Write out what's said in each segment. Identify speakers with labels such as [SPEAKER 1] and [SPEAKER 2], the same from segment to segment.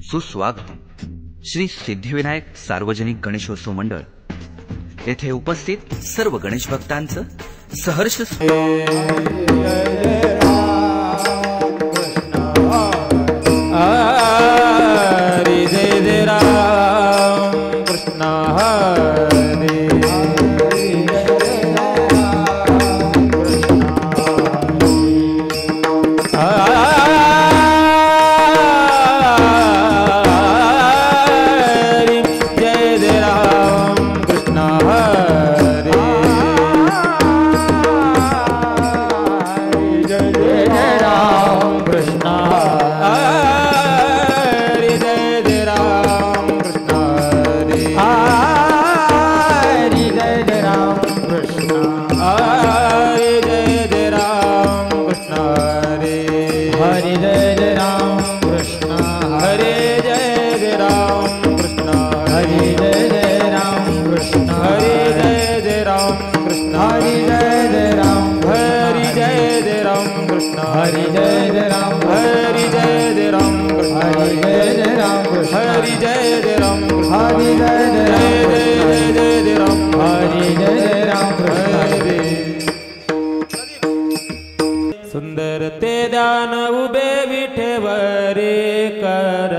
[SPEAKER 1] सुस्वागत. श्री सिद्धिविनायक सार्वजनिक गणेशोत्सव मंडळ येथे उपस्थित सर्व गणेश भक्तांचं सहर्ष
[SPEAKER 2] सुंदर ते ध्यान उभे विठेवरे कर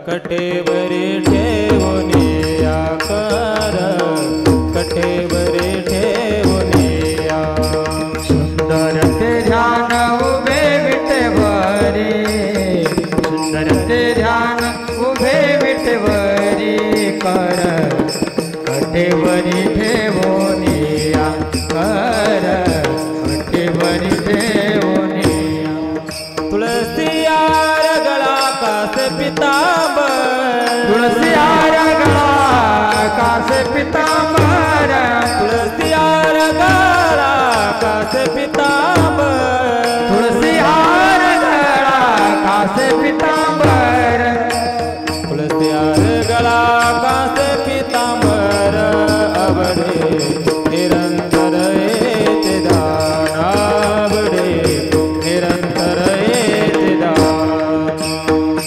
[SPEAKER 2] कटेवरे ठेवणे या कर कटेवरे ठेवणे या.
[SPEAKER 3] सुंदर ते ध्यान उभे विठेवरे सुंदर ते ध्यान उभे विठेवरे कर कटेवरी ठेवणे या कर कटेवरी ठेवणे या.
[SPEAKER 2] तुळसी यार गळा कास पितांबर
[SPEAKER 3] तुळसी यार गळा कास पितांबर
[SPEAKER 2] तुळसी यार गळा कास पितांबर
[SPEAKER 3] तुळसी यार गळा कास पितांबर
[SPEAKER 2] तुळसी यार गळा कास पितांबर आवडे निरंतर येते दान आवडे निरंतर येते दान.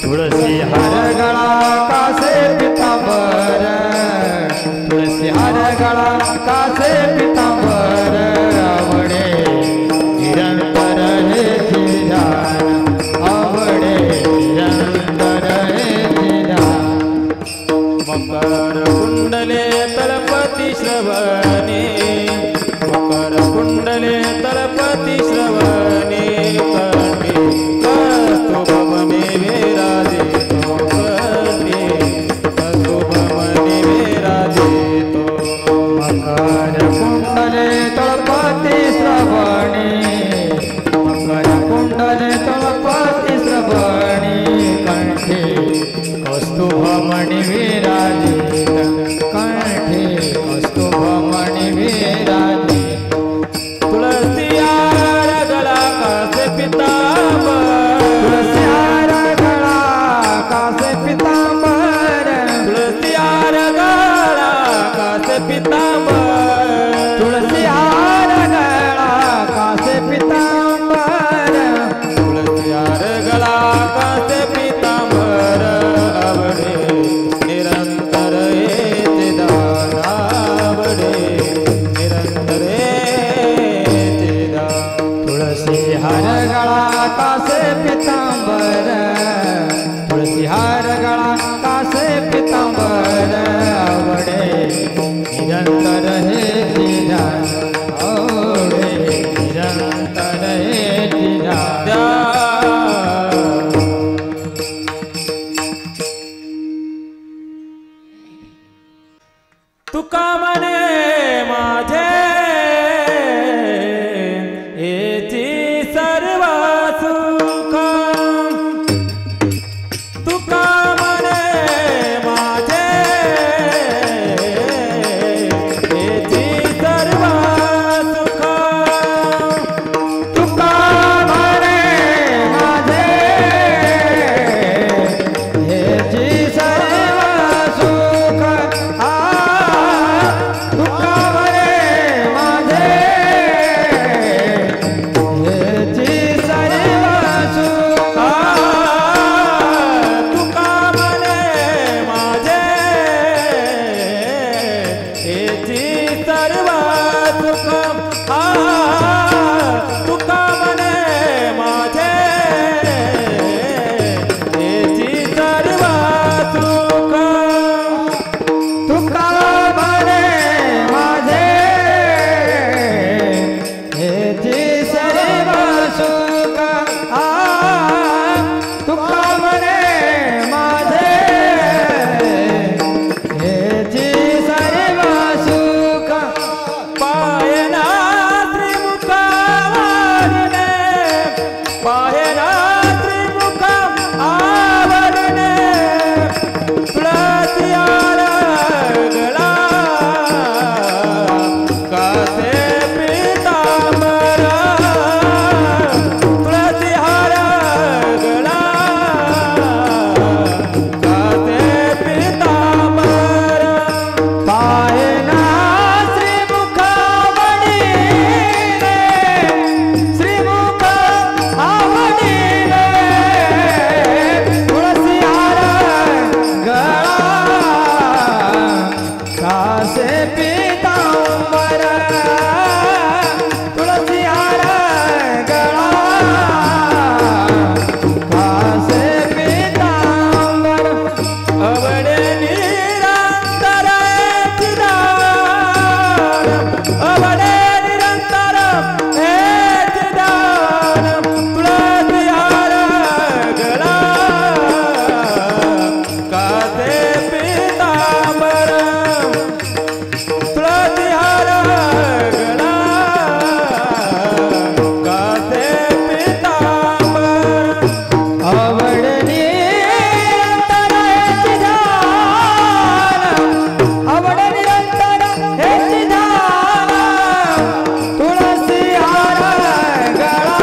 [SPEAKER 3] तुळसी हार गळा कासे पितांबर तुळसी हार गळा कासे पितांबर आवडे निरंतर हे ध्यान आवडे निरंतर हे ध्यान.
[SPEAKER 2] मकर कुंडले तलपती श्रवणे मकर कुंडले तलपती श्रवणे कंठे कस्तुभमने विराजितो कंठे कस्तुभमने विराजितो.
[SPEAKER 3] मकर कुंडले तळपती श्रवणे मकर कुंडले तळपती श्रवणे कंठे कस्तुभमणि विराजित कंठे कस्तुभमणि विराजित.
[SPEAKER 2] तुळसी यार गळा कासे पितांबर
[SPEAKER 3] तुळसी हार गळा कासे पितांबर
[SPEAKER 2] तुळसी यार गळा कासे पितांबर
[SPEAKER 3] तुळसी हार गळा कासे पितांबर
[SPEAKER 2] तुळसी यार गळा कासे पितांबर आवडे निरंतर येते दान आवडे निरंतर येते दान.
[SPEAKER 3] तुळसी हार गळा कासे पितांबर तुळसी हार गळा कासे पितांबर आवडे निरंतर हे ध्यान आवडे निरंतर हे ध्यान.
[SPEAKER 2] तुका म्हणे माझे येची सर्व सुख तुका म्हणे माझे येची सुख तुका म्हणे माझे हेची सर्व सुख
[SPEAKER 3] तुका म्हणे माझे हेची सर्व सुख तुका म्हणे माझे हेची सर्व सुख
[SPEAKER 2] पायना त्रिमुखावरणे पायना त्रिमुख आवरणे तुळसी गळा कासे पीतांबर तुळसी गळा कासे पीतांबर
[SPEAKER 3] पायना श्रीमुखावडी श्रीमुख आवडीले तुळसी हार गळा कासे पीतांबर तुळसी हार गळा कासे पीतांबर
[SPEAKER 2] अवडे निरंतर चिदान अवडे निरंतर चिदान तुळसी हार गळा कासे पीतांबर तुळसी हार गळा कासे पीतांबर
[SPEAKER 3] आवडली अंतर हेची धान आवडली अंतर हेची धान तुळसी हार गळा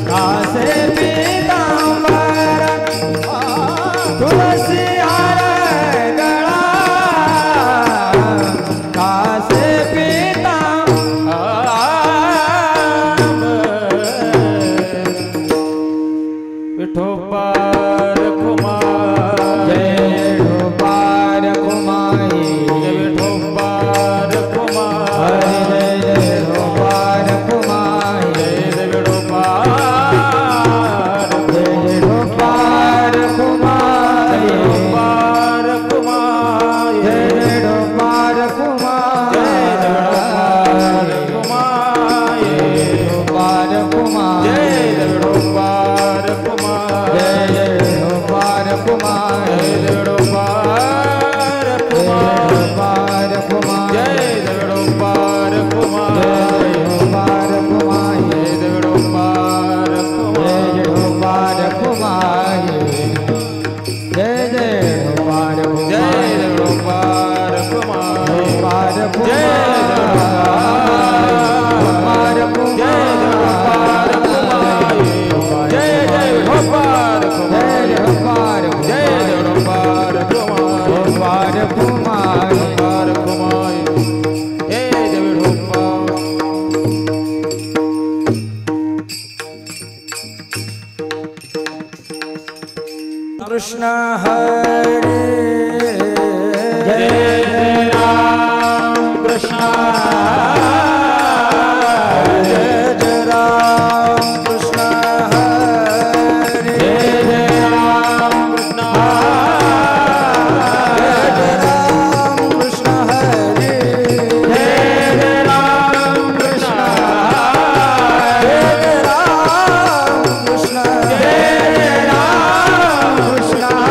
[SPEAKER 3] कासे पीतांबर तुळसी हार गळा कासे
[SPEAKER 2] विठोबार कुमार
[SPEAKER 3] जय ढोपार कुमारी
[SPEAKER 2] विठोबार कुमार
[SPEAKER 3] हरि जय जय ढोपार कुमारी
[SPEAKER 2] जय विठोबार
[SPEAKER 3] जय ढोपार कुमारी
[SPEAKER 2] विठोबार कुमार
[SPEAKER 3] जय ढोपार कुमारी ढोपार कुमारी
[SPEAKER 2] जय विठोबार कुमार
[SPEAKER 3] जय ढोपार कुमारी
[SPEAKER 2] जय विठोबार कुमार
[SPEAKER 3] ढोपार कुमारी
[SPEAKER 2] जय विठोबार कुमार
[SPEAKER 3] ढोपार कुमारी
[SPEAKER 2] जय विठोबार कुमार
[SPEAKER 3] जय ढोपार कुमारी जय ढोपार
[SPEAKER 2] जय
[SPEAKER 3] कुमारी
[SPEAKER 2] विठोबार कुमार
[SPEAKER 3] ढोपार
[SPEAKER 2] जय
[SPEAKER 3] कुमार
[SPEAKER 2] जय जय विठोबार
[SPEAKER 3] जय ढोपार
[SPEAKER 2] जय विठोबार कुमार
[SPEAKER 3] ढोपार कुमारी
[SPEAKER 2] विठोबार कुमार जय विठोबार
[SPEAKER 3] कृष्ण हरे जय जय राम कृष्ण जय जय राम कृष्ण हरे जय जय राम कृष्ण जय जय राम कृष्ण हरे जय जय राम कृष्ण जय जय राम कृष्ण जय जय राम कृष्ण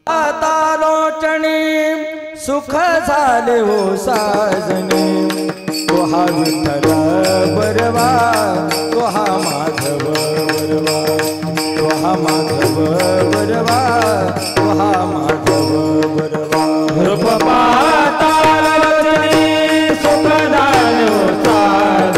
[SPEAKER 3] आता लोचणी सुख झाले हो साजने तो हा विठ्ठल बरवा तो हा माधव बरवा तो हा माधव बरवा तो हा माधव बरवा
[SPEAKER 2] रूप पाहता लोचणी सुख झाले हो साजने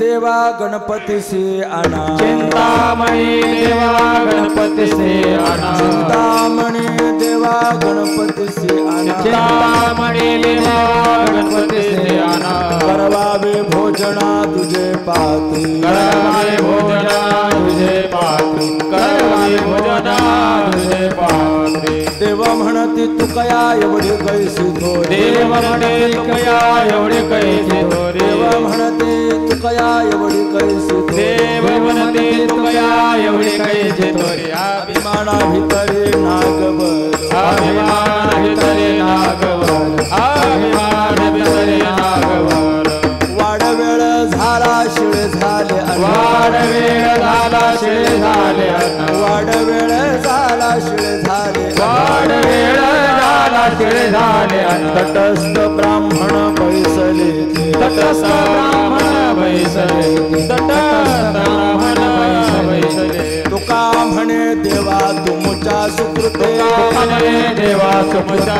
[SPEAKER 3] देवा गणपती से आना
[SPEAKER 2] चिंतामणी देवा गणपती से आना
[SPEAKER 3] चिंतामणी देवा गणपती से आना
[SPEAKER 2] चिंतामणी देवा गणपती से आना
[SPEAKER 3] करवावे भोजना तुझे पाती
[SPEAKER 2] करवावे भोजना तुझे पात्री करवावे भोजना तुझे पात्री
[SPEAKER 3] देव म्हणती तू कया एवढी कैसी थोरी
[SPEAKER 2] देव म्हणते तू कया एवढे कैसे थोरे
[SPEAKER 3] देव म्हणते तू कया एवढी कैसी
[SPEAKER 2] देव म्हणते तू कया एवढे कैसे थोरे
[SPEAKER 3] अभिमाना भितरे नागवर
[SPEAKER 2] अभिमान भितरे नागवर अभिमान भितरे नागवर
[SPEAKER 3] वाडवेळ झाला शिळ झाले
[SPEAKER 2] वाडवेळ झाला शिळ झाले
[SPEAKER 3] वाडवेळ झाला शिळ झाले
[SPEAKER 2] वाडवेळ झाला शिळ झाले
[SPEAKER 3] तटस्थ ब्राह्मण बैसले
[SPEAKER 2] तटस्थ ब्राह्मण बैसले तटस्थ ब्राह्मण बैसले
[SPEAKER 3] तुका म्हणे देवा तुमच्या सुकृते
[SPEAKER 2] म्हणे देवा सुकृते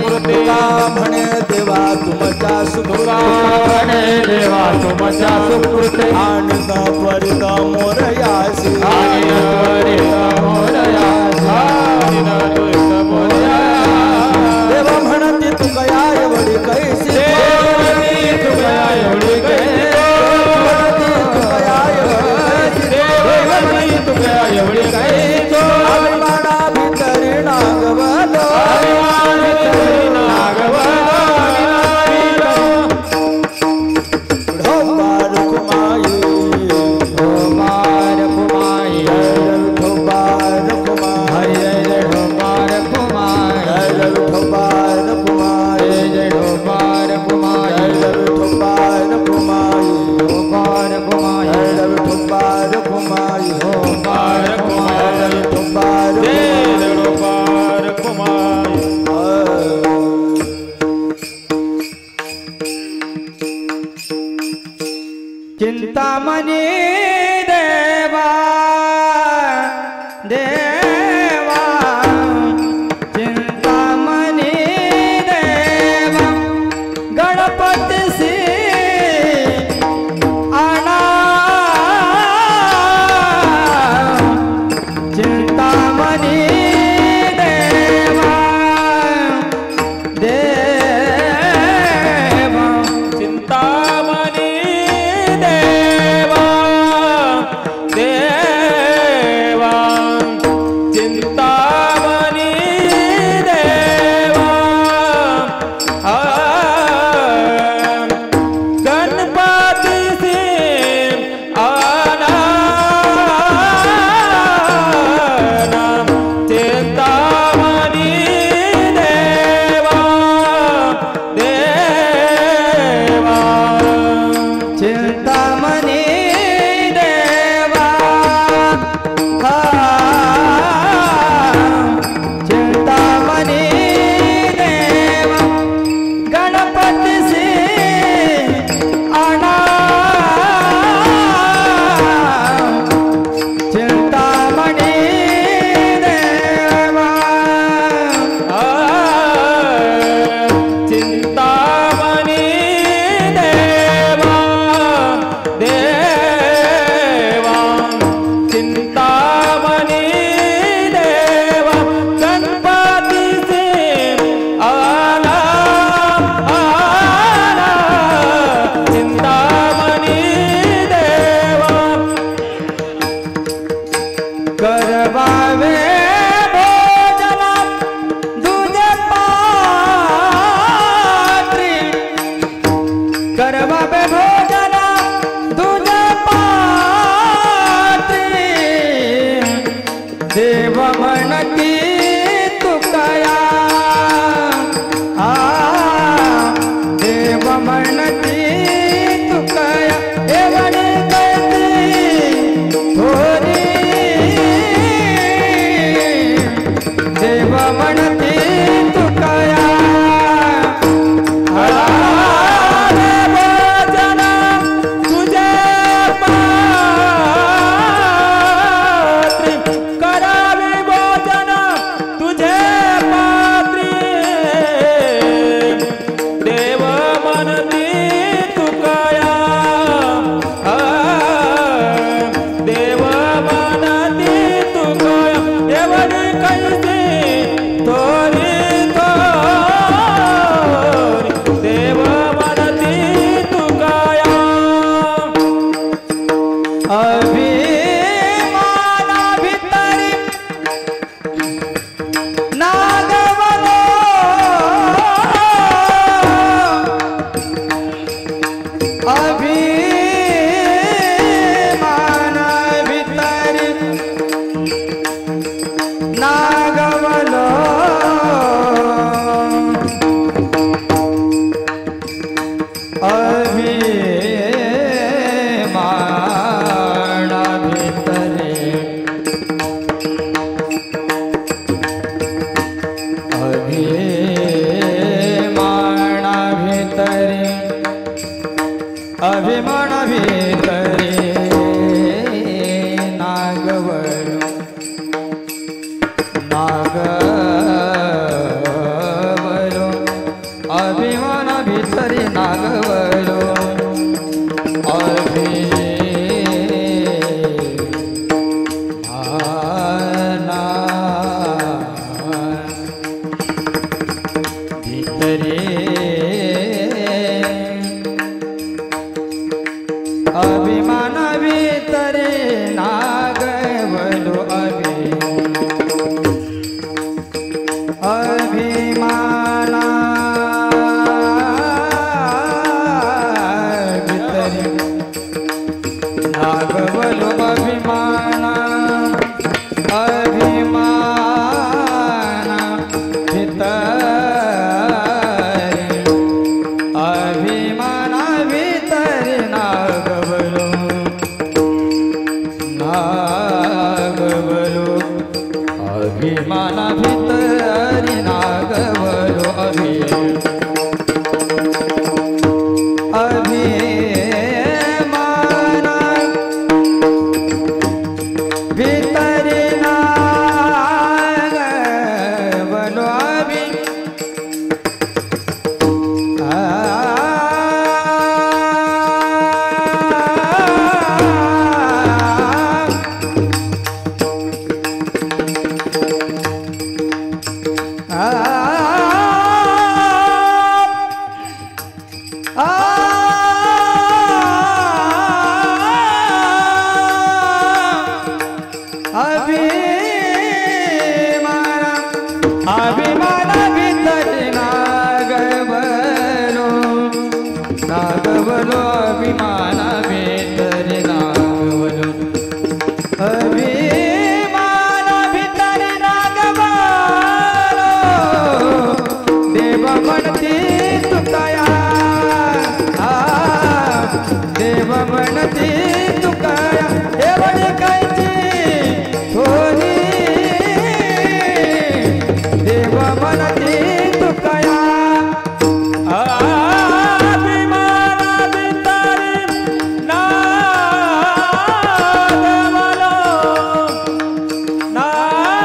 [SPEAKER 3] तुका म्हणे देवा तुमच्या सुकृते
[SPEAKER 2] म्हणे देवा तुमच्या सुकृते
[SPEAKER 3] आणि त्वरित मोरयासी
[SPEAKER 2] आणि त्वरित मोरयासी
[SPEAKER 3] देव म्हणती तू कया एवढी कैसी
[SPEAKER 2] तू कया एवढी कैसी
[SPEAKER 3] तू कया एवढी
[SPEAKER 2] तू कया एवढी कैसी
[SPEAKER 3] अभिमाना भितरी नागवल
[SPEAKER 2] अभिमान भितरी नागवल
[SPEAKER 3] ढोबार कुमाई
[SPEAKER 2] ढोबार कुमाई
[SPEAKER 3] ढोबार कुमाई
[SPEAKER 2] ढोबार कुमाई
[SPEAKER 3] ढोबार कुमाई
[SPEAKER 2] ढोबार कुमाई
[SPEAKER 3] ढोबार कुमाई
[SPEAKER 2] ढोबार कुमाई
[SPEAKER 3] ढोबार कुमाई
[SPEAKER 2] ढोबार कुमाई
[SPEAKER 3] ढोबार
[SPEAKER 2] ढोबार कुमाई
[SPEAKER 3] चिंतामणी देवा देवा चिंतामणी देवा गणपती से आना चिंतामणी देवा देवा
[SPEAKER 2] चिंतामणी देवा देवा
[SPEAKER 4] अभिमाना भितरी नागवलो अभिमाना भितरी नागवलो अभिमाना भितरी अभिमाना भितरी अभिमाना भितरी नागवलो नागवलो अभिमान भितरी नागवलो अभिमाना भितरी अभिमान भितरी नागवलो अभिमाना भितरी नागवलो अभिमाना अभिमाना भितरी अभिमाना भितरी नागवलो नागवलो अभिमाना भितरी नागवलो अभिमाना भितरी नागवलो अभिमाना भितरी नागवलो नागवलो अभिमाना भितरी नागवलो अभिमाना भितरी नागवलो देव म्हणती तुकाया देव म्हणती तुकाया एवढी कायची थोरी देव म्हणती तुकाया अभिमाना भितरी नागवलो नागवलो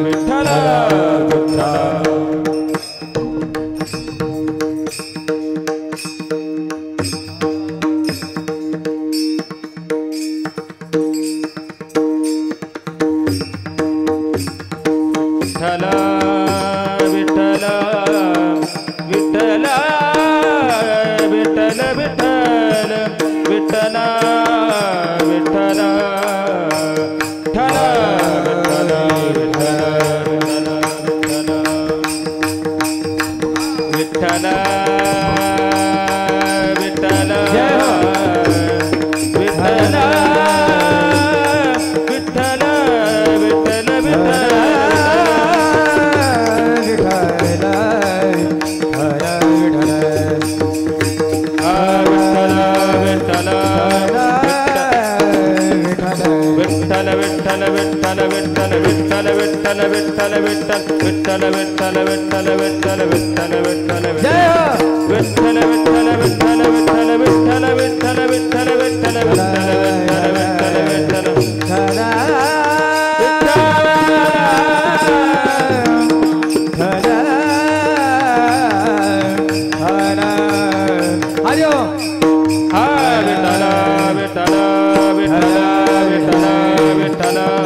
[SPEAKER 4] विठ्ठल
[SPEAKER 2] विठ्ठल विठ्ठल विठ्ठल विठ्ठल विठ्ठल विठ्ठल
[SPEAKER 4] जय हो
[SPEAKER 2] विठ्ठल विठ्ठल विठ्ठल विठ्ठल विठ्ठल विठ्ठल विठ्ठल विठ्ठल विठ्ठल विठ्ठल
[SPEAKER 4] हरिओ
[SPEAKER 2] हा विठ्ठल विठ्ठल विठ्ठल विठ्ठल विठ्ठल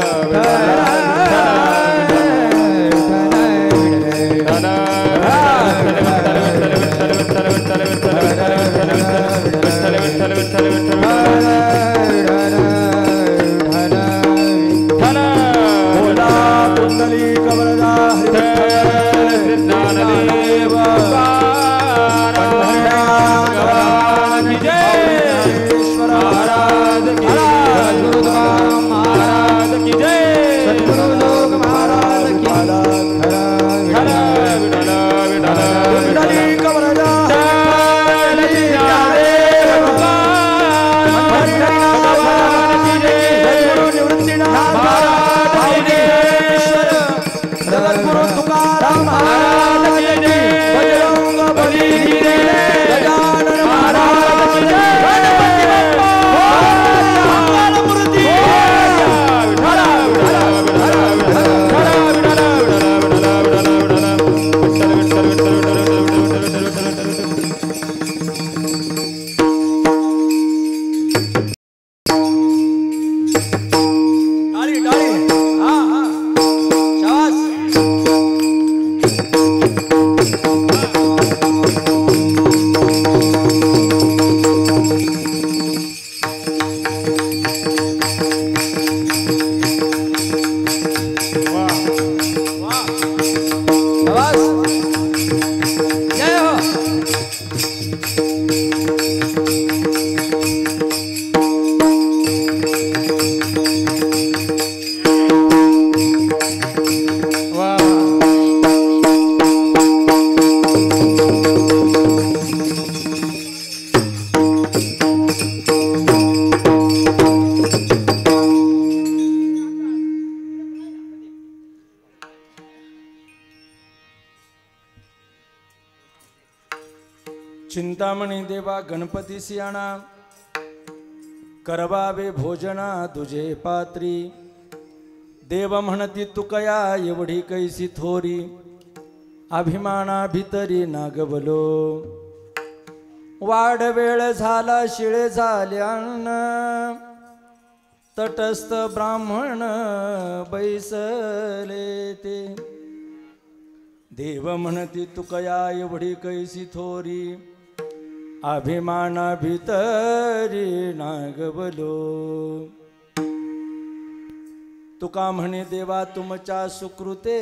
[SPEAKER 3] चिंतामणी देवा गणपती सियाणा करवावे भोजना तुझे पात्री देव म्हणती तुकया एवढी कैसी थोरी अभिमाना भितरी नागवलो वाढ वेळ झाला शिळे झाल्यान तटस्थ ब्राह्मण बैसले ते देव म्हणती तुकया एवढी कैसी थोरी अभिमाना भितरी नागवलो तुका म्हणे देवा तुमच्या सुकृते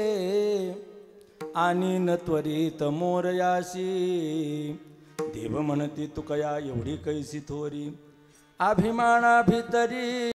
[SPEAKER 3] आणि न त्वरित मोरयासी देव म्हणती तुकया एवढी कैसी थोरी अभिमाना भितरी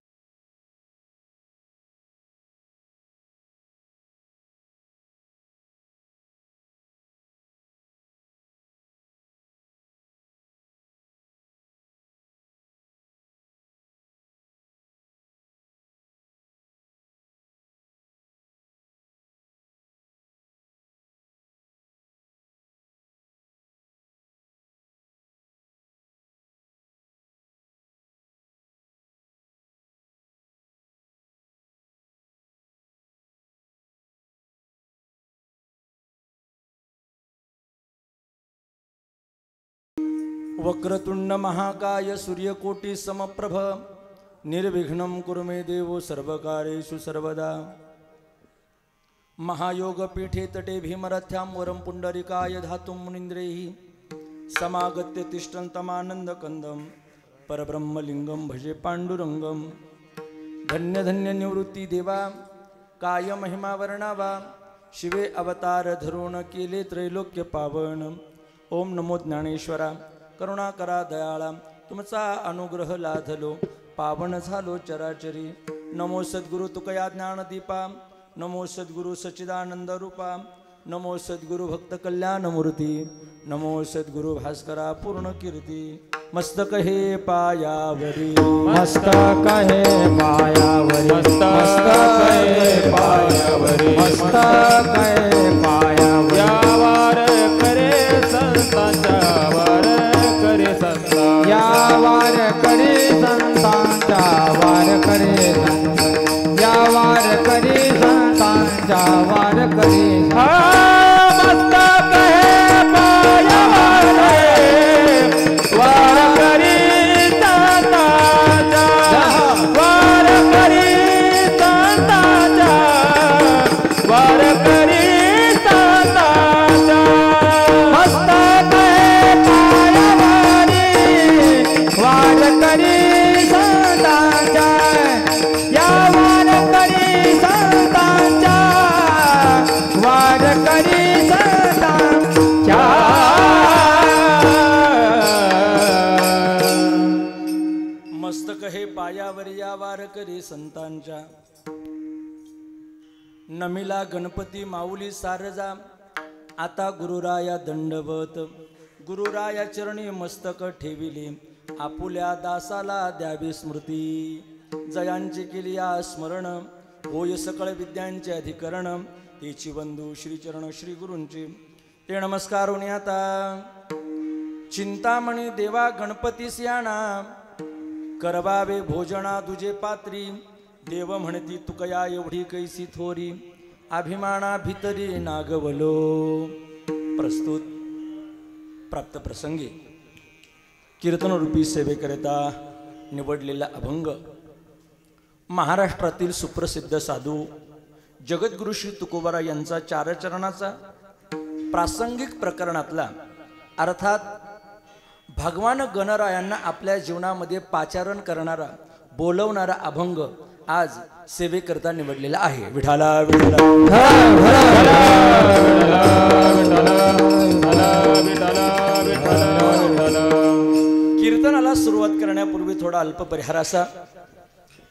[SPEAKER 3] वक्रतुंड महाकाय सूर्यकोटि समप्रभ निर्विघ्नं कुरु मे देवो सर्वकार्येषु सर्वदा महायोगपीठे तटे भीमरथ्यां वरं पुंडरीकाय धातुं मुनीन्द्रैः समागत्य तिष्ठन्तमानन्दकन्दं परब्रह्मलिङ्गं भजे पाण्डुरङ्गं धन्य धन्य निवृत्ती देवा काय महिमा वर्णावा शिवे अवतार धरून केले त्रैलोक्य पावन ओम नमो ज्ञानेश्वरा करुणा करा दयाळा तुमचा अनुग्रह लाधलो पावन झालो चराचरी नमो सद्गुरु तुकया ज्ञानदीपा नमो सद्गुरु सच्चिदानंद रूपा नमो सद्गुरु भक्त कल्याण मूर्ती नमो सद्गुरु भास्करा पूर्ण कीर्ती मस्तक हे पायावरी
[SPEAKER 4] मस्तक हे पायावरी
[SPEAKER 2] मस्तक हे पायावरी
[SPEAKER 4] मस्तक हे पायावरी
[SPEAKER 2] या वार करे संतांच्या वार करे संता
[SPEAKER 4] या वार करे संतांच्या वार करे या वार करे संतांच्या वार करे
[SPEAKER 2] मस्तक हे पायावरी वार करी संतांच्या वार करी संतांच्या वार करी संतांच्या
[SPEAKER 4] मस्तक हे पायावरी वार करी संतांच्या या वार करी संतांच्या वार करी संतांच्या
[SPEAKER 3] मस्तक हे पायावरी या वार करी संतांच्या नमिला गणपती माऊली सारजा आता गुरुराया दंडवत गुरुराया चरणी मस्तक ठेविले आपुल्या दासाला द्यावी स्मृती जयांची केली या स्मरण होय सकळ विद्यांचे अधिकरण तेची बंधू श्रीचरण श्री गुरूंची ते नमस्कार होणे आता चिंतामणी देवा गणपती स्याणा करवावे भोजना तुझे पात्री देव म्हणती तुकया एवढी कैसी थोरी अभिमाना भितरी नागवलो प्रस्तुत प्राप्त प्रसंगी कीर्तनरूपी सेवेकरिता निवडलेला अभंग महाराष्ट्रातील सुप्रसिद्ध साधू जगद्गुरु श्री तुकोबारा यांचा चारचरणाचा प्रासंगिक प्रकरणातला अर्थात भगवान गणरायांना आपल्या जीवनामध्ये पाचारण करणारा बोलवणारा अभंग आज सेवेकरता निवडलेला आहे. विठाला विठाला कीर्तनाला सुरुवात करण्यापूर्वी थोडा अल्प परिहार असा.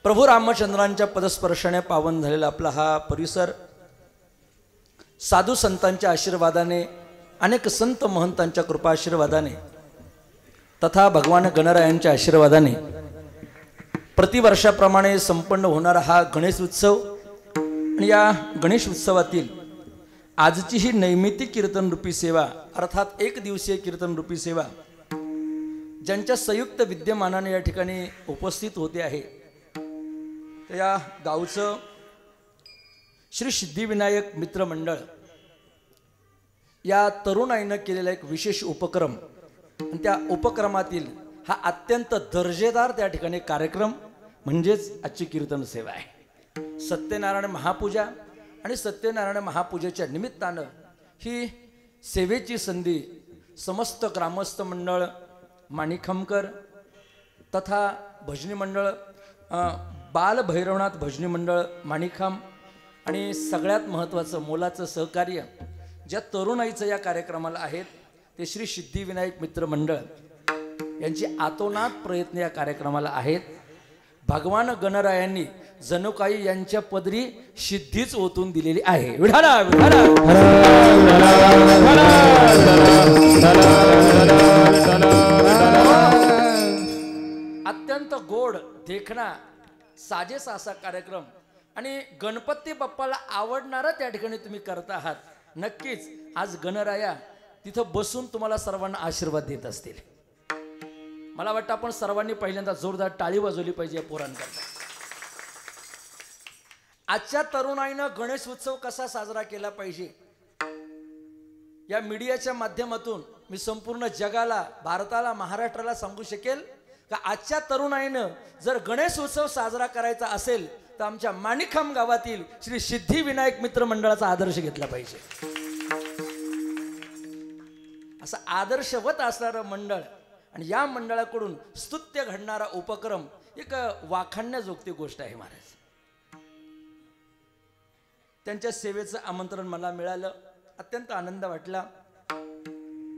[SPEAKER 3] प्रभू रामचंद्रांच्या पदस्पर्शाने पावन झालेला आपला हा परिसर साधू संतांच्या आशीर्वादाने अनेक संत महंतांच्या कृपा आशीर्वादाने तथा भगवान गणरायांच्या आशीर्वादाने प्रतिवर्षाप्रमाणे संपन्न होणारा हा गणेश उत्सव आणि या गणेश उत्सवातील आजची ही नैमित्तिक कीर्तन रूपी सेवा अर्थात एक दिवसीय कीर्तन रूपी सेवा ज्यांच्या संयुक्त विद्यमानाने या ठिकाणी उपस्थित होते आहे या गावचं श्री सिद्धिविनायक मित्र मंडळ या तरुणाईनं केलेला एक विशेष उपक्रम आणि त्या उपक्रमातील हा अत्यंत दर्जेदार त्या ठिकाणी कार्यक्रम म्हणजेच आजची कीर्तन सेवा आहे. सत्यनारायण महापूजा आणि सत्यनारायण महापूजेच्या निमित्तानं ही सेवेची संधी समस्त ग्रामस्थ मंडळ माणिखमकर तथा भजनी मंडळ बाल भैरवनाथ भजनी मंडळ माणिखाम आणि सगळ्यात महत्त्वाचं मोलाचं सहकार्य ज्या तरुणाईचं या कार्यक्रमाला आहेत ते श्री सिद्धिविनायक मित्र मंडळ यांची आतोनात प्रयत्न या कार्यक्रमाला आहेत. भगवान गणरायांनी जणू काही यांच्या पदरी सिद्धीच ओतून दिलेली आहे. विठाला विठाला अत्यंत गोड देखणा साजेसा असा कार्यक्रम आणि गणपती बाप्पाला आवडणारा त्या ठिकाणी तुम्ही करता आहात. नक्कीच आज गणराया तिथं बसून तुम्हाला सर्वांना आशीर्वाद देत असतील. मला वाटतं आपण सर्वांनी पहिल्यांदा जोरदार टाळी वाजवली पाहिजे या पोरांकरता. आजच्या तरुणाईनं गणेश उत्सव कसा साजरा केला पाहिजे या मीडियाच्या माध्यमातून मी संपूर्ण जगाला भारताला महाराष्ट्राला सांगू शकेल का आजच्या तरुणाईनं जर गणेश उत्सव साजरा करायचा असेल तर आमच्या माणिखाम गावातील श्री सिद्धिविनायक मित्र मंडळाचा आदर्श घेतला पाहिजे. असा आदर्शवत असणारं मंडळ आणि या मंडळाकडून स्तुत्य घडणारा उपक्रम एक वाखाणण्याजोगती गोष्ट आहे महाराज. त्यांच्या सेवेचं आमंत्रण मला मिळालं, अत्यंत आनंद वाटला.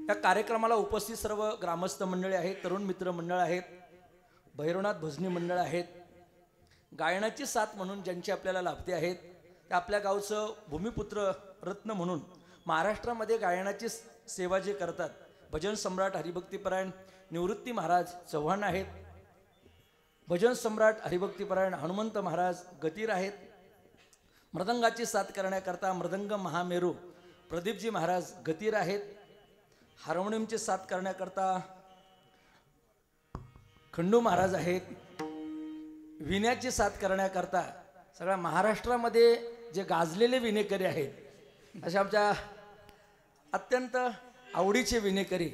[SPEAKER 3] या कार्यक्रमाला उपस्थित सर्व ग्रामस्थ मंडळी आहेत, तरुण मित्र मंडळ आहेत, भैरवनाथ भजनी मंडळ आहेत. गायनाची साथ म्हणून ज्यांची आपल्याला लाभते आहेत ते आपल्या गावचं भूमिपुत्र रत्न म्हणून महाराष्ट्रामध्ये गायनाची सेवा जे करतात भजन सम्राट हरिभक्तीपरायण निवृत्ती महाराज चव्हाण आहेत, भजन सम्राट हरिभक्तीपरायण हनुमंत महाराज गतीर आहेत, मृदंगाची साथ करण्याकरता मृदंग महामेरू प्रदीपजी महाराज गतीर आहेत, हार्मोनियमची साथ करण्याकरता खंडू महाराज आहेत, विण्याची साथ करण्याकरता सगळ्या महाराष्ट्रामध्ये जे गाजलेले विणेकरी आहेत अशा आमच्या अत्यंत आवडीचे विणेकरी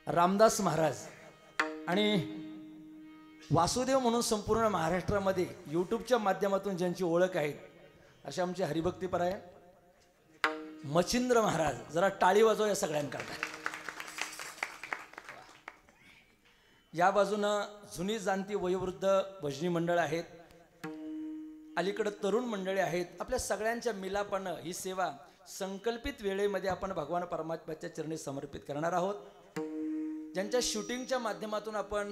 [SPEAKER 3] रामदास महाराज आणि वासुदेव म्हणून संपूर्ण महाराष्ट्रामध्ये यूट्यूबच्या माध्यमातून ज्यांची ओळख आहे असे आमचे हरिभक्तीपरायण मच्छिंद्र महाराज. जरा टाळी वाजव या सगळ्यांकरता. या बाजूनं जुनी जाणती वयोवृद्ध भजनी मंडळ आहेत, अलीकडे तरुण मंडळी आहेत. आपल्या सगळ्यांच्या मिलापानं ही सेवा संकल्पित वेळेमध्ये आपण भगवान परमात्म्याच्या चरणी समर्पित करणार आहोत. ज्यांच्या शूटिंगच्या माध्यमातून आपण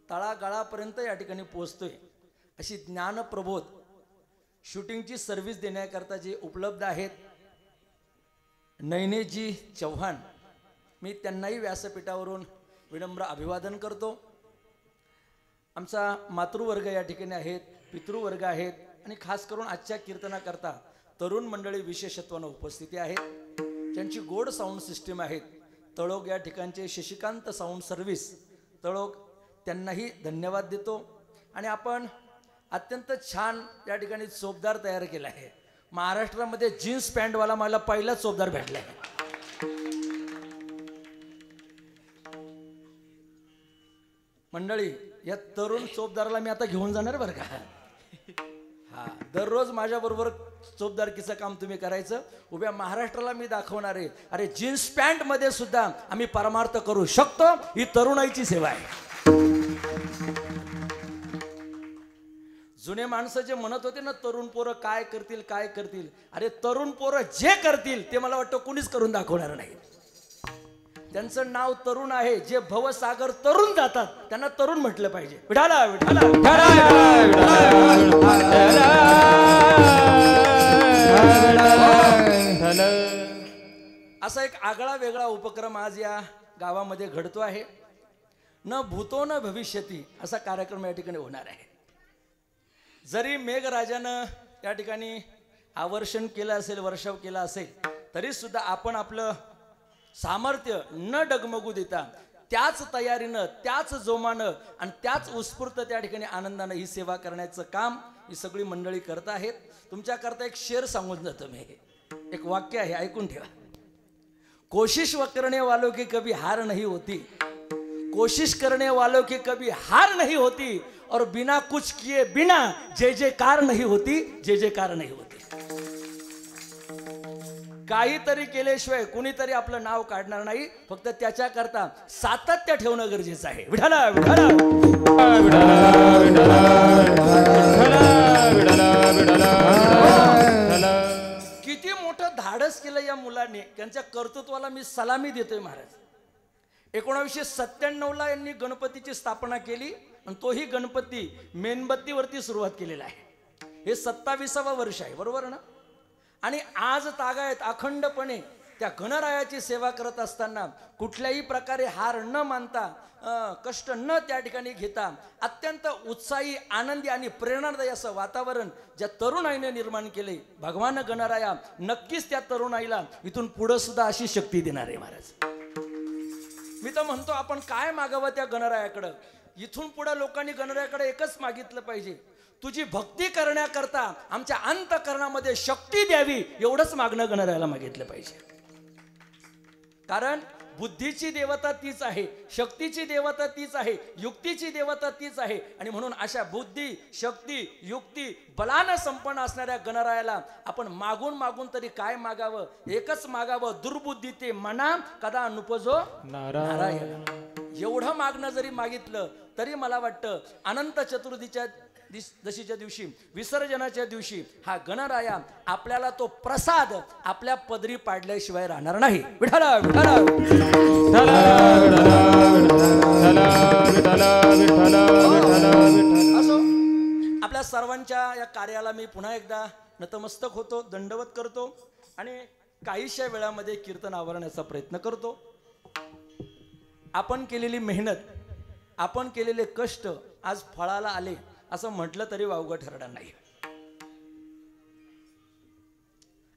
[SPEAKER 3] तळागाळापर्यंत या ठिकाणी पोहोचतोय अशी ज्ञानप्रबोध शूटिंगची सर्व्हिस देण्याकरता जे उपलब्ध आहेत नयनेजी चव्हाण, मी त्यांनाही व्यासपीठावरून विनम्र अभिवादन करतो. आमचा मातृवर्ग या ठिकाणी आहेत, पितृवर्ग आहेत आणि खास करून आजच्या कीर्तनाकरता तरुण मंडळी विशेषत्वानं उपस्थिती आहेत. ज्यांची गोड साऊंड सिस्टीम आहेत तळोग या ठिकाणचे शशिकांत साऊंड सर्व्हिस तळोग, त्यांनाही धन्यवाद देतो. आणि आपण अत्यंत छान या ठिकाणी चोपदार तयार केला आहे. महाराष्ट्रामध्ये जीन्स पॅन्टवाला मला पहिलाच चोपदार भेटला आहे. मंडळी या तरुण चोपदाराला मी आता घेऊन जाणार बरं का. हा, दररोज माझ्या बरोबर चोपदारकीचं काम तुम्ही करायचं. उभ्या महाराष्ट्राला मी दाखवणार आहे अरे जीन्स पॅन्ट मध्ये सुद्धा आम्ही परमार्थ करू शकतो. ही तरुणाईची सेवा आहे. जुने माणसं जे म्हणत होते ना तरुण पोरं काय करतील काय करतील, अरे तरुण पोरं जे करतील ते मला वाटतं कुणीच करून दाखवणार नाही. त्यांचं नाव तरुण आहे. जे भवसागर तरुण जातात त्यांना तरुण म्हटलं पाहिजे. विठाला विठाला असा एक आगळा वेगळा उपक्रम आज या गावामध्ये घडतो आहे. न भूतो न भविष्यती असा कार्यक्रम या ठिकाणी होणार आहे. जरी मेघराजानं या ठिकाणी आवर्षण केलं असेल, वर्षाव केला असेल, तरी सुद्धा आपण आपलं सामर्थ्य न डगमगू देता त्याच तयारीनं, त्याच जोमानं आणि त्याच उत्स्फूर्त त्या ठिकाणी आनंदानं ही सेवा करण्याचं काम ही सगळी मंडळी करत आहेत. तुमच्याकरता एक शेर सांगून जातो मी. एक वाक्य आहे, ऐकून ठेवा. कोशिश करने वालों की कभी हार नहीं होती, कोशिश करने वालों की कभी हार नहीं होती, और बिना कुछ किए बिना जय जयकार नहीं होती, जय जयकार नहीं होती. काहीतरी केल्याशिवाय कुणीतरी आपलं नाव काढणार नाही. फक्त त्याच्याकरता सातत्य ठेवणं गरजेचं आहे. विठाला विठाला किती मोठं धाडस केलं या मुलाने. त्यांच्या कर्तृत्वाला मी सलामी देतोय महाराज. 1997ला यांनी गणपतीची स्थापना केली आणि तोही गणपती मेणबत्तीवरती सुरुवात केलेला आहे. हे 27वं वर्ष आहे, बरोबर ना. आणि आज तागायत अखंडपणे त्या गणरायाची सेवा करत असताना कुठल्याही प्रकारे हार न मानता, कष्ट न त्या ठिकाणी घेता अत्यंत उत्साही, आनंदी आणि प्रेरणादायी असं वातावरण ज्या तरुणाईने निर्माण केले, भगवान गणराया नक्कीच त्या तरुणाईला इथून पुढे सुद्धा अशी शक्ती देणार आहे महाराज. मी तर म्हणतो आपण काय मागावं त्या गणरायाकडं. इथून पुढे लोकांनी गणरायाकडे एकच मागितलं पाहिजे, तुझी भक्ती करण्याकरता आमच्या अंतःकरणामध्ये शक्ती द्यावी, एवढंच मागणं गणरायाला मागितलं पाहिजे. कारण बुद्धीची देवता तीच आहे, शक्तीची देवता तीच आहे, युक्तीची देवता तीच आहे. आणि म्हणून अशा बुद्धी, शक्ती, युक्ती, बलानं संपन्न असणाऱ्या गणरायाला आपण मागून मागून तरी काय मागावं, एकच मागावं, दुर्बुद्धी ते मना कदा नुपजो नारायण. एवढं मागणं जरी मागितलं तरी मला वाटतं अनंत चतुर्थीच्या दशीच्या दिवशी, विसर्जनाच्या दिवशी हा गणराया आपल्याला तो प्रसाद आपल्या पदरी पाडल्याशिवाय राहणार नाही. विठाला विठाला असो. आपल्या सर्वांच्या या कार्याला मी पुन्हा एकदा नतमस्तक होतो, दंडवत करतो. आणि काहीशा वेळामध्ये कीर्तन आवरण्याचा प्रयत्न करतो. आपण केलेली मेहनत, आपण केलेले कष्ट आज फळाला आले असं म्हटलं तरी वावगं ठरणार नाही.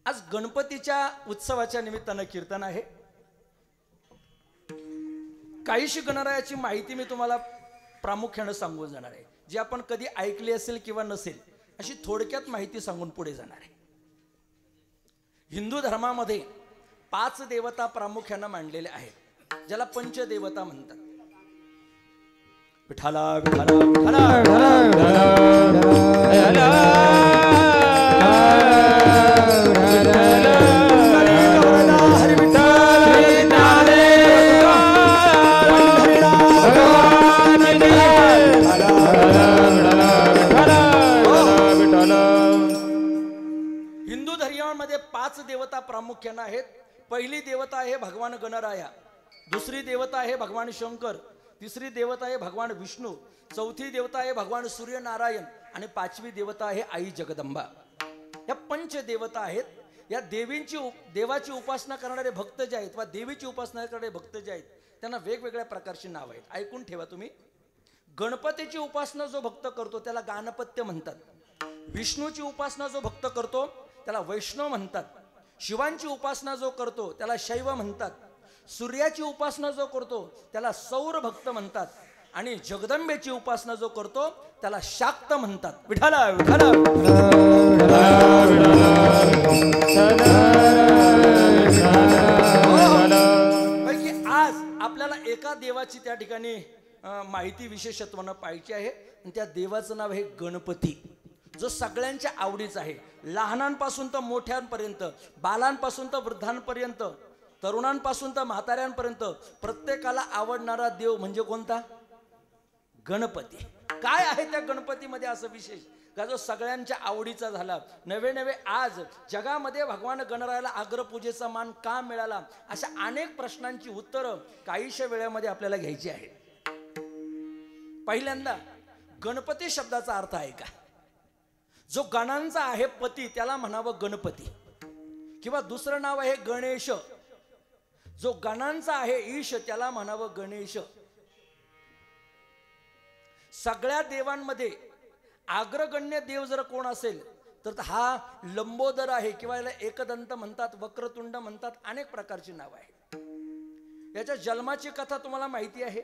[SPEAKER 3] आज गणपतीच्या उत्सवाच्या निमित्तानं कीर्तन आहे. काहीशी गणरायाची माहिती मी तुम्हाला प्रामुख्यानं सांगून जाणार आहे, जी आपण कधी ऐकली असेल किंवा नसेल अशी थोडक्यात माहिती सांगून पुढे जाणार आहे. हिंदू धर्मामध्ये 5 देवता प्रामुख्यानं मांडलेल्या आहेत, ज्याला पंचदेवता म्हणतात. विठाला विठाला विठाला देवता प्रामुख्याने आहेत. पहिली देवता आहे भगवान गणराया, दुसरी देवता आहे भगवान शंकर, तिसरी देवता आहे भगवान विष्णू, चौथी देवता आहे भगवान सूर्यनारायण आणि 5वी देवता आहे आई जगदंबा. या पंच देवता आहेत. या देवाची उपासना करणारे भक्त जे आहेत वा देवीची उपासना करणारे भक्त जे आहेत त्यांना वेगवेगळ्या प्रकारची नाव आहेत. ऐकून ठेवा तुम्ही. गणपतीची उपासना जो भक्त करतो त्याला गाणपत्य म्हणतात. विष्णूची उपासना जो भक्त करतो त्याला वैष्णव म्हणतात. शिवांची उपासना जो करतो त्याला शैव म्हणतात. सूर्याची उपासना जो करतो त्याला सौर भक्त म्हणतात आणि जगदंबेची उपासना जो करतो त्याला शाक्त म्हणतात. विठाला विठाला आज आपल्याला एका देवाची त्या ठिकाणी माहिती विशेषत्वानं पाहिजे आहे आणि त्या देवाचं नाव आहे गणपती, जो सगळ्यांच्या आवडीचा आहे. लहानांपासून तर मोठ्यांपर्यंत, बालांपासून तर वृद्धांपर्यंत, तरुणांपासून तर म्हाताऱ्यांपर्यंत प्रत्येकाला आवडणारा देव म्हणजे कोणता? गणपती. काय आहे त्या गणपतीमध्ये असं विशेष का जो सगळ्यांच्या आवडीचा झाला? नवे नवे आज जगामध्ये भगवान गणरायाला अग्रपूजेचा मान का मिळाला, अशा अनेक प्रश्नांची उत्तरं काहीशा वेळामध्ये आपल्याला घ्यायची आहे. पहिल्यांदा गणपती शब्दाचा अर्थ आहे का? जो गणांचा आहे पती त्याला म्हणावं गणपती, किंवा दुसरं नाव आहे गणेश. जो गणांचा आहे ईश त्याला म्हणावं गणेश. सगळ्या देवांमध्ये अग्रगण्य देव जर कोण असेल तर हा लंबोदर आहे, किंवा याला एकदंत म्हणतात, वक्रतुंड म्हणतात, अनेक प्रकारची नाव आहे. याच्या जन्माची कथा तुम्हाला माहिती आहे.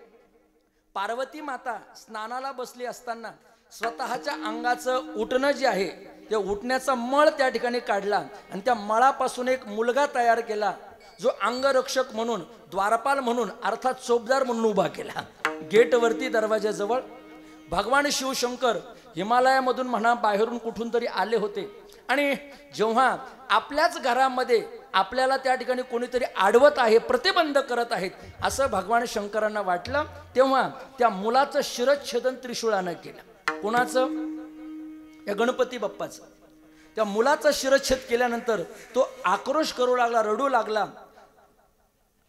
[SPEAKER 3] पार्वती माता स्नानाला बसली असताना स्वतःच्या अंगाचं उठणं जे आहे ते उठण्याचा मळ त्या ठिकाणी काढला आणि त्या मळापासून एक मुलगा तयार केला, जो अंगरक्षक म्हणून, द्वारपाल म्हणून, अर्थात चोपदार म्हणून उभा केला. गेटवरती दरवाजाजवळ भगवान शिवशंकर हिमालयामधून म्हणा बाहेरून कुठून तरी आले होते आणि जेव्हा आपल्याच घरामध्ये आपल्याला त्या ठिकाणी कोणीतरी आडवत आहे, प्रतिबंध करत आहेत असं भगवान शंकरांना वाटलं, तेव्हा त्या मुलाचं शिरच्छेदन त्रिशूळानं केलं. कोणाचं? या गणपती बाप्पाचं. त्या मुलाचा शिरच्छेद केल्यानंतर तो आक्रोश करू लागला, रडू लागला.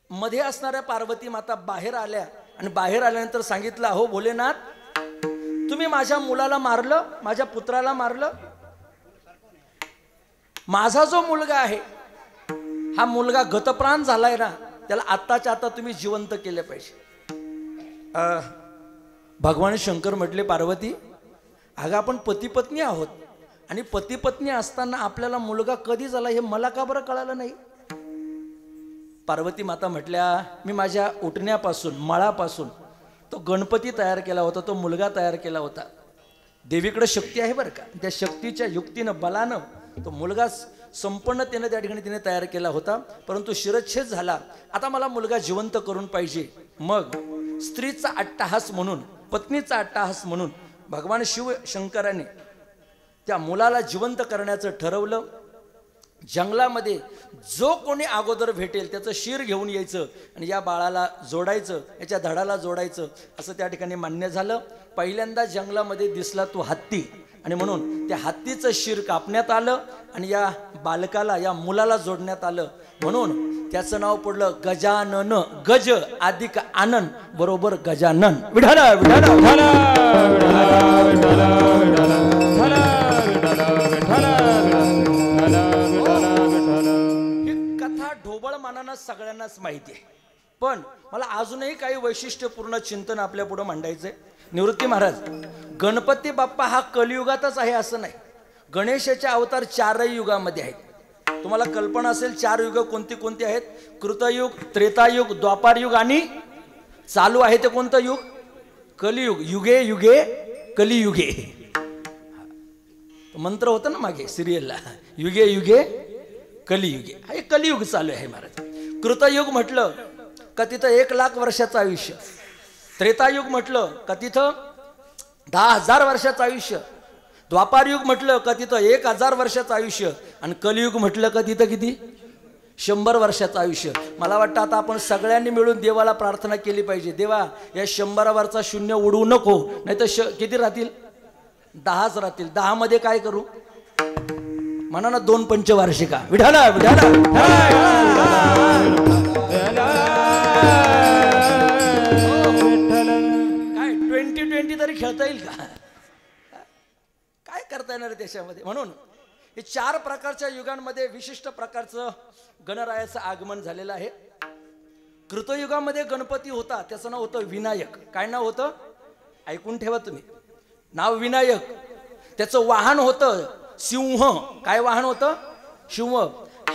[SPEAKER 3] मध्ये असणाऱ्या पार्वती माता बाहेर आल्या आणि बाहेर आल्यानंतर सांगितलं, अहो भोलेनाथ, तुम्ही माझ्या मुलाला मारलं, माझ्या पुत्राला मारलं. माझा जो मुलगा आहे हा मुलगा गतप्राण झालाय ना, त्याला आत्ताच्या आता तुम्ही जिवंत केले पाहिजे. भगवान शंकर म्हटले, पार्वती, अगं आपण पती पत्नी आहोत आणि पती पत्नी असताना आपल्याला मुलगा कधी झाला हे मला का बरं कळालं नाही? पार्वती माता म्हटल्या, मी माझ्या उठण्यापासून, मळापासून तो गणपती तयार केला होता, तो मुलगा तयार केला होता. देवीकडे शक्ती आहे बरं का. त्या शक्तीच्या युक्तीनं, बलानं तो मुलगा संपन्नतेने त्या ठिकाणी तिने तयार केला होता, परंतु शिरच्छेद झाला. आता मला मुलगा जिवंत करून पाहिजे. मग स्त्रीचा अट्टहास म्हणून, पत्नीचा अट्टहास म्हणून भगवान शिव शंकराने त्या मुलाला जिवंत करण्याचं ठरवलं. जंगलामध्ये जो कोणी अगोदर भेटेल त्याचं शिर घेऊन यायचं आणि या बाळाला जोडायचं, याच्या धडाला जोडायचं, असं त्या ठिकाणी मान्य झालं. पहिल्यांदा जंगलामध्ये दिसला तो हत्ती आणि म्हणून त्या हत्तीचं शिर कापण्यात आलं आणि या बालकाला, या मुलाला जोडण्यात आलं. म्हणून त्याचं नाव पडलं गजानन. गज अधिक आनंद बरोबर गजानन. विठाला विठाला विठाला विठाला विठाला विठाला. ही ढोबळमानानं सगळ्यांनाच माहिती आहे, पण मला अजूनही काही वैशिष्ट्यपूर्ण चिंतन आपल्या पुढे मांडायचंय. निवृत्ती महाराज, गणपती बाप्पा हा कलियुगातच आहे असं नाही. गणेशाचे अवतार 4 युगामध्ये आहेत. तुम्हाला कल्पना असेल 4 युग कोणती कोणती आहेत? कृतयुग, त्रेतायुग, द्वापारयुग आणि चालू आहे ते कोणतं युग? कलियुग. युगे युगे कलियुगे मंत्र होता ना मागे सिरियलला, युगे युगे कलियुगे. हे कलियुग चालू आहे महाराज. कृतयुग म्हटलं का तिथं 1,00,000 वर्षाचं आयुष्य. त्रेतायुग म्हटलं का तिथं 10,000 वर्षाचं आयुष्य. द्वापारयुग म्हटलं का तिथं 1,000 वर्षाचं आयुष्य. आणि कलियुग म्हटलं का तिथं किती? 100 वर्षाचं आयुष्य. मला वाटतं आता आपण सगळ्यांनी मिळून देवाला प्रार्थना केली पाहिजे, देवा या 100 वरचा शून्य उडवू नको, नाही तर किती राहतील? 10च राहतील. 10 मध्ये काय करू म्हणा ना? 2 पंचवार्षिका. विठाला विठाला काय 2020 तरी खेळता येईल का? काय करता येणार त्याच्यामध्ये? म्हणून हे 4 प्रकारच्या युगांमध्ये विशिष्ट प्रकारचं गणरायाचं आगमन झालेलं आहे. कृतयुगामध्ये गणपती होता, त्याचं नाव होतं विनायक. काय नाव होतं? ऐकून ठेवा तुम्ही, नाव विनायक. त्याचं वाहन होतं सिंह. काय वाहन होतं? सिंह.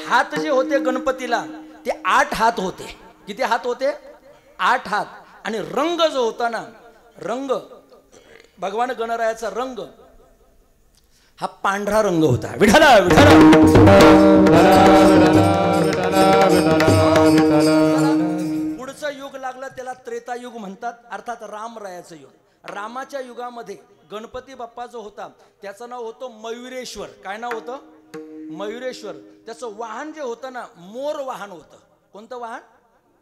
[SPEAKER 3] हात जे होते गणपतीला ते 8 हात होते. किती हात होते? 8 हात. आणि रंग जो होता ना, रंग भगवान गणरायाचा रंग हा पांढरा रंग होता. विठाला विठाला. पुढचं युग लागलं त्याला त्रेतायुग म्हणतात, अर्थात रामरायाचं युग. रामाच्या युगामध्ये गणपती बाप्पा जो होता त्याचं नाव होतं मयुरेश्वर. काय नाव होतं? मयुरेश्वर. त्याचं वाहन जे होतं ना, मोर वाहन होतं. कोणतं वाहन?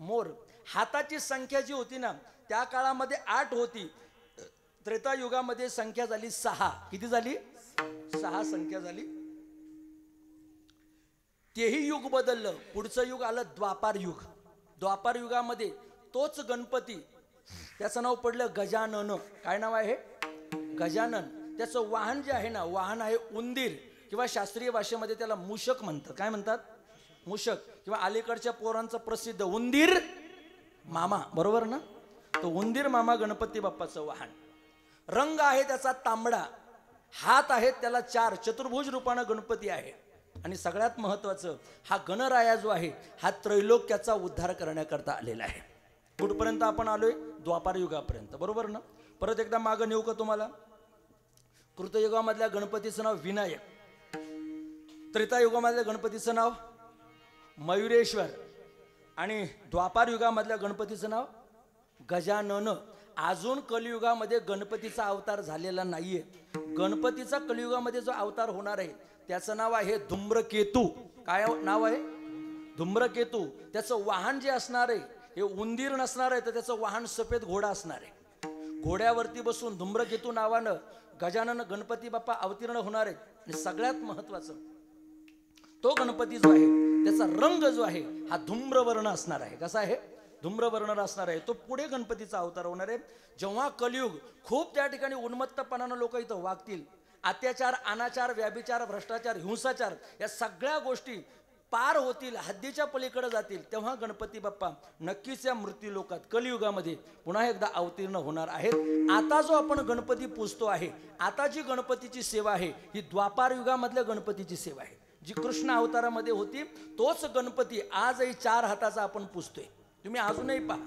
[SPEAKER 3] मोर. हाताची संख्या जी होती ना त्या काळामध्ये 8 होती. त्रेतायुगामध्ये संख्या झाली 6. किती झाली? 6 संख्या झाली. तेही युग बदललं. पुढचं युग आलं द्वापार युग. द्वापार युगामध्ये तोच गणपती, त्याचं नाव पडलं गजानन. काय नाव आहे? गजानन. त्याचं वाहन जे आहे ना, वाहन आहे उंदीर, किंवा शास्त्रीय भाषेमध्ये त्याला मूषक म्हणतात. काय म्हणतात? मूषक. किंवा अलीकडच्या पोरांचं प्रसिद्ध उंदीर मामा, बरोबर ना? तो उंदीर मामा गणपती बाप्पाचं वाहन. रंग आहे त्याचा तांबडा. हात आहेत त्याला 4. चतुर्भुज रूपानं गणपती आहे. आणि सगळ्यात महत्वाचं, हा गणराया जो आहे हा त्रैलोक्याचा उद्धार करण्याकरता आलेला आहे. कुठपर्यंत आपण आलोय? द्वापार युगापर्यंत, बरोबर ना? परत एकदा मागं नेऊ का तुम्हाला? कृतयुगामधल्या गणपतीचं नाव विनायक. त्रेतायुगामधल्या गणपतीचं नाव मयुरेश्वर. आणि द्वापार युगामधल्या गणपतीचं नाव गजानन. अजून कलियुगामध्ये गणपतीचा अवतार झालेला नाहीये. गणपतीचा कलियुगामध्ये जो अवतार होणार आहे त्याचं नाव आहे धूम्रकेतू. काय नाव आहे? धूम्रकेतू. त्याचं वाहन जे असणार आहे हे उंदीर नसणार आहे, तर त्याचं वाहन सफेद घोडा असणार आहे. घोड्यावरती बसून धूम्रकेतू नावानं गजानन गणपती बाप्पा अवतीर्ण होणार आहेत. आणि सगळ्यात महत्वाचं, तो गणपती जो आहे त्याचा रंग जो आहे हा धूम्रवर्ण असणार आहे. कसा आहे? धूम्रवर्ण असणार आहे. तो पुढे गणपतीचा अवतार होणार आहे. जेव्हा कलियुग खूप त्या ठिकाणी उन्मत्तपणानं लोक इथं वागतील, अत्याचार, अनाचार, व्याभिचार, भ्रष्टाचार, हिंसाचार या सगळ्या गोष्टी पार होतील, हद्दीच्या पलीकडे जातील, तेव्हा गणपती बाप्पा नक्कीच या मृत्यू लोकात कलियुगामध्ये पुन्हा एकदा अवतीर्ण होणार आहेत. आता जो आपण गणपती पूजतो आहे, आता जी गणपतीची सेवा आहे ही द्वापार युगामधल्या गणपतीची सेवा आहे. जी कृष्ण अवतारामध्ये होती तोच गणपती आजही 4 हाताचा आपण पूजतोय. तुम्ही अजूनही पहा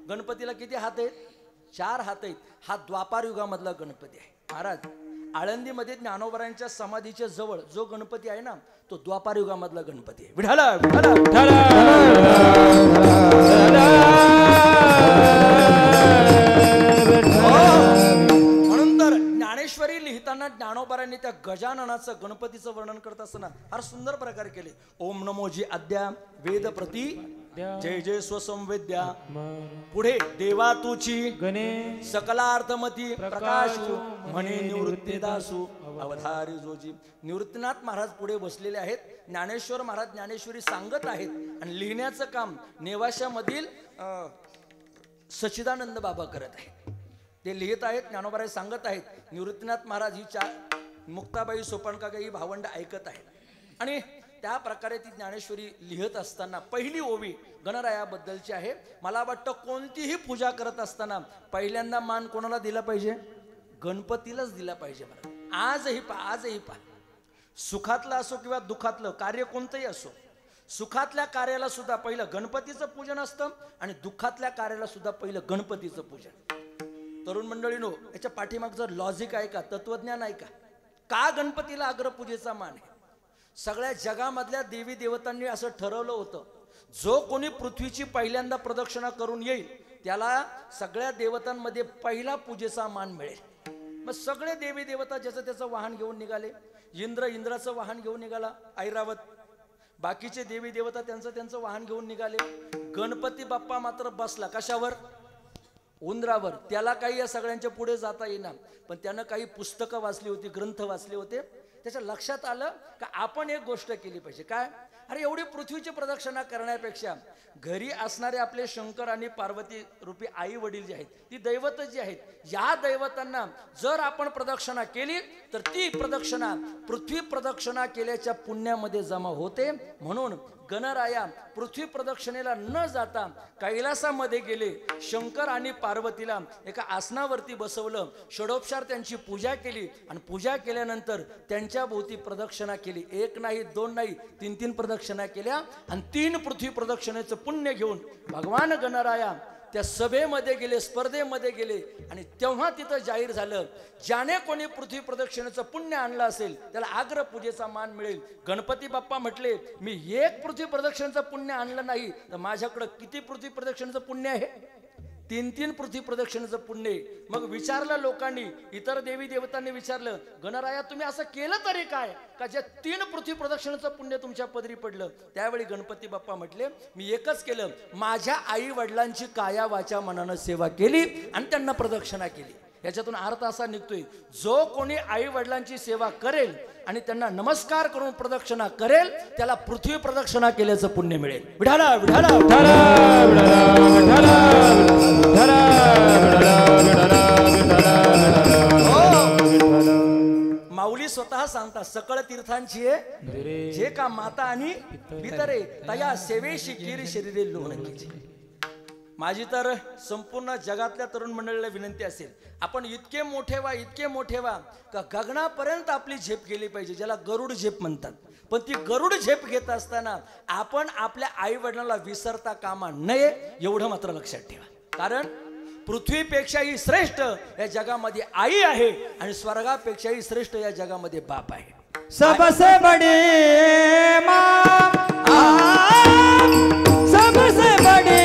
[SPEAKER 3] गणपतीला किती हात आहेत? 4 हात आहेत. हा द्वापार युगामधला गणपती आहे. महाराज, आळंदीमध्ये ज्ञानोबरायांच्या समाधीच्या जवळ जो गणपती आहे ना तो द्वापार युगामधला गणपती आहे. विठाला विठाला विठाला. म्हणून तर ज्ञानेश्वरी लिहिताना ज्ञानोबरायांनी त्या गजाननाचं, गणपतीचं वर्णन करत असताना फार सुंदर प्रकारे केले. ओम नमोजी अद्या वेद प्रती जय जय स्वसंवेद्या. पुढे देवा तुची
[SPEAKER 4] गणे
[SPEAKER 3] सकलार्थमती प्रकाशू म्हणे निवृत्ती दासू अवधारी जोजी. निवृत्तीनाथ महाराज पुढे बसलेले आहेत. ज्ञानेश्वर महाराज ज्ञानेश्वरी सांगत आहेत आणि लिहिण्याचं काम नेवाशामधील सच्चिदानंद बाबा करत आहेत. ते लिहित आहेत, ज्ञानोबराय सांगत आहेत. निवृत्तीनाथ महाराज ही मुक्ताबाई सोपानकाका ही भावंड ऐकत आहेत. आणि त्या प्रकारे ती ज्ञानेश्वरी लिहित असताना पहिली ओवी गणरायाबद्दलची आहे. मला वाटतं कोणतीही पूजा करत असताना पहिल्यांदा मान कोणाला दिला पाहिजे? गणपतीलाच दिला पाहिजे. मला आजही पहा सुखातलं असो किंवा दुःखातलं कार्य कोणतंही असो, सुखातल्या कार्याला सुद्धा पहिलं गणपतीचं पूजन असतं आणि दुःखातल्या कार्याला सुद्धा पहिलं गणपतीचं पूजन. तरुण मंडळीनो, याच्या पाठीमागचं लॉजिक आहे का? तत्वज्ञान आहे का? का गणपतीला अग्रपूजेचा मान आहे? सगळ्या जगामधल्या देवी देवतांनी असं ठरवलं होतं, जो कोणी पृथ्वीची पहिल्यांदा प्रदक्षिणा करून येईल त्याला सगळ्या देवतांमध्ये पहिला पूजेचा मान मिळेल. मग सगळे देवी देवता ज्याचं त्याचं वाहन घेऊन निघाले. इंद्राचं वाहन घेऊन निघाला ऐरावत, बाकीचे देवी देवता त्यांचं वाहन घेऊन निघाले. गणपती बाप्पा मात्र बसला कशावर? उंदरावर. त्याला काही या सगळ्यांच्या पुढे जाता येईना, पण त्यानं काही पुस्तकं वाचली होती, ग्रंथ वाचले होते. त्याच्या लक्षात आलं का आपण एक गोष्ट केली पाहिजे. काय? अरे एवढी पृथ्वीची प्रदक्षिणा करण्यापेक्षा घरी असणारे आपले शंकर आणि पार्वती रूपी आई वडील जे आहेत, ती दैवत जी आहेत, या दैवतांना जर आपण प्रदक्षिणा केली तर ती प्रदक्षिणा पृथ्वी प्रदक्षिणा केल्याच्या पुण्यामध्ये जमा होते. म्हणून गणराया पृथ्वी प्रदक्षिणेला न जाता कैलासामध्ये गेले. शंकर आणि पार्वतीला एका आसनावरती बसवलं, षडोपचार त्यांची पूजा केली आणि पूजा केल्यानंतर त्यांच्या भोवती प्रदक्षिणा केली. एक नाही, दोन नाही, तीन प्रदक्षिणा केल्या आणि 3 पृथ्वी प्रदक्षिणेचं पुण्य घेऊन भगवान गणराया त्या सभेमध्ये गेले, स्पर्धेमध्ये गेले आणि तेव्हा तिथं जाहीर झालं, ज्याने कोणी पृथ्वी प्रदक्षिणेचं पुण्य आणलं असेल त्याला आग्र पूजेचा मान मिळेल. गणपती बाप्पा म्हटले, मी एक पृथ्वी प्रदक्षिणेचं पुण्य आणलं नाही तर माझ्याकडं किती पृथ्वी प्रदक्षिणेचं पुण्य आहे? 3 पृथ्वी प्रदक्षिणेचं पुण्य. मग विचारलं लोकांनी, इतर देवी देवतांनी विचारलं, गणराया तुम्ही असं केलं तरी काय का जे 3 पृथ्वी प्रदक्षिणेचं पुण्य तुमच्या पदरी पडलं? त्यावेळी गणपती बाप्पा म्हटले, मी एकच केलं, माझ्या आई वडिलांची काया वाचा मनानं सेवा केली आणि त्यांना प्रदक्षिणा केली. याच्यातून अर्थ असा निघतोय, जो कोणी आई वडिलांची सेवा करेल आणि त्यांना नमस्कार करून प्रदक्षिणा करेल त्याला पृथ्वी प्रदक्षिणा केल्याचं पुण्य मिळेल. विठाला विठाला विठाला विठाला विठाला विठाला. माऊली स्वतः सांगतात, सकळ तीर्थांची जे का माता आणि पितरे तया सेवेशी कीर शरीरे लोणकीची. माझी तर संपूर्ण जगातल्या तरुण मंडळीला विनंती असेल, आपण इतके मोठे व्हा का गगनापर्यंत आपली झेप गेली पाहिजे, ज्याला गरुड झेप म्हणतात. पण ती गरुड झेप घेत असताना आपण आपल्या आई वडिलांना विसरता कामा नये, एवढं मात्र लक्षात ठेवा. कारण पृथ्वीपेक्षाही श्रेष्ठ या जगामध्ये आई आहे आणि स्वर्गापेक्षाही श्रेष्ठ या जगामध्ये बाप आहे.
[SPEAKER 4] सबसे बड़ी माँ, सबसे बड़ी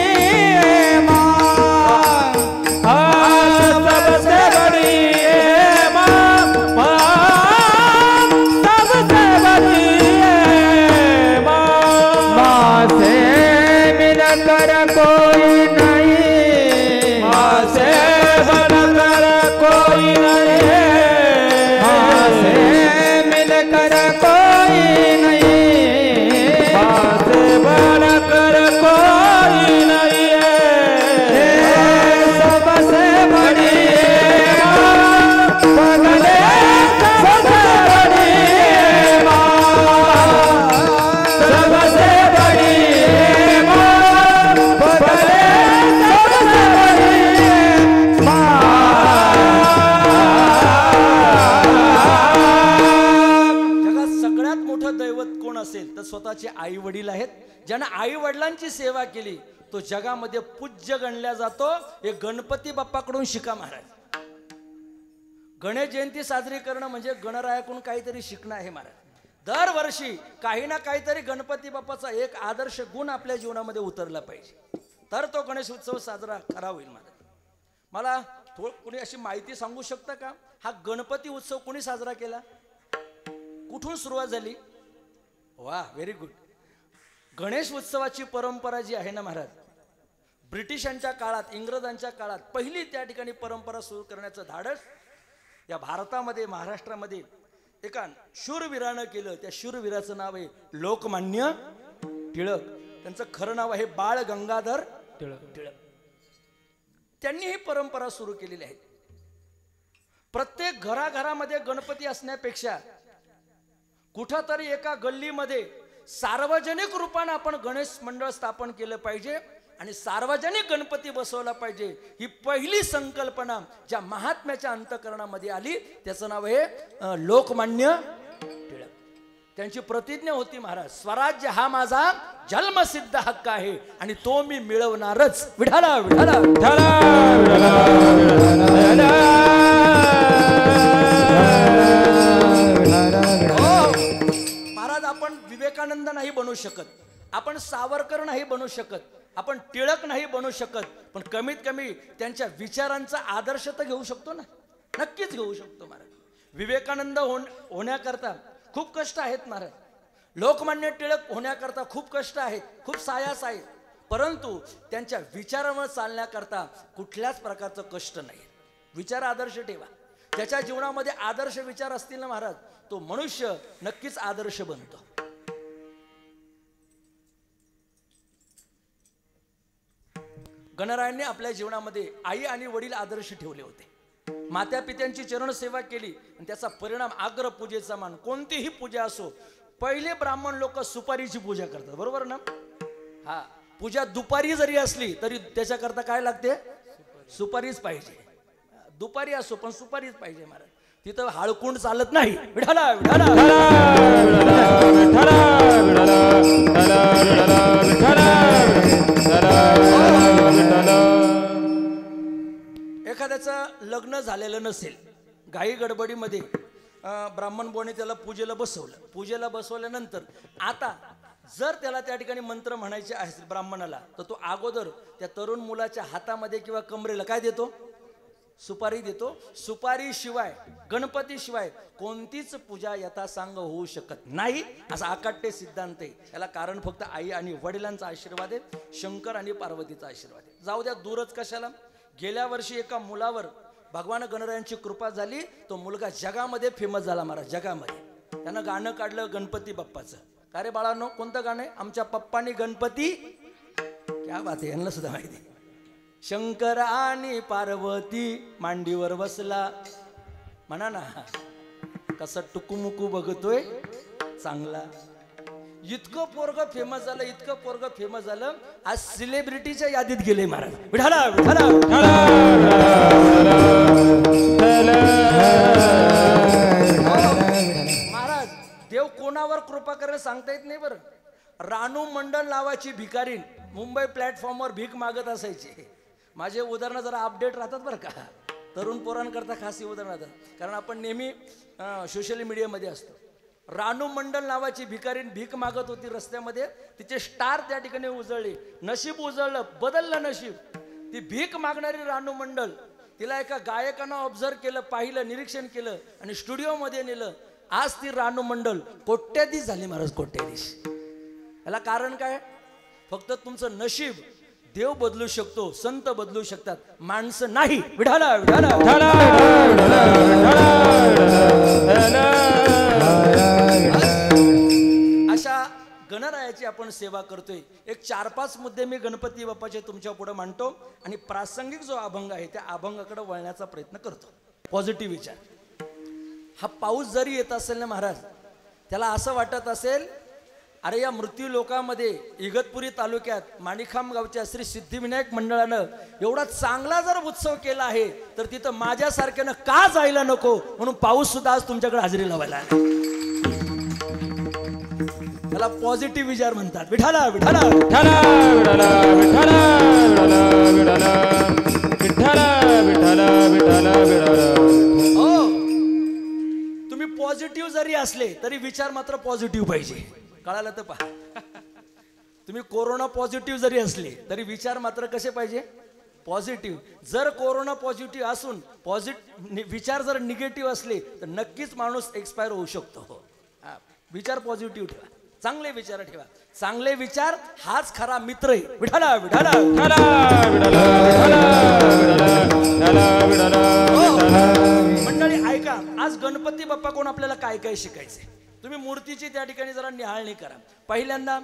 [SPEAKER 3] स्वतःचे आई वडील आहेत. ज्यानं आई वडिलांची सेवा केली तो जगामध्ये पूज्य गणला जातो. हे गणपती बाप्पाकडून शिका महाराज. गणेश जयंती साजरी करणं म्हणजे गणरायाकडून काहीतरी शिकणं आहे महाराज. दरवर्षी काही ना काहीतरी गणपती बाप्पाचा एक आदर्श गुण आपल्या जीवनामध्ये उतरला पाहिजे, तर तो गणेश उत्सव साजरा खरा होईल महाराज. मला कोणी अशी माहिती सांगू शकता का, हा गणपती उत्सव कोणी साजरा केला, कुठून सुरुवात झाली? वा, व्हेरी गुड. गणेश उत्सवाची परंपरा जी आहे ना महाराज, ब्रिटिशांच्या काळात, इंग्रजांच्या काळात पहिली त्या ठिकाणी परंपरा सुरू करण्याचं धाडस या भारतामध्ये, महाराष्ट्रामध्ये एका शूरवीरानं केलं. त्या शूरवीराचं नाव आहे लोकमान्य टिळक. त्यांचं खरं नाव आहे बाळ गंगाधर टिळक. त्यांनी ही परंपरा सुरू केलेली आहे. प्रत्येक घराघरामध्ये गणपती असण्यापेक्षा कुठंतरी एका गल्लीमध्ये सार्वजनिक रूपाने आपण गणेश मंडळ स्थापन केलं पाहिजे आणि सार्वजनिक गणपती बसवला पाहिजे, ही पहिली संकल्पना ज्या महात्म्याच्या अंतःकरणामध्ये आली त्याचं नाव आहे लोकमान्य टिळक. त्यांची प्रतिज्ञा होती महाराज, स्वराज्य हा माझा जन्मसिद्ध हक्क आहे आणि तो मी मिळवणारच. विठाला विठाला महाराज, आपण विवेकानंद नाही बनू शकत, आपण सावरकर नाही बनू शकत, आपण टिळक नाही बनू शकत, पण कमीत कमी त्यांच्या विचारांचा आदर्श तर घेऊ शकतो ना, नक्कीच घेऊ शकतो महाराज. विवेकानंद होण्याकरता खूप कष्ट आहेत महाराज, लोकमान्य टिळक होण्याकरता खूप कष्ट आहेत, खूप सायास आहेत, परंतु त्यांच्या विचारावर चालण्याकरता कुठल्याच प्रकारचं कष्ट नाही. विचार आदर्श ठेवा, त्याच्या जीवनामध्ये आदर्श विचार असतील ना महाराज, तो मनुष्य नक्कीच आदर्श बनतो. गणरायांनी आपल्या जीवनामध्ये आई आणि वडील आदर्श ठेवले होते, मात्या पित्यांची चरण सेवा केली आणि त्याचा परिणाम आग्र पूजेचा मान. कोणतीही पूजा असो, पहिले ब्राह्मण लोक सुपारीची पूजा करतात, बरोबर ना? हा, पूजा दुपारी जरी असली तरी त्याच्याकरता काय लागते? सुपारीच पाहिजे. दुपारी असो पण सुपारीच पाहिजे महाराज. तिथं हाळकुंड चालत नाही. विठाला विठाला एखाद्याचं लग्न झालेलं नसेल, घाई गडबडीमध्ये ब्राह्मण बोने त्याला पूजेला बसवलं. पूजेला बसवल्यानंतर आता जर त्याला त्या ठिकाणी मंत्र म्हणायचे आहेत ब्राह्मणाला, तर तो अगोदर त्या तरुण मुलाच्या हातामध्ये किंवा कमरेला काय देतो? सुपारी देतो. सुपारी शिवाय, गणपती शिवाय कोणतीच पूजा यथासांग होऊ शकत नाही, असा अकाट्य सिद्धांत आहे. याला कारण फक्त आई आणि वडिलांचा आशीर्वाद आहे, शंकर आणि पार्वतीचा आशीर्वाद आहे. जाऊ द्या, दूरच कशाला. गेल्या वर्षी एका मुलावर भगवान गणरायांची कृपा झाली, तो मुलगा जगामध्ये फेमस झाला महाराज, जगामध्ये. त्यानं गाणं काढलं गणपती बाप्पाचं. का रे बाळांनो, कोणतं गाणं आहे? आमच्या पप्पानी गणपती. क्या बात आहे, यांना सुद्धा माहिती. शंकर आणि पार्वती मांडीवर बसला, म्हणा ना, कसं टुकुमुकू बघतोय चांगला. इतकं पोरग फेमस झालं, इतकं पोरग फेमस झालं, आज सेलिब्रिटीच्या यादीत गेले महाराज. विठाला विठाला महाराज, देव कोणावर कृपा करेल सांगता येत नाही बरं. रानू मंडल नावाची भिकारीन मुंबई प्लॅटफॉर्मवर भीक मागत असायची. माझे उदाहरणं जरा अपडेट राहतात बरं का, तरुण पोरांकरता खास उदाहरण राहतात, कारण आपण नेहमी सोशल मीडियामध्ये असतो. रानू मंडल नावाची भिकारीन भीक मागत होती रस्त्यामध्ये, तिचे स्टार त्या ठिकाणी उजळले, नशीब उजळलं, बदललं नशीब. ती भीक मागणारी रानू मंडल, तिला एका गायकानं ऑब्झर्व केलं, पाहिलं, निरीक्षण केलं आणि स्टुडिओमध्ये नेलं. आज ती रानू मंडल कोट्याधीश झाली महाराज, कोट्याधीश. याला कारण काय? फक्त तुमचं नशीब. देव बदलू शकतो, संत बदलू शकतात, माणसं नाही. विठाला विठाला अशा गणरायाची आपण सेवा करतोय. एक 4-5 मुद्दे मी गणपती बाप्पाचे तुमच्या पुढे मांडतो आणि प्रासंगिक जो अभंग आहे त्या अभंगाकडे वळण्याचा प्रयत्न करतो. पॉझिटिव्ह विचार. हा पाऊस जरी येत असेल ना महाराज, त्याला असं वाटत असेल, अरे या मृत्यू लोकांमध्ये इगतपुरी तालुक्यात माणिकखांब गावच्या श्री सिद्धिविनायक मंडळानं एवढा चांगला जर उत्सव केला आहे, तर तिथं माझ्यासारख्यानं का जायला नको, म्हणून पाऊस सुद्धा आज तुमच्याकडे हजेरी लावायला. त्याला पॉझिटिव्ह विचार म्हणतात. विठाला विठाला विठाला विठाला विठाला विठाला विठाला विठाला. हो, तुम्ही पॉझिटिव्ह जरी असले तरी विचार मात्र पॉझिटिव्ह पाहिजे. कळालं तर पहा. तुम्ही कोरोना पॉझिटिव्ह जरी असले तरी विचार मात्र कसे पाहिजे? पॉझिटिव्ह. जर कोरोना पॉझिटिव्ह असून विचार जर निगेटिव्ह असले तर नक्कीच माणूस एक्सपायर होऊ शकतो. विचार पॉझिटिव्ह ठेवा, चांगले विचार ठेवा. चांगले विचार हाच खरा मित्र आहे. विठाला विठाला मंडळी ऐका, आज गणपती बाप्पा कोण आपल्याला काय काय शिकायचंय. तुम्ही मूर्तीची त्या ठिकाणी जरा निहाळणी करा. पहिल्यांदा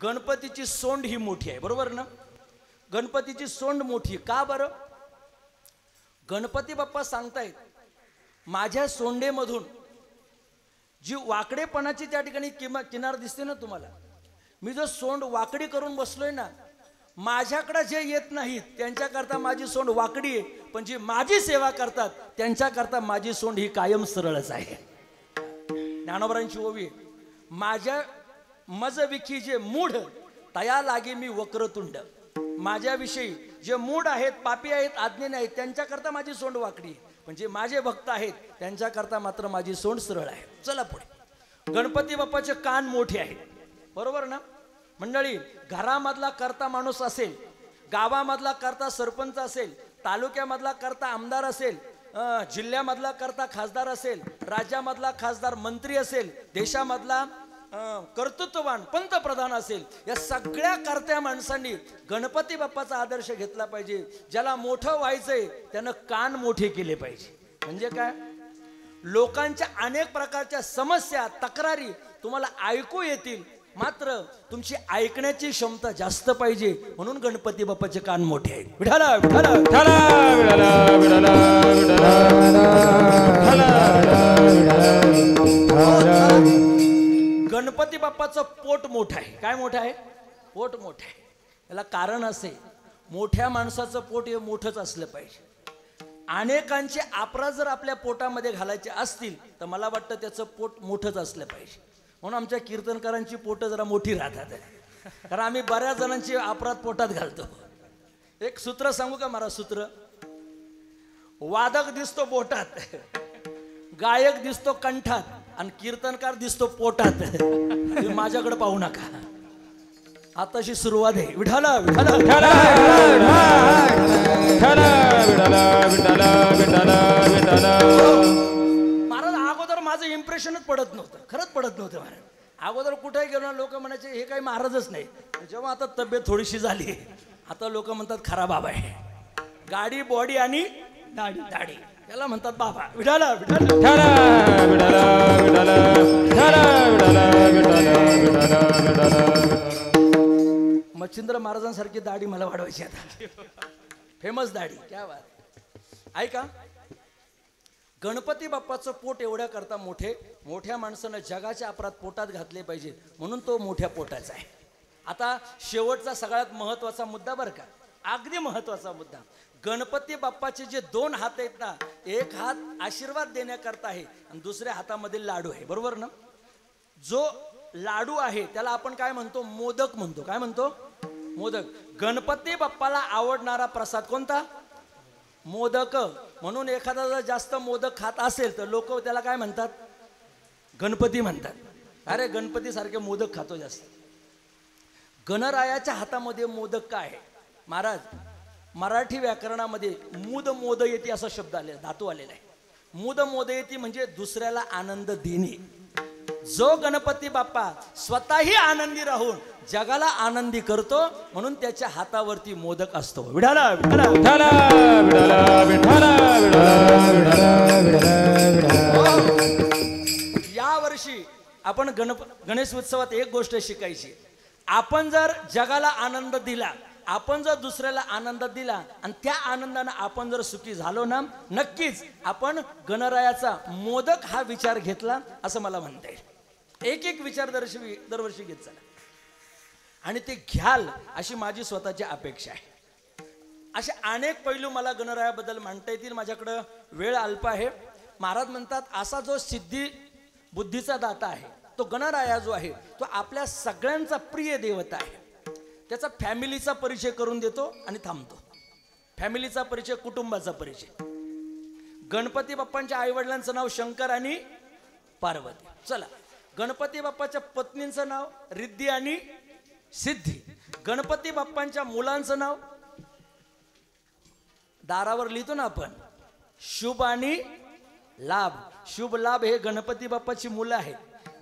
[SPEAKER 3] गणपतीची सोंड ही मोठी आहे, बरोबर ना? गणपतीची सोंड मोठी का बरं? गणपती बाप्पा सांगतायत, माझ्या सोंडेमधून जी वाकडेपणाची त्या ठिकाणी किनार दिसते ना तुम्हाला, मी जर सोंड वाकडी करून बसलोय ना, माझ्याकडे जे येत नाहीत त्यांच्याकरता माझी सोंड वाकडी आहे, पण जी माझी सेवा करतात त्यांच्याकरता माझी सोंड ही कायम सरळच आहे. ज्ञानोबरांची ओवी, माझ्या मज विखी जे मूढ तया लागे मी वक्रतुंड. माझ्याविषयी जे मूढ आहेत, पापी आहेत, आज्ञेने आहेत त्यांच्याकरता माझी सोंड वाकडी आहे, पण जे माझे भक्त आहेत त्यांच्याकरता मात्र माझी सोंड सरळ आहे. चला पुढे. गणपती बाप्पाचे कान मोठे आहेत, बरोबर ना मंडळी? घरामधला करता माणूस असेल, गावामधला करता सरपंच असेल, तालुक्यामधला करता आमदार असेल, जिल्ह्यामधला करता खासदार असेल, राज्यामधला खासदार मंत्री असेल, देशामधला कर्तृत्ववान पंतप्रधान असेल, या सगळ्या करत्या माणसांनी गणपती बाप्पाचा आदर्श घेतला पाहिजे. ज्याला मोठं व्हायचंय त्यानं कान मोठे केले पाहिजे. म्हणजे काय? लोकांच्या अनेक प्रकारच्या समस्या, तक्रारी तुम्हाला ऐकू येतील, मात्र तुमची ऐकण्याची क्षमता जास्त पाहिजे, म्हणून गणपती बाप्पाचे कान मोठे आहेत. विठाला विठाला विठाला विठाला विठाला विठाला. गणपती बाप्पाचं पोट मोठं आहे. काय मोठं आहे? पोट मोठं आहे. याला कारण असे, मोठ्या माणसाचं पोट हे मोठंच असलं पाहिजे. अनेकांचे अपराध जर आपल्या पोटामध्ये घालायचे असतील तर मला वाटतं त्याचं पोट मोठंच असलं पाहिजे. म्हणून आमच्या कीर्तनकारांची पोटं जरा मोठी राहतात, कारण आम्ही बऱ्याच जणांची अपराध पोटात घालतो. एक सूत्र सांगू का महाराज? सूत्र: वादक दिसतो बोटात, गायक दिसतो कंठात, आणि कीर्तनकार दिसतो पोटात. तुम्ही माझ्याकडे पाहू नका, आताशी सुरुवात आहे. विठाला विठाला विठाला महाराज. अगोदर माझं इम्प्रेशनच पडत नव्हतं, खरंच पडत नव्हतं महाराज. अगोदर कुठेही गेलो ना लोक म्हणायचे हे काही महाराजच नाही. जेव्हा आता तब्येत थोडीशी झाली, आता लोक म्हणतात खरा बाबा आहे. गाडी, बॉडी आणि दाढी, दाढी याला म्हणतात बाबा. विठाला विठाला मच्छिंद्र महाराजांसारखी दाढी मला वाढवायची आता. फेमस दाढी, क्या बात. ऐका, गणपती बाप्पाचं पोट एवढ्या करता मोठे, मोठ्या माणसानं जगाच्या अपराध पोटात घातले पाहिजे, म्हणून तो मोठ्या पोटाचा आहे. आता शेवटचा सगळ्यात महत्वाचा मुद्दा बरं का, अगदी महत्वाचा मुद्दा. गणपती बाप्पाचे जे दोन हात आहेत ना, एक हात आशीर्वाद देण्याकरता आहे आणि दुसऱ्या हातामध्ये लाडू आहे, बरोबर ना? जो लाडू आहे त्याला आपण काय म्हणतो? मोदक म्हणतो. काय म्हणतो? मोदक. गणपती बाप्पाला आवडणारा प्रसाद कोणता? मोदक. म्हणून एखादा जर जास्त मोदक खात असेल तर लोक त्याला काय म्हणतात? गणपती म्हणतात. अरे गणपती सारखे मोदक खातो जास्त. गणरायाच्या हातामध्ये मोदक काय आहे महाराज? मराठी व्याकरणामध्ये मूद मोदयती असा शब्द आलेला, धातू आलेला आहे. मूद मोदयती म्हणजे दुसऱ्याला आनंद देणे. जो गणपती बाप्पा स्वतःही आनंदी राहून जगाला आनंदी करतो, म्हणून त्याच्या हातावरती मोदक असतो. विठाला विठाला विठाला विठाला विठाला विठाला. या वर्षी आपण गणेश उत्सवात एक गोष्ट शिकायची. आपण जर जगाला आनंद दिला, आपण जर दुसऱ्याला आनंद दिला आणि त्या आनंदाने आपण जर सुखी झालो ना, नक्कीच आपण गणरायाचा मोदक हा विचार घेतला असं मला म्हणता येईल. एक एक विचार दरवर्षी घेत चला आणि ते घ्याल अशी माझी स्वतःची अपेक्षा आहे. असे अनेक पैलू मला गणरायाबद्दल मांडता येतील, माझ्याकडं वेळ अल्प आहे. महाराज म्हणतात असा जो सिद्धी बुद्धीचा दाता आहे तो गणराया जो आहे तो आपल्या सगळ्यांचा प्रिय देवता आहे. त्याचा फॅमिलीचा परिचय करून देतो आणि थांबतो. फॅमिलीचा परिचय, कुटुंबाचा परिचय. गणपती बाप्पांच्या आईवडिलांचं नाव शंकर आणि पार्वती. चला, गणपती बाप्पाच्या पत्नींचं नाव रिद्धी आणि सिद्धी. गणपती बाप्पांच्या मुलांचं नाव दारावर लिहितो ना आपण, शुभ आणि लाभ. शुभ लाभ हे गणपती बाप्पाची मुलं आहेत.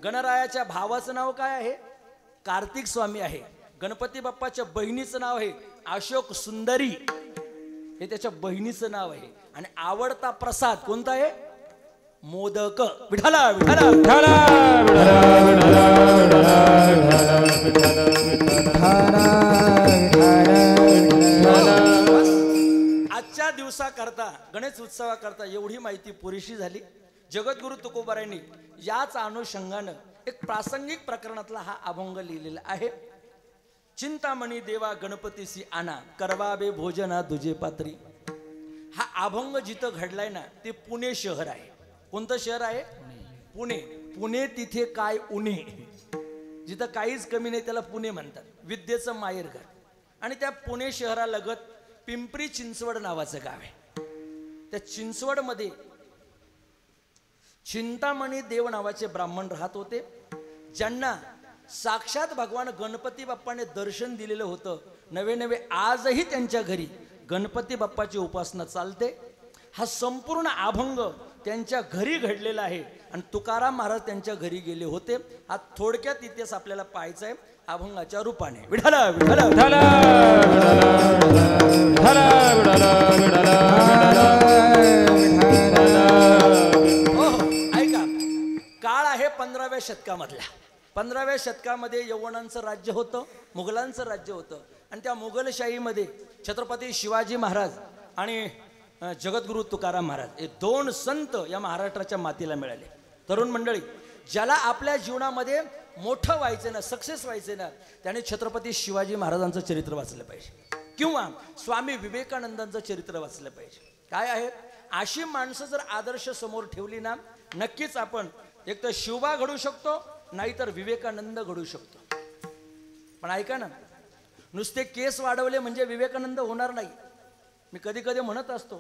[SPEAKER 3] गणरायाच्या भावाचं नाव काय आहे? कार्तिक स्वामी आहे. गणपती बाप्पाच्या बहिणीचं नाव आहे अशोक सुंदरी, हे त्याच्या बहिणीचं नाव आहे. आणि आवडता प्रसाद कोणता आहे? मोदक. विठाला विठाला विठाला आजच्या दिवसाकरता, गणेश उत्सवाकरता एवढी माहिती पुरेशी झाली. जगद्गुरु तुकोबारायांनी याच अनुषंगानं एक प्रासंगिक प्रकरणातला हा अभंग लिहिलेला आहे. चिंतामणी देवा गणपतीसी आना करवाबे भोजना दुजे पात्री. हा अभंग जिथं घडलाय ना ते पुणे शहर आहे. कोणतं शहर आहे? पुणे. पुणे तिथे काय उणे, जिथं काहीच कमी नाही त्याला पुणे म्हणतात. विद्येचं माहेरघर. आणि त्या पुणे शहरालगत पिंपरी चिंचवड नावाचं गाव आहे. त्या चिंचवडमध्ये चिंतामणी देव नावाचे ब्राह्मण राहत होते, ज्यांना साक्षात भगवान गणपती बाप्पाने दर्शन दिलेलं होतं. नवे नवे आजही त्यांच्या घरी गणपती बाप्पाची उपासना चालते. हा संपूर्ण अभंग त्यांच्या घरी घडलेला आहे आणि तुकाराम महाराज त्यांच्या घरी गेले होते. हा थोडक्यात इतिहास आपल्याला पाहायचा आहे अभंगाच्या रूपाने. विठ्ठल विठ्ठल विठ्ठल ऐका, काळ आहे 15व्या शतकामधला. 15व्या शतकामध्ये यवनांचं राज्य होतं, मुघलांचं राज्य होतं. आणि त्या मुघलशाहीमध्ये छत्रपती शिवाजी महाराज आणि जगद्गुरु तुकाराम महाराज हे दोन संत या महाराष्ट्राच्या मातीला मिळाले. तरुण मंडळी, ज्याला आपल्या जीवनामध्ये मोठं व्हायचं ना, सक्सेस व्हायचं ना, त्याने छत्रपती शिवाजी महाराजांचं चरित्र वाचलं पाहिजे किंवा स्वामी विवेकानंदांचं चरित्र वाचलं पाहिजे. काय आहे, अशी माणसं जर आदर्श समोर ठेवली ना, नक्कीच आपण एक तर शिवबा घडू शकतो, नाहीतर विवेकानंद घडू शकतो. पण ऐका ना, नुसते केस वाढवले म्हणजे विवेकानंद होणार नाही. मी कधी कधी म्हणत असतो,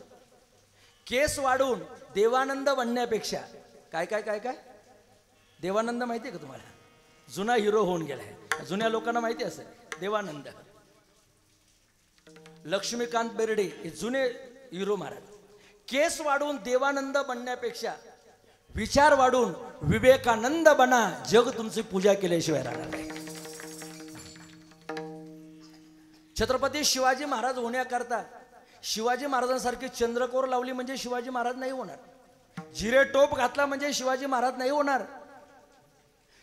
[SPEAKER 3] केस वाढवून देवानंद बनण्यापेक्षा काय काय काय काय देवानंद माहिती आहे का तुम्हाला? जुना हिरो होऊन गेलाय, जुन्या लोकांना माहिती असेल देवानंद. लक्ष्मीकांत बेर्डे हे जुने हिरो महाराज. केस वाढवून देवानंद बनण्यापेक्षा विचार वाढून विवेकानंद बना, जग तुमची पूजा केल्याशिवाय राहणार नाही. छत्रपती शिवाजी महाराज होण्याकरता शिवाजी महाराजांसारखी चंद्रकोर लावली म्हणजे शिवाजी महाराज नाही होणार. जिरे टोप घातला म्हणजे शिवाजी महाराज नाही होणार.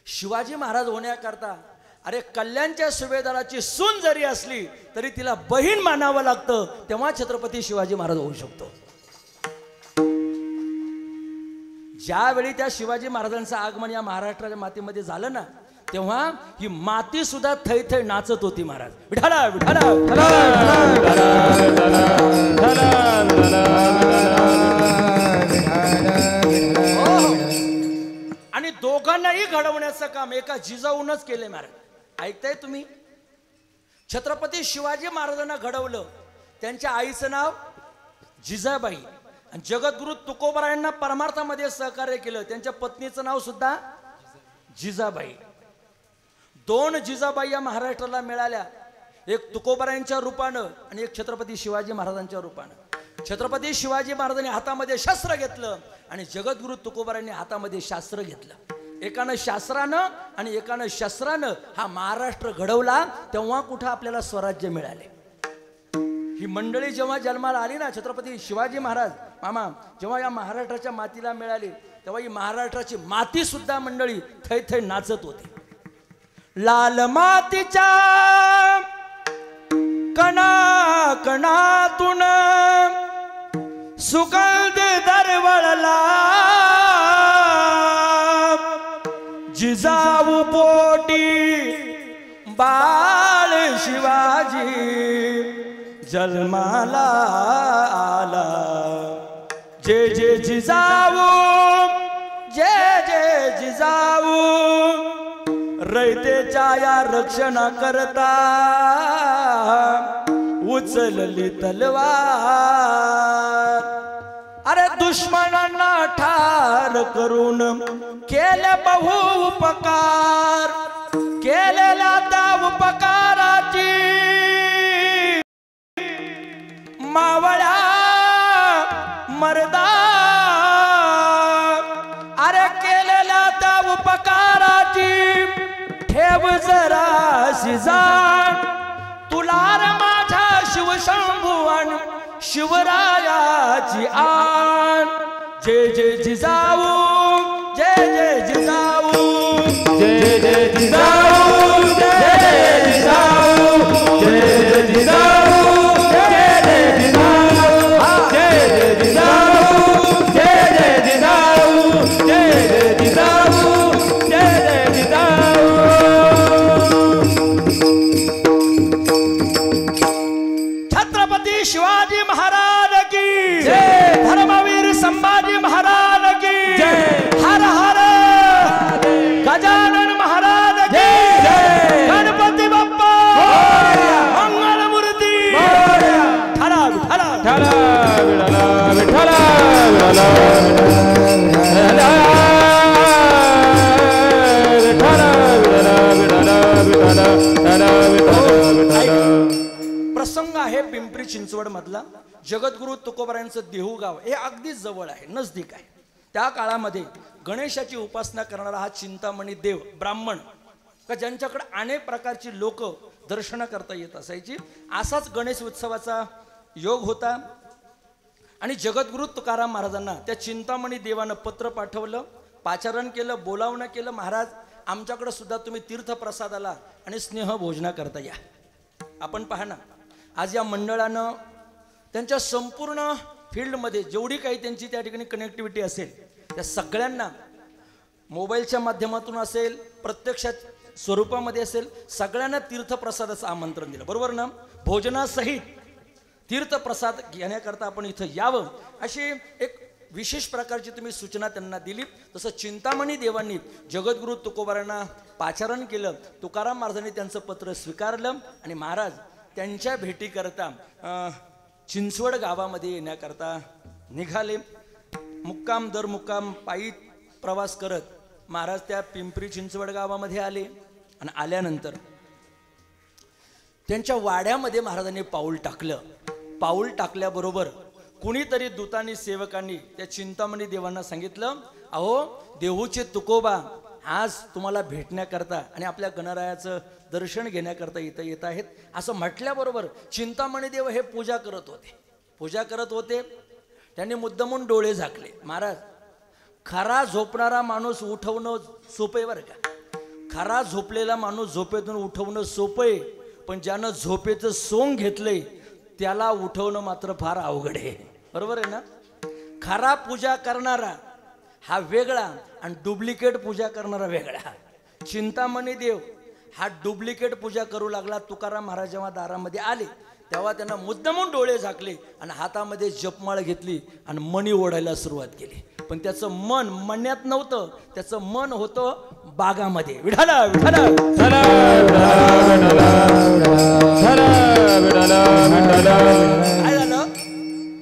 [SPEAKER 3] शिवाजी महाराज होण्याकरता अरे कल्याणच्या सुभेदाराची सून जरी असली तरी तिला बहीण मानावं लागतं, तेव्हा छत्रपती शिवाजी महाराज होऊ शकतो. ज्यावेळी त्या शिवाजी महाराजांचं आगमन या महाराष्ट्राच्या मातीमध्ये झालं ना, तेव्हा ही माती सुद्धा थै थै नाचत होती. महाराज विठाला विठाला आणि दोघांनाही घडवण्याचं काम एका जिजाऊनच केले. महाराज ऐकताय तुम्ही? छत्रपती शिवाजी महाराजांना घडवलं, त्यांच्या आईचं नाव जिजाबाई आणि जगद्गुरु तुकोबरायांना परमार्थामध्ये सहकार्य केलं, त्यांच्या पत्नीचं नाव सुद्धा जिजाबाई. दोन जिजाबाई या महाराष्ट्राला मिळाल्या, एक तुकोबरायांच्या रूपानं आणि एक छत्रपती शिवाजी महाराजांच्या रूपानं. छत्रपती शिवाजी महाराजांनी हातामध्ये शस्त्र घेतलं आणि जगद्गुरु तुकोबरायांनी हातामध्ये शास्त्र घेतलं. एकानं शास्त्रानं आणि एकानं शस्त्रानं हा महाराष्ट्र घडवला, तेव्हा कुठं आपल्याला स्वराज्य मिळाले. ही मंडळी जेव्हा जन्माला आली ना, छत्रपती शिवाजी महाराज मामा जेव्हा या महाराष्ट्राच्या मातीला मिळाली, तेव्हा ही महाराष्ट्राची माती सुद्धा मंडळी थै थै नाचत होती. लाल मातीच्या कणा कणातून सुगंध दरवळला, जिजाऊ पोटी बाळ शिवाजी जन्माला आला. जे जे जिजाऊ, जे जे जिजाऊ, रयतेच्या या रक्षणा करता उचलली तलवार. अरे दुश्मनांना ठार करून केले बहु उपकार, केलेल्या त्या उपकाराची मावळ्या मर्दा. अरे केलेल्या त्या उपकाराची ठेव जरा शिजाण, तुला रे माझ्या शिवशंभुवन शिवरायाची आण. जय जय जिजाऊ, जय जय जिजाऊ, जय जय जिजाऊ, जय जय जिजाऊ, जय जय जिजाऊ, जय जय जिजाऊ, जय जय जिजाऊ, जय जय जिजाऊ, जय जय जिजाऊ, जय जय जिजाऊ. प्रसंग आहे पिंपरी चिंचवड मधला. जगद्गुरु तुकोबारायांचं देहू गाव हे अगदी जवळ आहे, नजदीक आहे. त्या काळामध्ये गणेशाची उपासना करणारा हा चिंतामणी देव ब्राह्मण का ज्यांच्याकडे अनेक प्रकारची लोक दर्शन करता येत असायची, असाच गणेश उत्सवाचा योग होता. आणि जगद्गुरु तुकाराम महाराजांना त्या चिंतामणी देवानं पत्र पाठवलं, पाचारण केलं, बोलावणं केलं. महाराज आमच्याकडे सुद्धा तुम्ही तीर्थप्रसादाला आणि स्नेह भोजना करता या. आपण पहा ना, आज या मंडळानं त्यांच्या संपूर्ण फील्डमध्ये जेवढी काही त्यांची त्या ठिकाणी कनेक्टिव्हिटी असेल त्या सगळ्यांना मोबाईलच्या माध्यमातून असेल, प्रत्यक्षात स्वरूपामध्ये असेल, सगळ्यांना तीर्थप्रसादाचं आमंत्रण दिलं. बरोबर ना? भोजनासहित तीर्थप्रसाद घेण्याकरता आपण इथं यावं अशी एक विशेष प्रकारची तुम्ही सूचना त्यांना दिली. तसं चिंतामणी देवांनी जगद्गुरु तुकोबारांना पाचारण केलं. तुकाराम महाराजांनी त्यांचं पत्र स्वीकारलं आणि महाराज त्यांच्या भेटीकरता चिंचवड गावामध्ये येण्याकरता निघाले. मुक्काम दर मुक्काम पायी प्रवास करत महाराज त्या पिंपरी चिंचवड गावामध्ये आले. आणि आल्यानंतर त्यांच्या वाड्यामध्ये महाराजांनी पाऊल टाकलं. पाऊल टाकल्याबरोबर कुणीतरी दूतांनी सेवकांनी त्या चिंतामणी देवांना सांगितलं, अहो देहूचे तुकोबा आज तुम्हाला भेटण्याकरता आणि आपल्या गणरायाचं दर्शन घेण्याकरता इथं येत आहेत. असं म्हटल्याबरोबर चिंतामणी देव हे पूजा करत होते. त्यांनी मुद्दामून डोळे झाकले. महाराज खरा झोपणारा माणूस उठवणं सोपं आहे बरं का. खरा झोपलेला माणूस झोपेतून उठवणं सोपं आहे, पण ज्यानं झोपेचं सोंग घेतलंय त्याला उठवणं मात्र फार अवघड आहे. बरोबर आहे ना? खरा पूजा करणारा हा वेगळा आणि डुप्लिकेट पूजा करणारा वेगळा. चिंतामणी देव हा डुप्लिकेट पूजा करू लागला. तुकाराम महाराज जेव्हा दारामध्ये आले तेव्हा त्यांना मुद्दामून डोळे झाकले आणि हातामध्ये जपमाळ घेतली आणि मणी ओढायला सुरुवात केली. पण त्याचं मन मण्यात नव्हतं, त्याचं मन होतं बागामध्ये. विठाला विठाला काय झालं,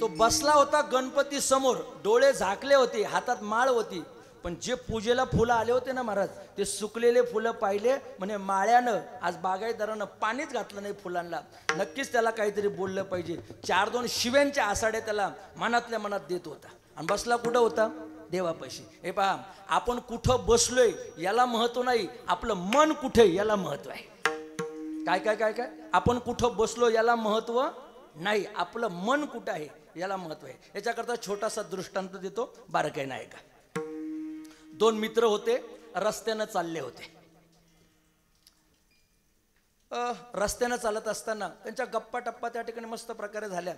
[SPEAKER 3] तो बसला होता गणपती समोर, डोळे झाकले होते, हातात माळ होती. पण जे पूजेला फुलं आले होते ना महाराज, ते सुकलेले फुलं पाहिले. म्हणे माळ्यानं आज बागायतदारानं पाणीच घातलं नाही फुलांना, नक्कीच त्याला काहीतरी बोललं पाहिजे. 4-2 शिव्यांच्या आसाड्या त्याला मनातल्या मनात देत होता. आणि बसला कुठं होता? देवापाशी. हे पहा, आपण कुठं बसलोय याला महत्व नाही, आपलं मन कुठे याला महत्व आहे. काय काय काय काय आपण कुठं बसलो याला महत्व नाही, आपलं मन कुठं आहे याला महत्व आहे. याच्याकरता छोटासा दृष्टांत देतो, बारकाई नाही का. 2 मित्र होते, रस्त्यानं चालले होते. रस्त्यानं चालत असताना त्यांच्या गप्पा टप्पा त्या ठिकाणी मस्त प्रकारे झाल्या.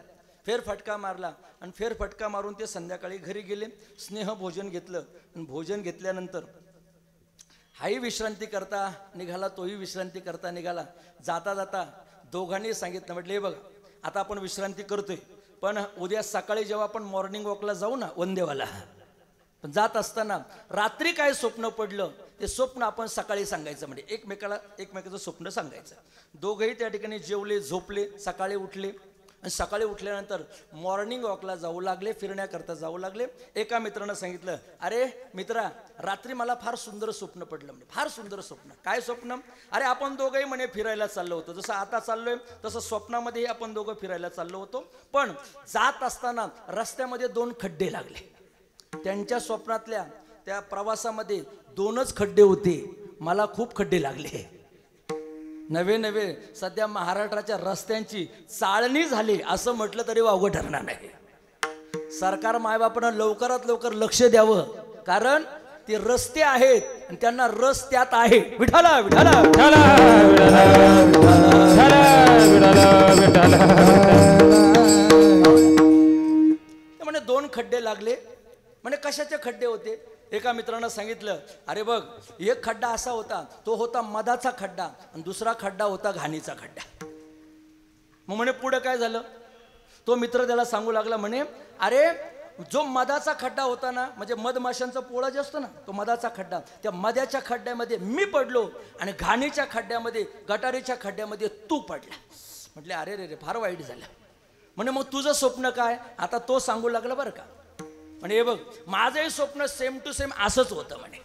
[SPEAKER 3] फेरफटका मारला आणि फेरफटका मारून ते संध्याकाळी घरी गेले. स्नेह भोजन घेतलं आणि भोजन घेतल्यानंतर हाही विश्रांती करता निघाला, तोही विश्रांती करता निघाला. जाता जाता दोघांनी सांगितलं, म्हटलं हे बघा आता आपण विश्रांती करतोय, पण उद्या सकाळी जेव्हा आपण मॉर्निंग वॉकला जाऊ ना वनदेवाला, पण जात असताना रात्री काय स्वप्न पडलं ते स्वप्न आपण सकाळी सांगायचं. म्हणजे एकमेकाचं स्वप्न सांगायचं. दोघंही त्या ठिकाणी जेवले, झोपले, सकाळी उठले आणि सकाळी उठल्यानंतर मॉर्निंग वॉकला जाऊ लागले, फिरण्याकरता जाऊ लागले. एका मित्रानं सांगितलं, अरे मित्रा रात्री मला फार सुंदर स्वप्न पडलं. म्हणजे फार सुंदर स्वप्न. काय स्वप्न? अरे आपण दोघंही म्हणे फिरायला चाललो होतो, जसं आता चाललोय तसं स्वप्नामध्येही आपण दोघं फिरायला चाललो होतो. पण जात असताना रस्त्यामध्ये 2 खड्डे लागले. त्यांच्या स्वप्नातल्या त्या प्रवासामध्ये 2च खड्डे होते, मला खूप खड्डे लागले. नवे सध्या महाराष्ट्राच्या रस्त्यांची चाळणी झाली असं म्हटलं तरी वावगं ठरणार नाही. सरकार मायबापानं लवकरात लवकर लक्ष द्यावं, कारण ते रस्ते आहेत आणि त्यांना रस त्यात आहे. विठाला विठाला म्हणे 2 खड्डे लागले. म्हणे कशाचे खड्डे होते? एका मित्रानं सांगितलं, अरे बघ एक खड्डा असा होता, तो होता मधाचा खड्डा आणि दुसरा खड्डा होता घाणीचा खड्डा. मग म्हणे पुढे काय झालं? तो मित्र त्याला सांगू लागला, म्हणे अरे जो मधाचा खड्डा होता ना, म्हणजे मधमाशांचा पोळा जे असतो ना, तो मधाचा खड्डा, त्या मधाच्या खड्ड्यामध्ये मी पडलो आणि घाणीच्या खड्ड्यामध्ये, गटारीच्या खड्ड्यामध्ये तू पडला. म्हटले अरे रे रे फार वाईट झालं. म्हणे मग तुझं स्वप्न काय? आता तो सांगू लागला बरं का. म्हणे हे बघ माझंही स्वप्न सेम टू सेम असंच होतं म्हणे,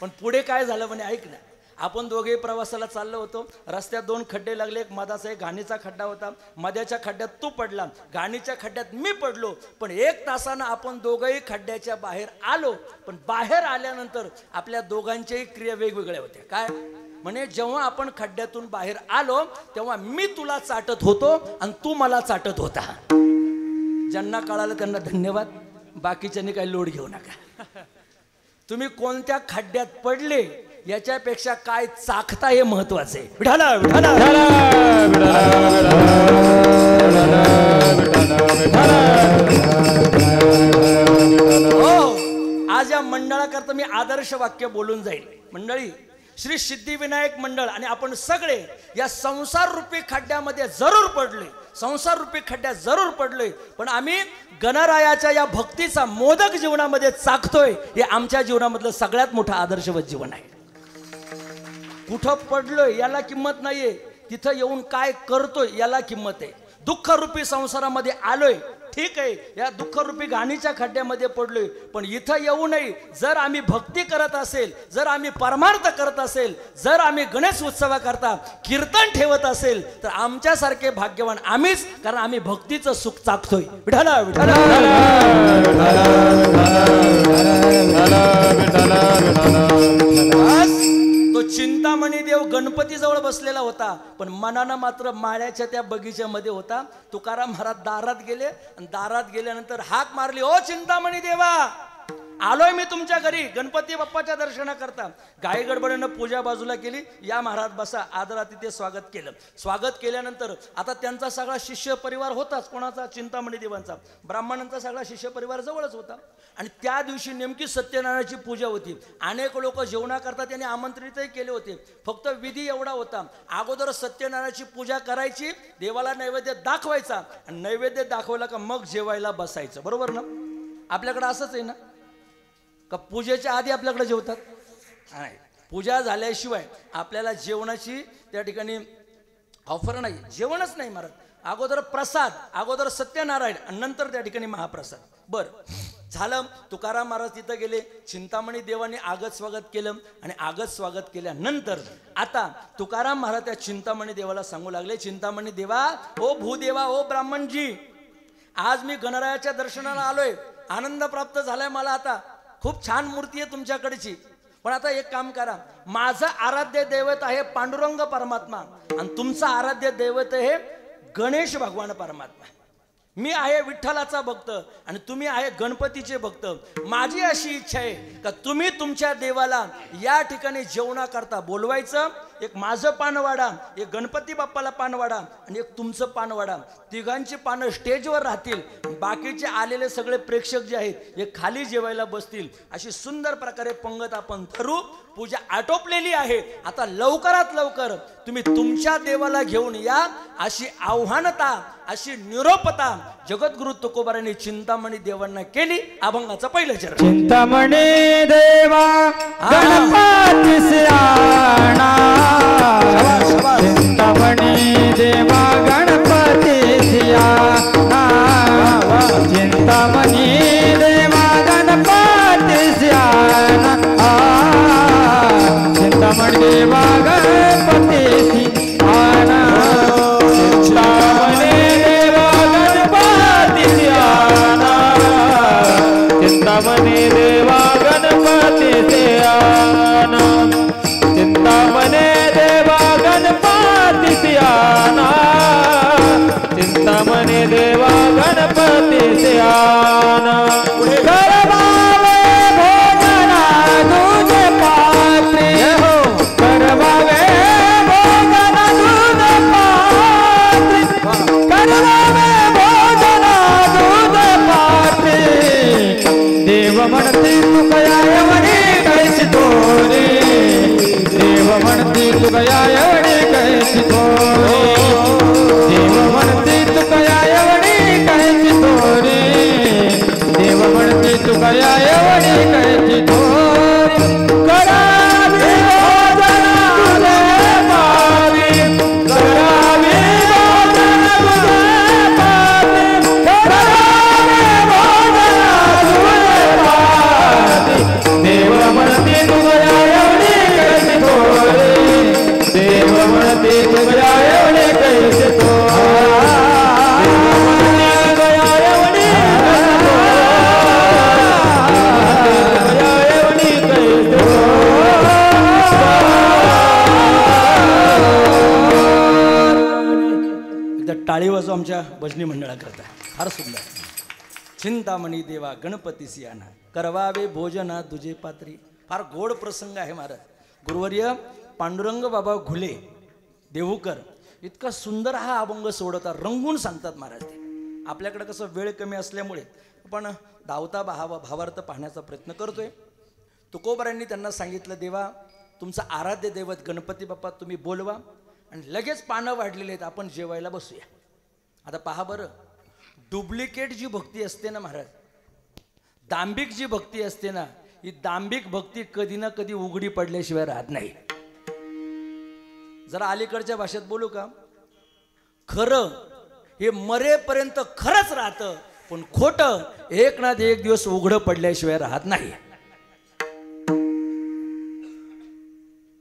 [SPEAKER 3] पण पुढे काय झालं म्हणे ऐक ना. आपण दोघेही प्रवासाला चाललो होतो, रस्त्यात 2 खड्डे लागले, एक मधाचा एक घाणीचा खड्डा होता. मध्याच्या खड्ड्यात तू पडला, घाणीच्या खड्ड्यात मी पडलो, पण 1 तासानं आपण दोघंही खड्ड्याच्या बाहेर आलो. पण बाहेर आल्यानंतर आपल्या दोघांच्याही क्रिया वेगवेगळ्या होत्या. काय म्हणे जेव्हा आपण खड्ड्यातून बाहेर आलो तेव्हा मी तुला चाटत होतो आणि तू मला चाटत होता. ज्यांना कळालं त्यांना धन्यवाद, बाकीच्यांनी काही लोड घेऊ नका. तुम्ही कोणत्या खड्ड्यात पडले याच्यापेक्षा काय चाखता हे महत्वाचे. विठाला विठाला हो, आज या मंडळाकरता मी आदर्श वाक्य बोलून जाईल. मंडळी, श्री सिद्धिविनायक मंडळ आणि आपण सगळे या संसार रूपी खड्ड्यामध्ये जरूर पडले, संसार रूपी खड्ड्यात जरूर पडलोय, पण आम्ही गणरायाच्या या भक्तीचा मोदक जीवनामध्ये चाखतोय. हे आमच्या जीवनामधलं सगळ्यात मोठं आदर्शवत जीवन आहे. कुठं पडलोय याला किंमत नाहीये, तिथं येऊन काय करतोय याला किंमत आहे. दुःखरूपी संसारामध्ये आलोय, ठीक आहे, या दुःखरूपी घाणीच्या खड्ड्यामध्ये पडलोय, पण इथं येऊ नये. जर आम्ही भक्ती करत असेल, जर आम्ही परमार्थ करत असेल, जर आम्ही गणेश उत्सवाकरता कीर्तन ठेवत असेल तर आमच्यासारखे भाग्यवान आम्हीच, कारण आम्ही भक्तीचं सुख चाखतोय. विठाला विठाला तो चिंतामणी देव गणपती जवळ बसलेला होता, पण मनानं मात्र माळ्याच्या त्या बगीच्यामध्ये होता. तुकाराम महाराज दारात गेले आणि दारात गेल्यानंतर हाक मारली, ओ चिंतामणी देवा, आलोय मी तुमच्या घरी गणपती बाप्पाच्या दर्शनाकरता. घाई गडबडीनं पूजा बाजूला केली, या महाराज बसा, आदरात तिथे स्वागत केलं. स्वागत केल्यानंतर आता त्यांचा सगळा शिष्य परिवार होताच. कोणाचा? चिंतामणी देवांचा. ब्राह्मणांचा सगळा शिष्य परिवार जवळच होता. आणि त्या दिवशी नेमकी सत्यनारायणाची पूजा होती. अनेक लोक जेवणाकरता त्यांनी आमंत्रितही केले होते. फक्त विधी एवढा होता, अगोदर सत्यनारायणाची पूजा करायची, देवाला नैवेद्य दाखवायचा, आणि नैवेद्य दाखवला का मग जेवायला बसायचं. बरोबर ना? आपल्याकडे असंच आहे ना, का पूजेच्या आधी आपल्याकडे जेवतात? नाही, पूजा झाल्याशिवाय आपल्याला जेवणाची त्या ठिकाणी ऑफर नाही, जेवणच नाही मारत. अगोदर प्रसाद, अगोदर सत्यनारायण आणि नंतर त्या ठिकाणी महाप्रसाद. बर झालं, तुकाराम महाराज तिथं गेले, चिंतामणी देवांनी आगत स्वागत केलं. आणि आगत स्वागत केल्यानंतर आता तुकाराम महाराज त्या चिंतामणी देवाला सांगू लागले, चिंतामणी देवा, ओ भूदेवा, ओ ब्राह्मणजी, आज मी गणरायाच्या दर्शनाला आलोय, आनंद प्राप्त झालाय मला. आता खूप छान मूर्ती आहे तुमच्याकडची, पण आता एक काम करा, माझं आराध्य दैवत आहे पांडुरंग परमात्मा आणि तुमचं आराध्य दैवत आहे गणेश भगवान परमात्मा. मी आहे विठ्ठलाचा भक्त आणि तुम्ही आहे गणपतीचे भक्त. माझी अशी इच्छा आहे का तुम्ही तुमच्या देवाला या ठिकाणी जेवणाकरता बोलवायचं. एक माझं पानवाडा, एक गणपती बाप्पाला पानवाडा आणि एक तुमचं पानवाडा. तिघांची पानं स्टेजवर राहतील, बाकीचे आलेले सगळे प्रेक्षक जे आहेत हे खाली जेवायला बसतील. अशी सुंदर प्रकारे पंगत आपण ठरवू. पूजा आटोपलेली आहे, आता लवकरात लवकर तुम्ही तुमच्या देवाला घेऊन या, अशी आव्हानता, अशी निरोपता जगद्गुरु तुकोबारांनी चिंतामणी देवांना केली. अभंगाचं पहिलं चरण.
[SPEAKER 4] चिंतामणी देवा गणपती सियाणा, चिंतामणी देवा गणपती सियाणा, चिंतामणी देवा गणपती सियाणा, चिंतामणी देवा गणपती सियाणा, चिंतामणी देवा गणपती सियाणा, चिंतामणी देवा गणपती सियाणा, चिंतामणी देवा गणपती सियाणा, चिंतामणी देवा गणपती सियाणा. करवावे भोजना तुझे पात्री, करवावे भोजना तुझे पात्री, करवावे भोजना तुझे पात्री. देव म्हणते तू कया एवढी कैसी थोरी, देव म्हणते तू कया एवढी कैसी थोरी, देव म्हणते तू कया एवढी कैसी थोरी, देव
[SPEAKER 3] टाळी वाजव आमच्या भजनी मंडळाकरता. फार सुंदर. चिंतामणी देवा गणपती सियाना करवावे भोजना तुझे पात्री. फार गोड प्रसंग आहे महाराज. गुरुवर्य पांडुरंग बाबा घुले देहूकर इतका सुंदर हा अभंग सोडवतात, रंगून सांगतात महाराज. ते आपल्याकडे कसं वेळ कमी असल्यामुळे आपण धावता भावार्थ पाहण्याचा प्रयत्न करतोय. तुकोबारांनी त्यांना सांगितलं, देवा तुमचं आराध्य दैवत गणपती बाप्पा तुम्ही बोलवा आणि लगेच पानं वाढलेले आहेत, आपण जेवायला बसूया. आता पहा बरं, डुप्लिकेट जी भक्ती असते ना महाराज, दांभिक जी भक्ती असते ना, ही दांभिक भक्ती कधी ना कधी उघडी पडल्याशिवाय राहत नाही. जरा अलीकडच्या भाषेत बोलू का, खरं हे मरेपर्यंत खरंच राहतं, पण खोटं एक ना एक दिवस उघडं पडल्याशिवाय राहत नाही.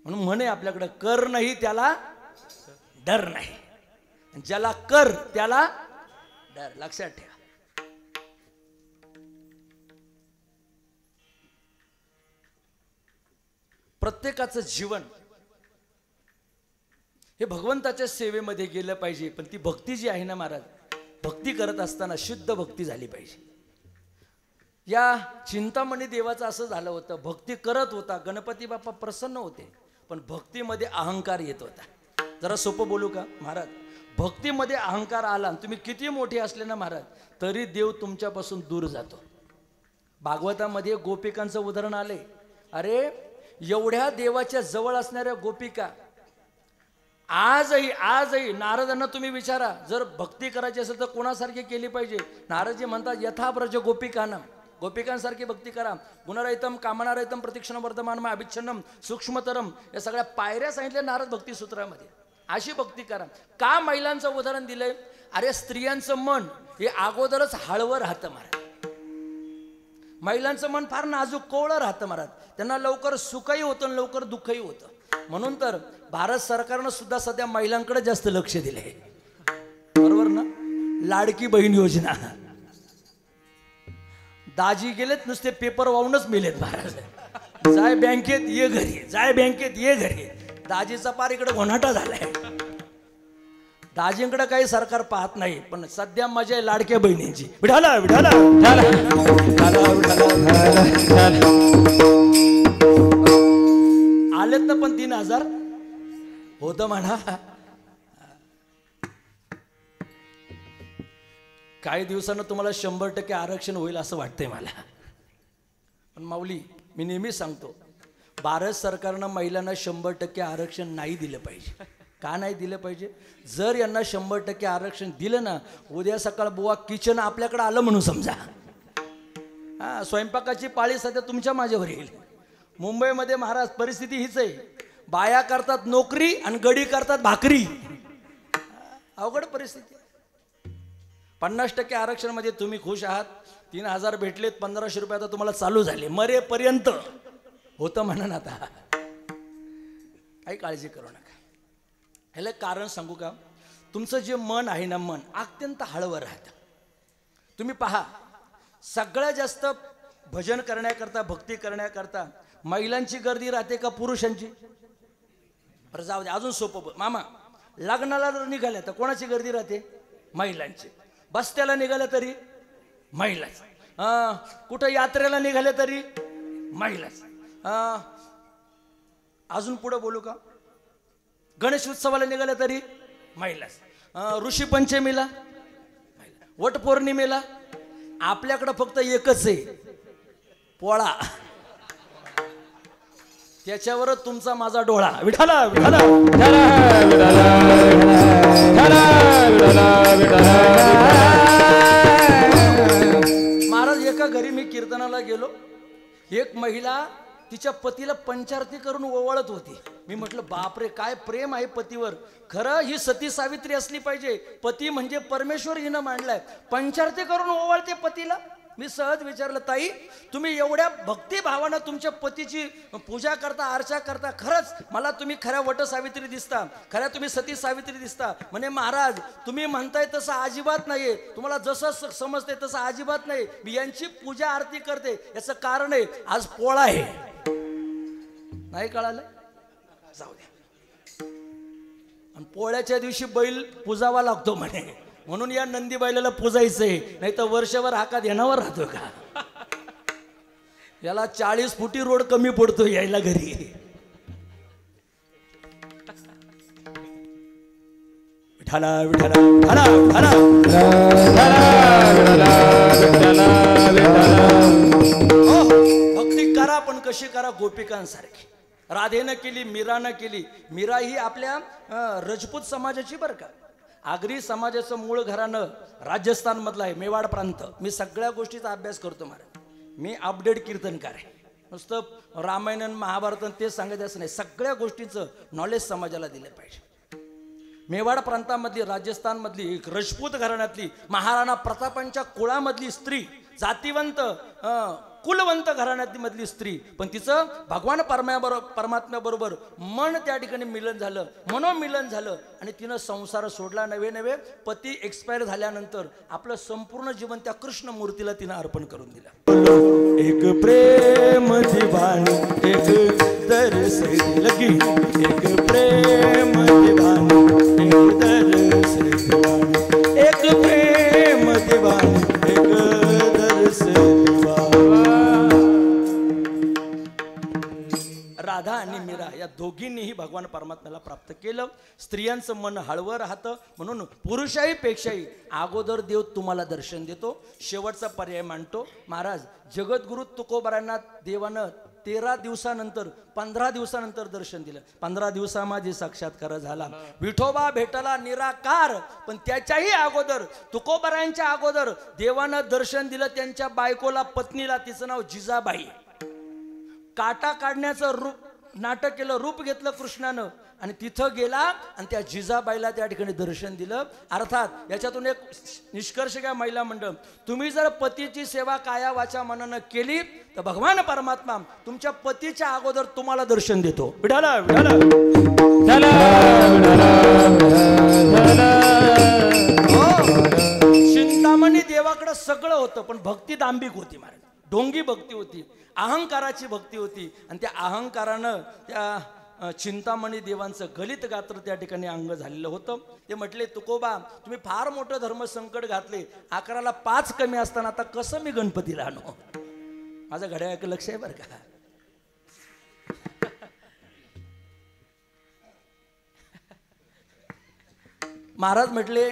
[SPEAKER 3] म्हणून म्हणे आपल्याकडं, कर नाही त्याला डर नाही, ज्याला कर त्याला डर. लक्षात ठेवा. प्रत्येकाचं जीवन हे भगवंताच्या सेवेमध्ये गेलं पाहिजे, पण ती भक्ती जी आहे ना महाराज, भक्ती करत असताना शुद्ध भक्ती झाली पाहिजे. या चिंतामणी देवाचं असं झालं होतं, भक्ती करत होता, गणपती बाप्पा प्रसन्न होते, पण भक्तीमध्ये अहंकार येत होता. जरा सोपं बोलू का महाराज, भक्तीमध्ये अहंकार आला, तुम्ही किती मोठे असले ना महाराज, तरी देव तुमच्यापासून दूर जातो. भागवतामध्ये गोपिकांचं उदाहरण आले. अरे एवढ्या देवाच्या जवळ असणाऱ्या गोपिका आजही नारदांना तुम्ही विचारा, जर भक्ती करायची असेल तर कोणासारखी केली पाहिजे. नारदजी म्हणतात, यथाब्रज गोपिकांना, गोपिकांसारखी भक्ती करा. गुणरहितम कामनारहितम प्रतीक्षण वर्धमानम अभिच्छन्नम सूक्ष्मतरम, या सगळ्या पायऱ्या सांगितल्या नारद भक्ती सूत्रामध्ये. अशी भक्ती करा. का महिलांचं उदाहरण दिलंय? अरे स्त्रियांचं मन हे अगोदरच हळवं राहतं महाराज. महिलांचं मन फार नाजूक कोवळं राहतं महाराज. त्यांना लवकर सुखही होतं आणि लवकर दुःखही होतं. म्हणून तर भारत सरकारनं सुद्धा सध्या महिलांकडे जास्त लक्ष दिलंय, बरोबर ना. लाडकी बहीण योजना, दाजी गेलेत नुसते पेपर वाहूनच मेलेत महाराज. जाय बँकेत ये घरी, जाय बँकेत ये घरी. दाजीचा पार इकडे घोणाटा झालाय. दाजींकडे काही सरकार पाहत नाही, पण सध्या मजा आहे लाडक्या बहिणींची. विठाला विठाला आलेत ना, पण 3000 होतं म्हणा. काही दिवसानं तुम्हाला 100% आरक्षण होईल असं वाटतंय मला. पण माऊली, मी नेहमी सांगतो, भारत सरकारनं महिलांना 100% आरक्षण नाही दिलं पाहिजे. का नाही दिलं पाहिजे? जर यांना 100% आरक्षण दिलं ना, उद्या सकाळ बुवा किचन आपल्याकडे आलं म्हणून समजा. स्वयंपाकाची पाळी सध्या तुमच्या माझ्यावर येईल. मुंबईमध्ये महाराज परिस्थिती हीच आहे. बाया करतात नोकरी आणि गडी करतात भाकरी. अवघड परिस्थिती. 50% आरक्षणामध्ये तुम्ही खुश आहात. 3000 भेटलेत, 1500 रुपये आता तुम्हाला चालू झाले. मरेपर्यंत होतं म्हणा ना. आता काही काळजी करू नका. ह्याला कारण सांगू का? तुमचं जे मन आहे ना, मन अत्यंत हळवं राहतं. तुम्ही पहा, सगळ्यात जास्त भजन करण्याकरता, भक्ती करण्याकरता महिलांची गर्दी राहते का पुरुषांची? बरं जाऊ दे, अजून सोपं मामा, लग्नाला जर निघाल्या तर कोणाची गर्दी राहते? महिलांची. बस्त्याला निघाल्या तरी महिलाच. कुठं यात्रेला निघाले तरी महिलाच. अजून पुढे बोलू का? गणेश उत्सवाला निघाले तरी महिलाच. ऋषी पंचमीला, वट पौर्णिमेला. आपल्याकडं फक्त एकच आहे, पोळा. त्याच्यावरच तुमचा माझा डोळा. विठाला विठाला महाराज, एका घरी मी कीर्तनाला गेलो. एक महिला तिच्या पतीला पंचारती करून ओवाळत होती. मी म्हटलं, बापरे, काय प्रेम आहे पतीवर. खरं ही सती सावित्री असली पाहिजे. पती म्हणजे परमेश्वर हिनं मांडलाय, पंचारती करून ओवाळते पतीला. मी सहज विचारलं, ताई तुम्ही एवढ्या भक्तिभावानं तुमच्या पतीची पूजा करता, अर्चा करता, खरंच मला तुम्ही खऱ्या वट सावित्री दिसता, खऱ्या तुम्ही सती सावित्री दिसता. म्हणे, महाराज तुम्ही म्हणताय तसं अजिबात नाहीये, तुम्हाला जसं समजते तसं अजिबात नाही. मी यांची पूजा आरती करते. याचं कारण आहे, आज पोळा आहे. नाही कळालं? जाऊ दे. आणि पोळ्याच्या दिवशी बैल पुजावा लागतो म्हणे, म्हणून या नंदी बैलाला पुजायचंय, नाही तर वर्षभर हाका ध्यानावर राहतो का? याला 40 फुटी रोड कमी पडतो यायला घरी. विठाला विठाला विठाला विठाला. भक्ती करा पण कशी करा? गोपिकांसारखी. राधेनं केली, मीरानं केली. मीरा ही आपल्या राजपूत समाजाची बरं का. आगरी समाजाचं मूळ घराणं राजस्थान मधलं आहे, मेवाड प्रांत. मी सगळ्या गोष्टीचा अभ्यास करतो महाराज. मी अपडेट कीर्तनकार आहे. नुसतं रामायण महाभारत ते सांगायचं नाही, सगळ्या गोष्टीचं नॉलेज समाजाला दिलं पाहिजे. मेवाड प्रांतामधली, राजस्थानमधली एक राजपूत घराण्यातली महाराणा प्रतापांच्या कुळामधली स्त्री, जातीवंत कुलवंत घराण्यातली मधली स्त्री, पण तिचं भगवान परमात्म्याबरोबर मन त्या ठिकाणी मिलन झालं, मनोमिलन झालं आणि तिनं संसार सोडला. नवे नवे पती एक्सपायर झाल्यानंतर आपलं संपूर्ण जीवन त्या कृष्ण मूर्तीला तिनं अर्पण करून दिलं. एक प्रेम दिवानी एक दरस लगी, एक प्रेम दिवानी एक दरस दिवानी, एक प्रेम दिवानी एक दरस दिवानी. राधा आणि मीरा या दोघींनीही भगवान परमात्म्याला प्राप्त केलं. स्त्रियांचं मन हळवं राहतं, म्हणून पुरुषाही पेक्षाही अगोदर देव तुम्हाला दर्शन देतो. शेवटचा पर्याय मांडतो महाराज. जगद्गुरु तुकोबारांना देवानं 13 दिवसानंतर 15 दिवसानंतर दर्शन दिलं. 15 दिवसामध्ये साक्षात्कार झाला. विठोबा भेटला निराकार, पण त्याच्याही अगोदर तुकोबारांच्या अगोदर देवानं दर्शन दिलं त्यांच्या बायकोला, पत्नीला. तिचं नाव जिजाबाई. काटा काढण्याचं रूप नाटक केलं, रूप घेतलं कृष्णानं आणि तिथं गेला आणि त्या जिजाबाईला त्या ठिकाणी दर्शन दिलं. अर्थात याच्यातून एक निष्कर्ष घ्या महिला मंडळ, तुम्ही जर पतीची सेवा काया वाचा मनानं केली तर भगवान परमात्मा तुमच्या पतीच्या अगोदर तुम्हाला दर्शन देतो. विठाला विठाला चिंतामणी देवाकडे सगळं होतं, पण भक्ती दांभिक होती महाराज. ढोंगी भक्ती होती, अहंकाराची भक्ती होती. आणि त्या अहंकारानं त्या चिंतामणी देवांचं गलित गात्र त्या ठिकाणी अंग झालेलं होतं. ते म्हटले, तुकोबा तुम्ही फार मोठं धर्मसंकट घातले, 11ला 5 कमी असताना आता कसं मी गणपतीला आणू? माझं घड्याळाकडे लक्ष आहे बरं का. महाराज म्हटले,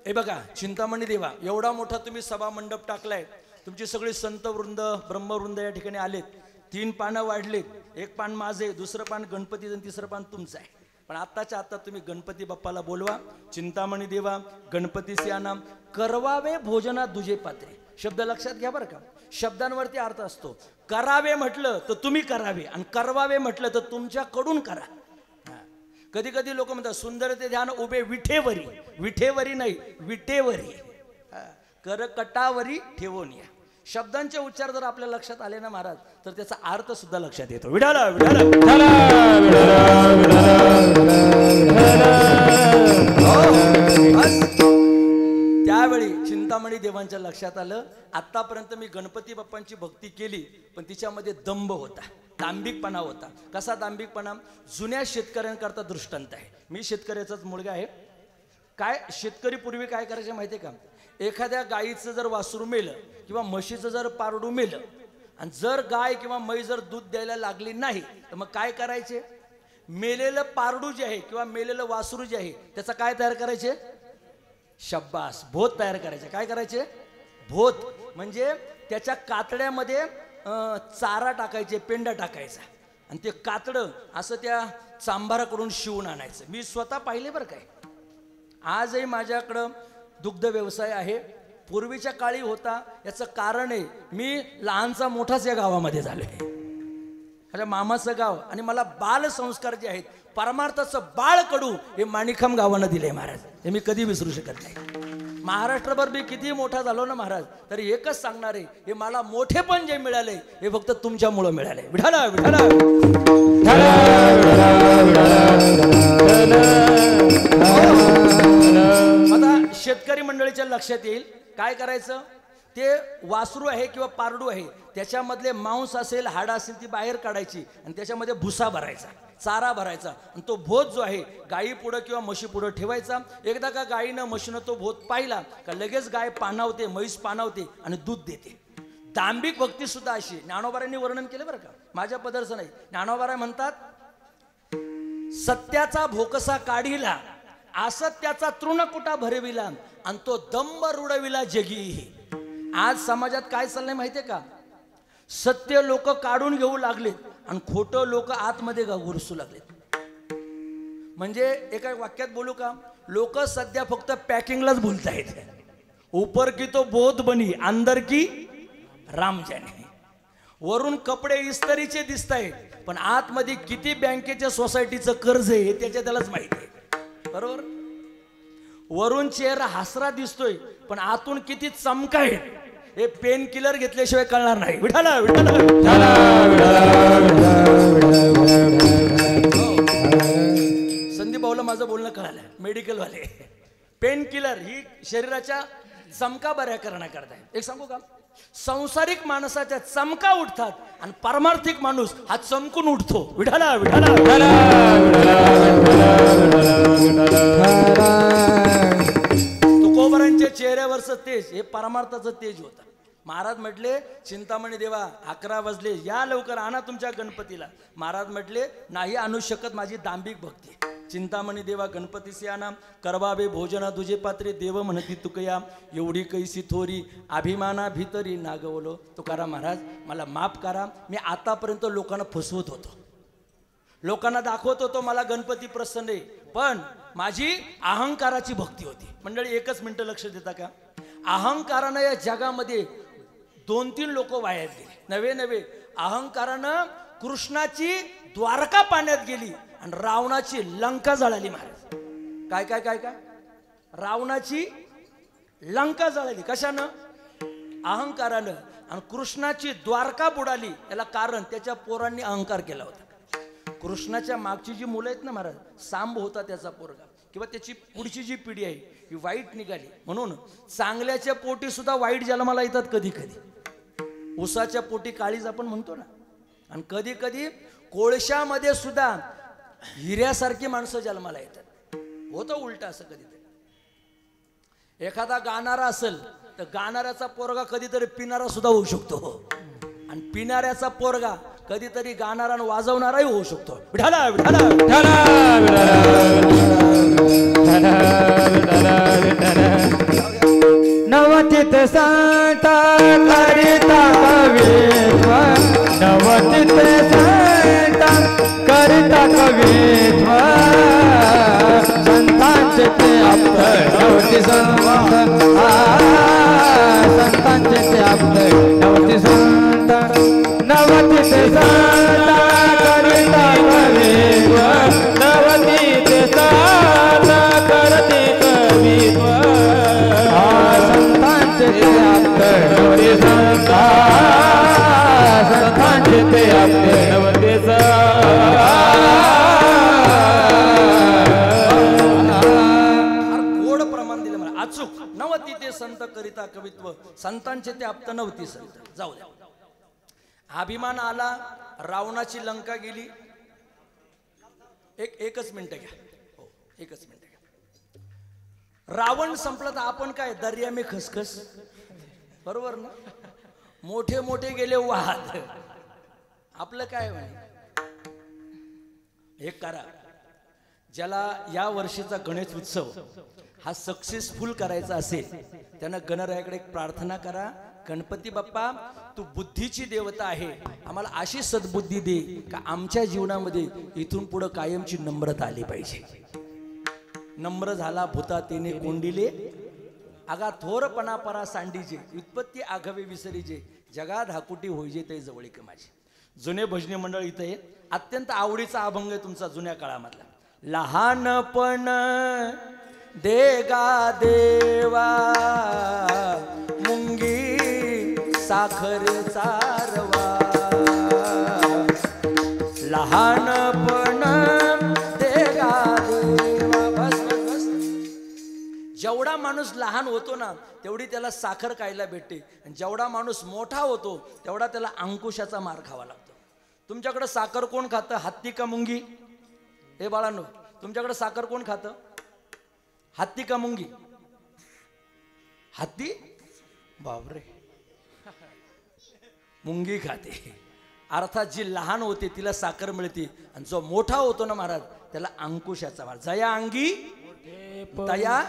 [SPEAKER 3] हे बघा चिंतामणी देवा, एवढा मोठा तुम्ही सभा मंडप टाकलाय, तुमची सगळी संत वृंद ब्रह्मवृंद या ठिकाणी आलेत, 3 पानं वाढलेत, 1 पान माझे, दुसरं पान गणपतीचं आणि तिसरं पान तुमचं आहे. पण आत्ताच्या आत्ता तुम्ही गणपती बाप्पाला बोलवा. चिंतामणी देवा गणपतीचे आनाम करवावे भोजना दुजे पात्रे. शब्द लक्षात घ्या बरं का. शब्दांवरती अर्थ असतो. करावे म्हटलं तर तुम्ही करावे आणि करवावे म्हटलं तर तुमच्याकडून करा. कधी कधी लोक म्हणतात सुंदरते ध्यान उभे विठेवरी. विठेवरी नाही, विटेवरी. करकटावरी ठेवून या. शब्दांचे उच्चार जर आपल्या लक्षात आले ना महाराज, तर त्याचा अर्थ सुद्धा लक्षात येतो. विठाला विठाला त्यावेळी चिंतामणी देवांच्या लक्षात आलं, आतापर्यंत मी गणपती बाप्पांची भक्ती केली, पण तिच्यामध्ये दंभ होता, दांभिकपणा होता. कसा दांभिकपणा? जुन्या शेतकऱ्यांकरता दृष्टांत आहे. मी शेतकऱ्याचाच मुलगा आहे. काय शेतकरी पूर्वी काय करायचे माहिती आहे का? एखाद्या गाईचं जर वासरू मेलं किंवा म्हशीचं जर पारडू मेलं आणि जर गाय किंवा म्हैस जर दूध द्यायला लागली नाही तर मग काय करायचे? मेलेलं पारडू जे आहे किंवा मेलेलं वासरू जे आहे त्याचा काय तयार करायचे? शब्बास, भोत तयार करायचे. काय करायचे? भोत. म्हणजे त्याच्या कातड्यामध्ये चारा टाकायचे, पेंडा टाकायचा आणि ते कातडं असं त्या चांभाराकडून शिवून आणायचं. मी स्वतः पाहिले बरं काय. आजही माझ्याकडं दुग्ध व्यवसाय आहे. पूर्वीच्या काळी होता. याचं कारण आहे, मी लहानचा मोठाच या गावामध्ये झालोय. माझ्या मामाचं गाव आणि मला बाल संस्कार जे आहेत, परमार्थाचं बाळ कडू हे माणिकम गावानं दिले महाराज. हे मी कधी विसरू शकत नाही. महाराष्ट्रभर मी किती मोठा झालो ना महाराज, तरी एकच सांगणार आहे, हे मला मोठेपण जे मिळाले हे फक्त तुमच्यामुळं मिळाले. विठाला विठाला आता शेतकरी मंडळीच्या लक्षात येईल काय करायचं. ते वासरू आहे किंवा पारडू आहे, त्याच्यामधले मांस असेल, हाडं असेल, ती बाहेर काढायची आणि त्याच्यामध्ये भुसा भरायचा, चारा भरायचा आणि तो भोत जो आहे गायी पुढं किंवा म्हशी पुढं ठेवायचा. एकदा का गायीनं म्हशीनं तो भोत पाहिला का लगेच गाय पाणावते, म्हैस पाणावते आणि दूध देते. दांभिक भक्ती सुद्धा अशी ज्ञानोबारांनी वर्णन केलं बरं का, माझ्या पदरचं नाही. ज्ञानोबाराय म्हणतात, सत्याचा भोकसा काढिला, असत्याचा तृणकुटा भरविला आणि तो दंभ रुडविला जगी. आज समाजात काय चाललंय माहितीये का, सत्य लोक काढून घेऊ लागलेत आणि खोटं लोक आतमध्ये घुसू लागलेत. म्हणजे एका वाक्यात बोलू का, लोक सध्या फक्त पॅकिंगलाच बोलतायत. ऊपर की तो बोध बनी अंदर की राम जाने. वरून कपडे इस्त्रीचे दिसत आहेत पण आतमध्ये किती बँकेच्या सोसायटीचं कर्ज आहे त्याच्या त्यालाच माहिती आहे. बरोबर. वरून चेहरा हसरा दिसतोय पण आतून किती चमका आहे हे पेन किलर घेतल्याशिवाय कळणार नाही. विठाला विठाला संदीप भाऊला माझं बोलणं कळालं. मेडिकल वाले पेन किलर ही शरीराच्या चमका बऱ्या करण्याकरता. एक सांगू का, संसारिक माणसाच्या चमका उठतात आणि पारमार्थिक माणूस हा चमकून उठतो. विठाला विठाला तुकोबरांच्या चेहऱ्यावरचं तेज हे परमार्थाचं तेज होतं. महाराज म्हटले, चिंतामणी देवा 11 वाजले, या लवकर आणा तुमच्या गणपतीला. महाराज म्हटले, नाही आणू शकत, माझी दांभिक भक्ती. चिंतामणी देवा गणपतीसी आणा, करवावे भोजना तुझे पात्रे, देव म्हणती तुकया, एवढी कैसी थोरी, अभिमाना भीतरी नागवलो. तुकाराम महाराज मला माफ करा, मी आतापर्यंत लोकांना फसवत होतो, लोकांना दाखवत होतो मला गणपती प्रसन्न आहे, पण माझी अहंकाराची भक्ती होती. मंडळी एकच मिनिट लक्ष देता का, अहंकारानं या जगामध्ये 2-3 लोक वायात गेले. नवे नवे अहंकारानं कृष्णाची द्वारका पाण्यात गेली आणि रावणाची लंका जळाली. महाराज काय काय काय काय, रावणाची लंका जळाली कशानं, अहंकारानं. आणि कृष्णाची द्वारका बुडाली, याला कारण त्याच्या पोरांनी अहंकार केला होता. कृष्णाच्या मागची जी मुलं आहेत ना महाराज, सांब होता त्याचा पोरगा, किंवा त्याची पुढची जी पिढी आहे ही वाईट निघाली. म्हणून चांगल्याच्या पोटी सुद्धा वाईट जन्माला येतात कधी कधी. उसाच्या पोटी काळीज आपण म्हणतो ना, आणि कधी कधी कोळशामध्ये सुद्धा हिऱ्यासारखी माणसं जन्माला येतात. होतं उलट असं कधीतरी. एखादा गाणारा असेल तर गाणाऱ्याचा पोरगा कधीतरी पिणारा सुद्धा होऊ शकतो, आणि पिणाऱ्याचा पोरगा कधीतरी गाणारा आणि वाजवणाराही होऊ शकतो. विठाला विठाला
[SPEAKER 4] नवतीत संत करिता कवित्व, नवतीत संत करिता कवित्व, संतांचे ते आप्त नवती संत, संतांचे ते आप्त नवती संत, नवतीत संत करिता कवित्व, नवतीत संत करते कवित्व, संतांचे ते आप्त नवती संत, संतांचे ते आप्त नवती
[SPEAKER 3] गोड प्रमाण दिलं मला अचूक. नवती ते संत करिता कवित्व, संतांचे ते आप्त नवती संत. जाऊ द्या. अभिमान आला, रावणाची लंका गेली. एकच मिनिट घ्या, हो एकच मिनिट घ्या. रावण संपला तर आपण काय दर्या में खसखस, बरोबर ना. मोठे मोठे गेले वाहत, आपलं काय म्हणे. हे करा, ज्याला या वर्षीचा गणेश उत्सव हा सक्सेसफुल करायचा असेल त्यानं गणरायाकडे एक प्रार्थना करा, गणपती बाप्पा तू बुद्धीची देवता आहे, आम्हाला अशी सद्बुद्धी दे का आमच्या जीवनामध्ये इथून पुढे कायमची नम्रता आली पाहिजे. नम्र झाला भूता तेने कोंडिले, आगा थोरपणा परा सांडीजे, उत्पत्ती आघवे विसरीजे, जगात हाकुटी होईजे ते जवळीक माझे. जुने भजनी मंडळ इथे आहे. अत्यंत आवडीचा अभंग आहे तुमचा जुन्या काळामधला. लहानपण देगा देवा मुंगी साखरेचा रवा, लहानपण देगा देवा. बस बस बस. जेवढा माणूस लहान होतो ना तेवढी त्याला साखर खायला भेटते, आणि जेवढा माणूस मोठा होतो तेवढा त्याला अंकुशाचा मार खावा लागतो. तुमच्याकडे साखर कोण खातं, हत्ती का मुंगी? हे बाळांनो, तुमच्याकडे साखर कोण खातं? हत्ती का मुंगी? हत्ती? बापरे, मुंगी खाते. अर्थात जी लहान होते तिला साखर मिळते आणि जो मोठा होतो ना महाराज त्याला अंकुशाचा वार. जया अंगी तया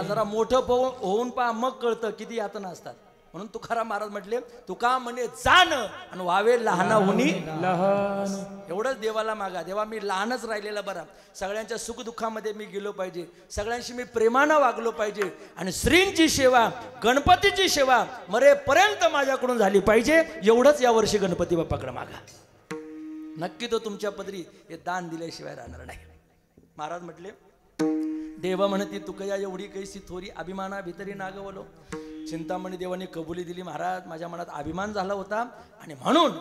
[SPEAKER 3] जरा मोठं होऊन पहा मग कळतं किती यातना असतात. म्हणून तुकाराम महाराज म्हटले तुका म्हणे जाण आणि व्हावे लहानाहुनी लहान. एवढंच देवाला मागा, देवा मी लहानच राहिलेला बरा, सगळ्यांच्या सुखदुःखामध्ये मी गेलो पाहिजे, सगळ्यांशी मी प्रेमानं वागलो पाहिजे आणि श्रींची सेवा गणपतीची सेवा मरेपर्यंत माझ्याकडून झाली पाहिजे. एवढंच यावर्षी गणपती बाप्पाकडे मागा. नक्की तो तुमच्या पदरी हे दान दिल्याशिवाय राहणार नाही. महाराज म्हटले देवा म्हणती तुकया एवढी कैसी थोरी अभिमाना भितरी नागवलो. चिंतामणी देवाने कबुली दिली. महाराज माझ्या मनात अभिमान झाला होता आणि म्हणून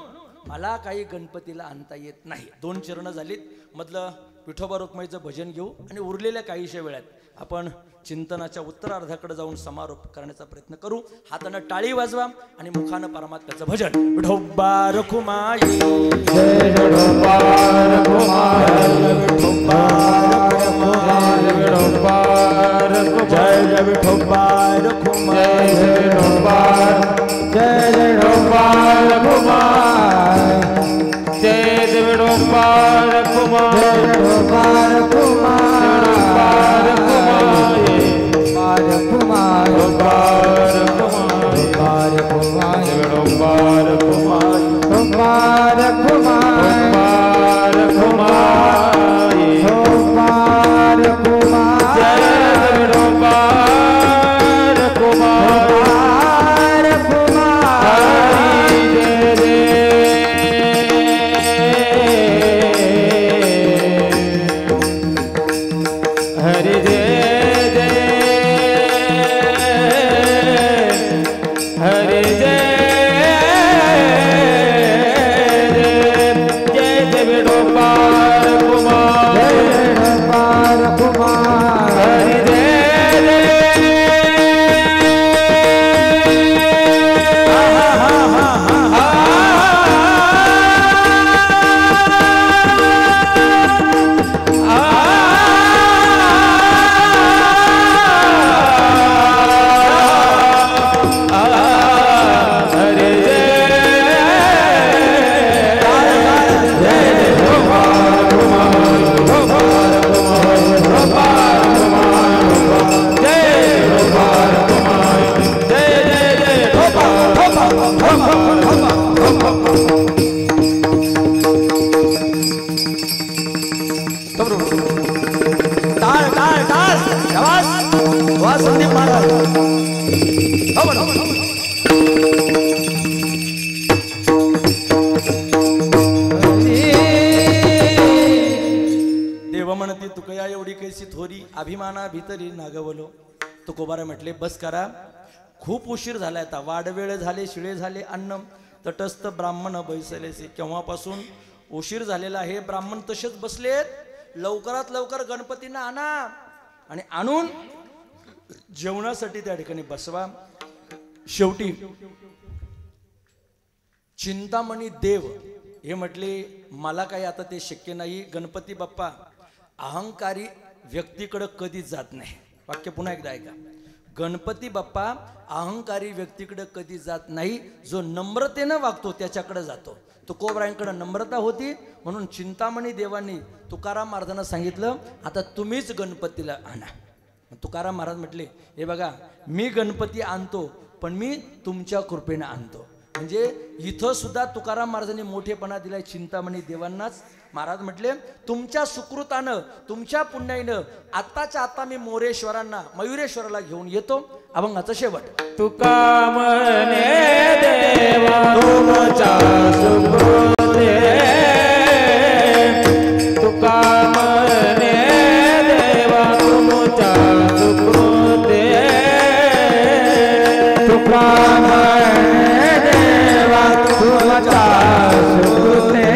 [SPEAKER 3] मला काही गणपतीला आणता येत नाही. 2 चरण झालीत. मधलं विठोबा रुक्माईचं भजन घेऊ आणि उरलेल्या काहीशा वेळात आपण चिंतनाच्या उत्तरार्धाकडे जाऊन समारोप करण्याचा प्रयत्न करू. हातानं टाळी वाजवा आणि मुखानं परमात्म्याचं भजन. विठोबा रखुमाई जय विठोबा रखुमाई विठोबा रखुमाई विठोबा जय जय विठोबा रखुमाई जय विठोबा जय जय विठोबा रखुमाई जय जय विठोबा रखुमाई जय विठोबा रखुमाई अभिमाना भितरी नागवलो. तुकोबारा म्हटले बस करा, खूप उशीर झालाय. आता वाडवेळ झाले, शिळे झाले अन्न, तटस्थ ब्राह्मण बैसलेसे. केव्हापासून उशीर झालेला आहे. ब्राह्मण तसेच बसलेत. लवकरात लवकर गणपतींना आणा आणि आणून जेवणासाठी त्या ठिकाणी बसवा. शेवटी चिंतामणी देव हे म्हटले मला काही आता ते शक्य नाही. गणपती बाप्पा अहंकारी व्यक्तीकडे कधीच जात नाही. वाक्य पुन्हा एकदा ऐका. गणपती बाप्पा अहंकारी व्यक्तीकडे कधी जात नाही. जो नम्रतेनं वागतो त्याच्याकडे जातो. तुकोबारायांकडे नम्रता होती म्हणून चिंतामणी देवांनी तुकाराम महाराजांना सांगितलं आता तुम्हीच गणपतीला आणा. तुकाराम महाराज म्हटले हे बघा मी गणपती आणतो पण मी तुमच्या कृपेने आणतो. म्हणजे इथं सुद्धा तुकाराम महाराजांनी मोठेपणा दिलाय चिंतामणी देवांनाच. महाराज म्हटले तुमच्या सुकृतानं तुमच्या पुण्याईनं आत्ताच्या आता मी मोरेश्वरांना मयुरेश्वराला घेऊन येतो. अभंगाचा शेवट.
[SPEAKER 4] तुका म्हणे देवा तुमच्या सुकृते तुका म्हणे देवा तुमच्या सुकृते तुका म्हणे देवा तुमच्या सुकृते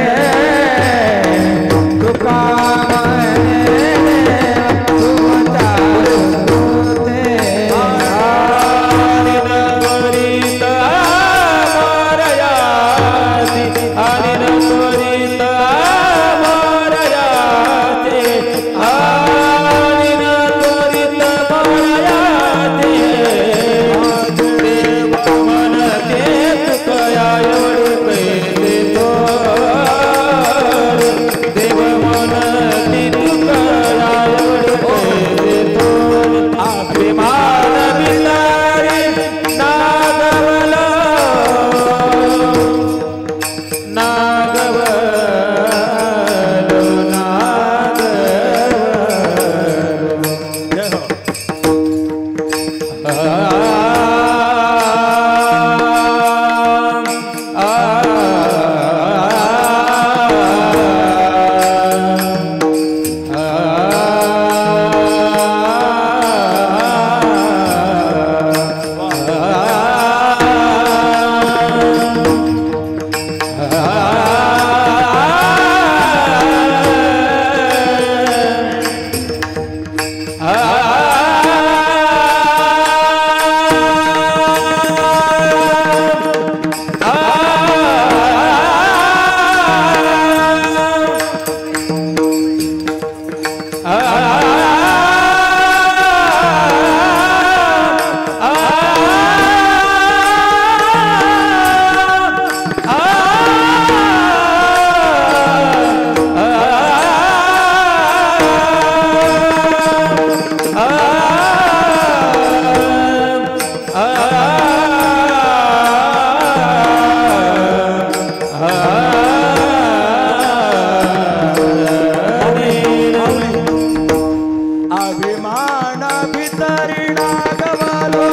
[SPEAKER 3] भितरी नागवालो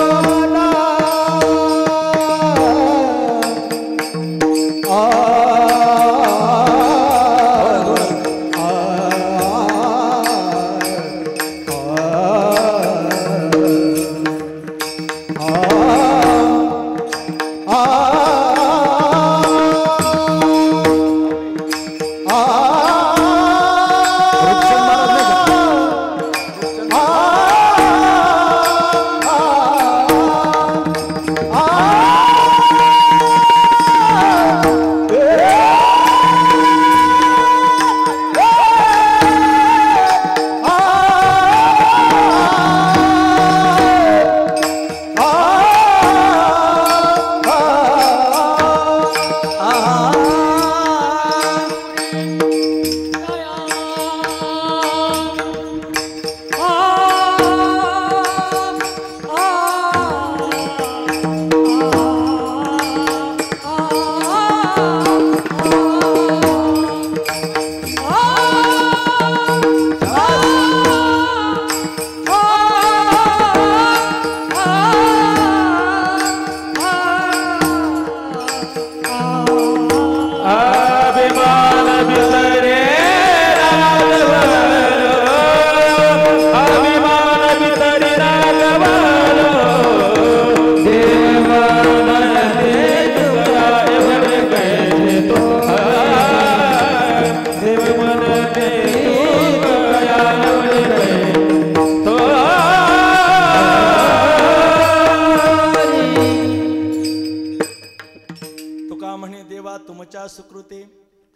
[SPEAKER 3] सुकृते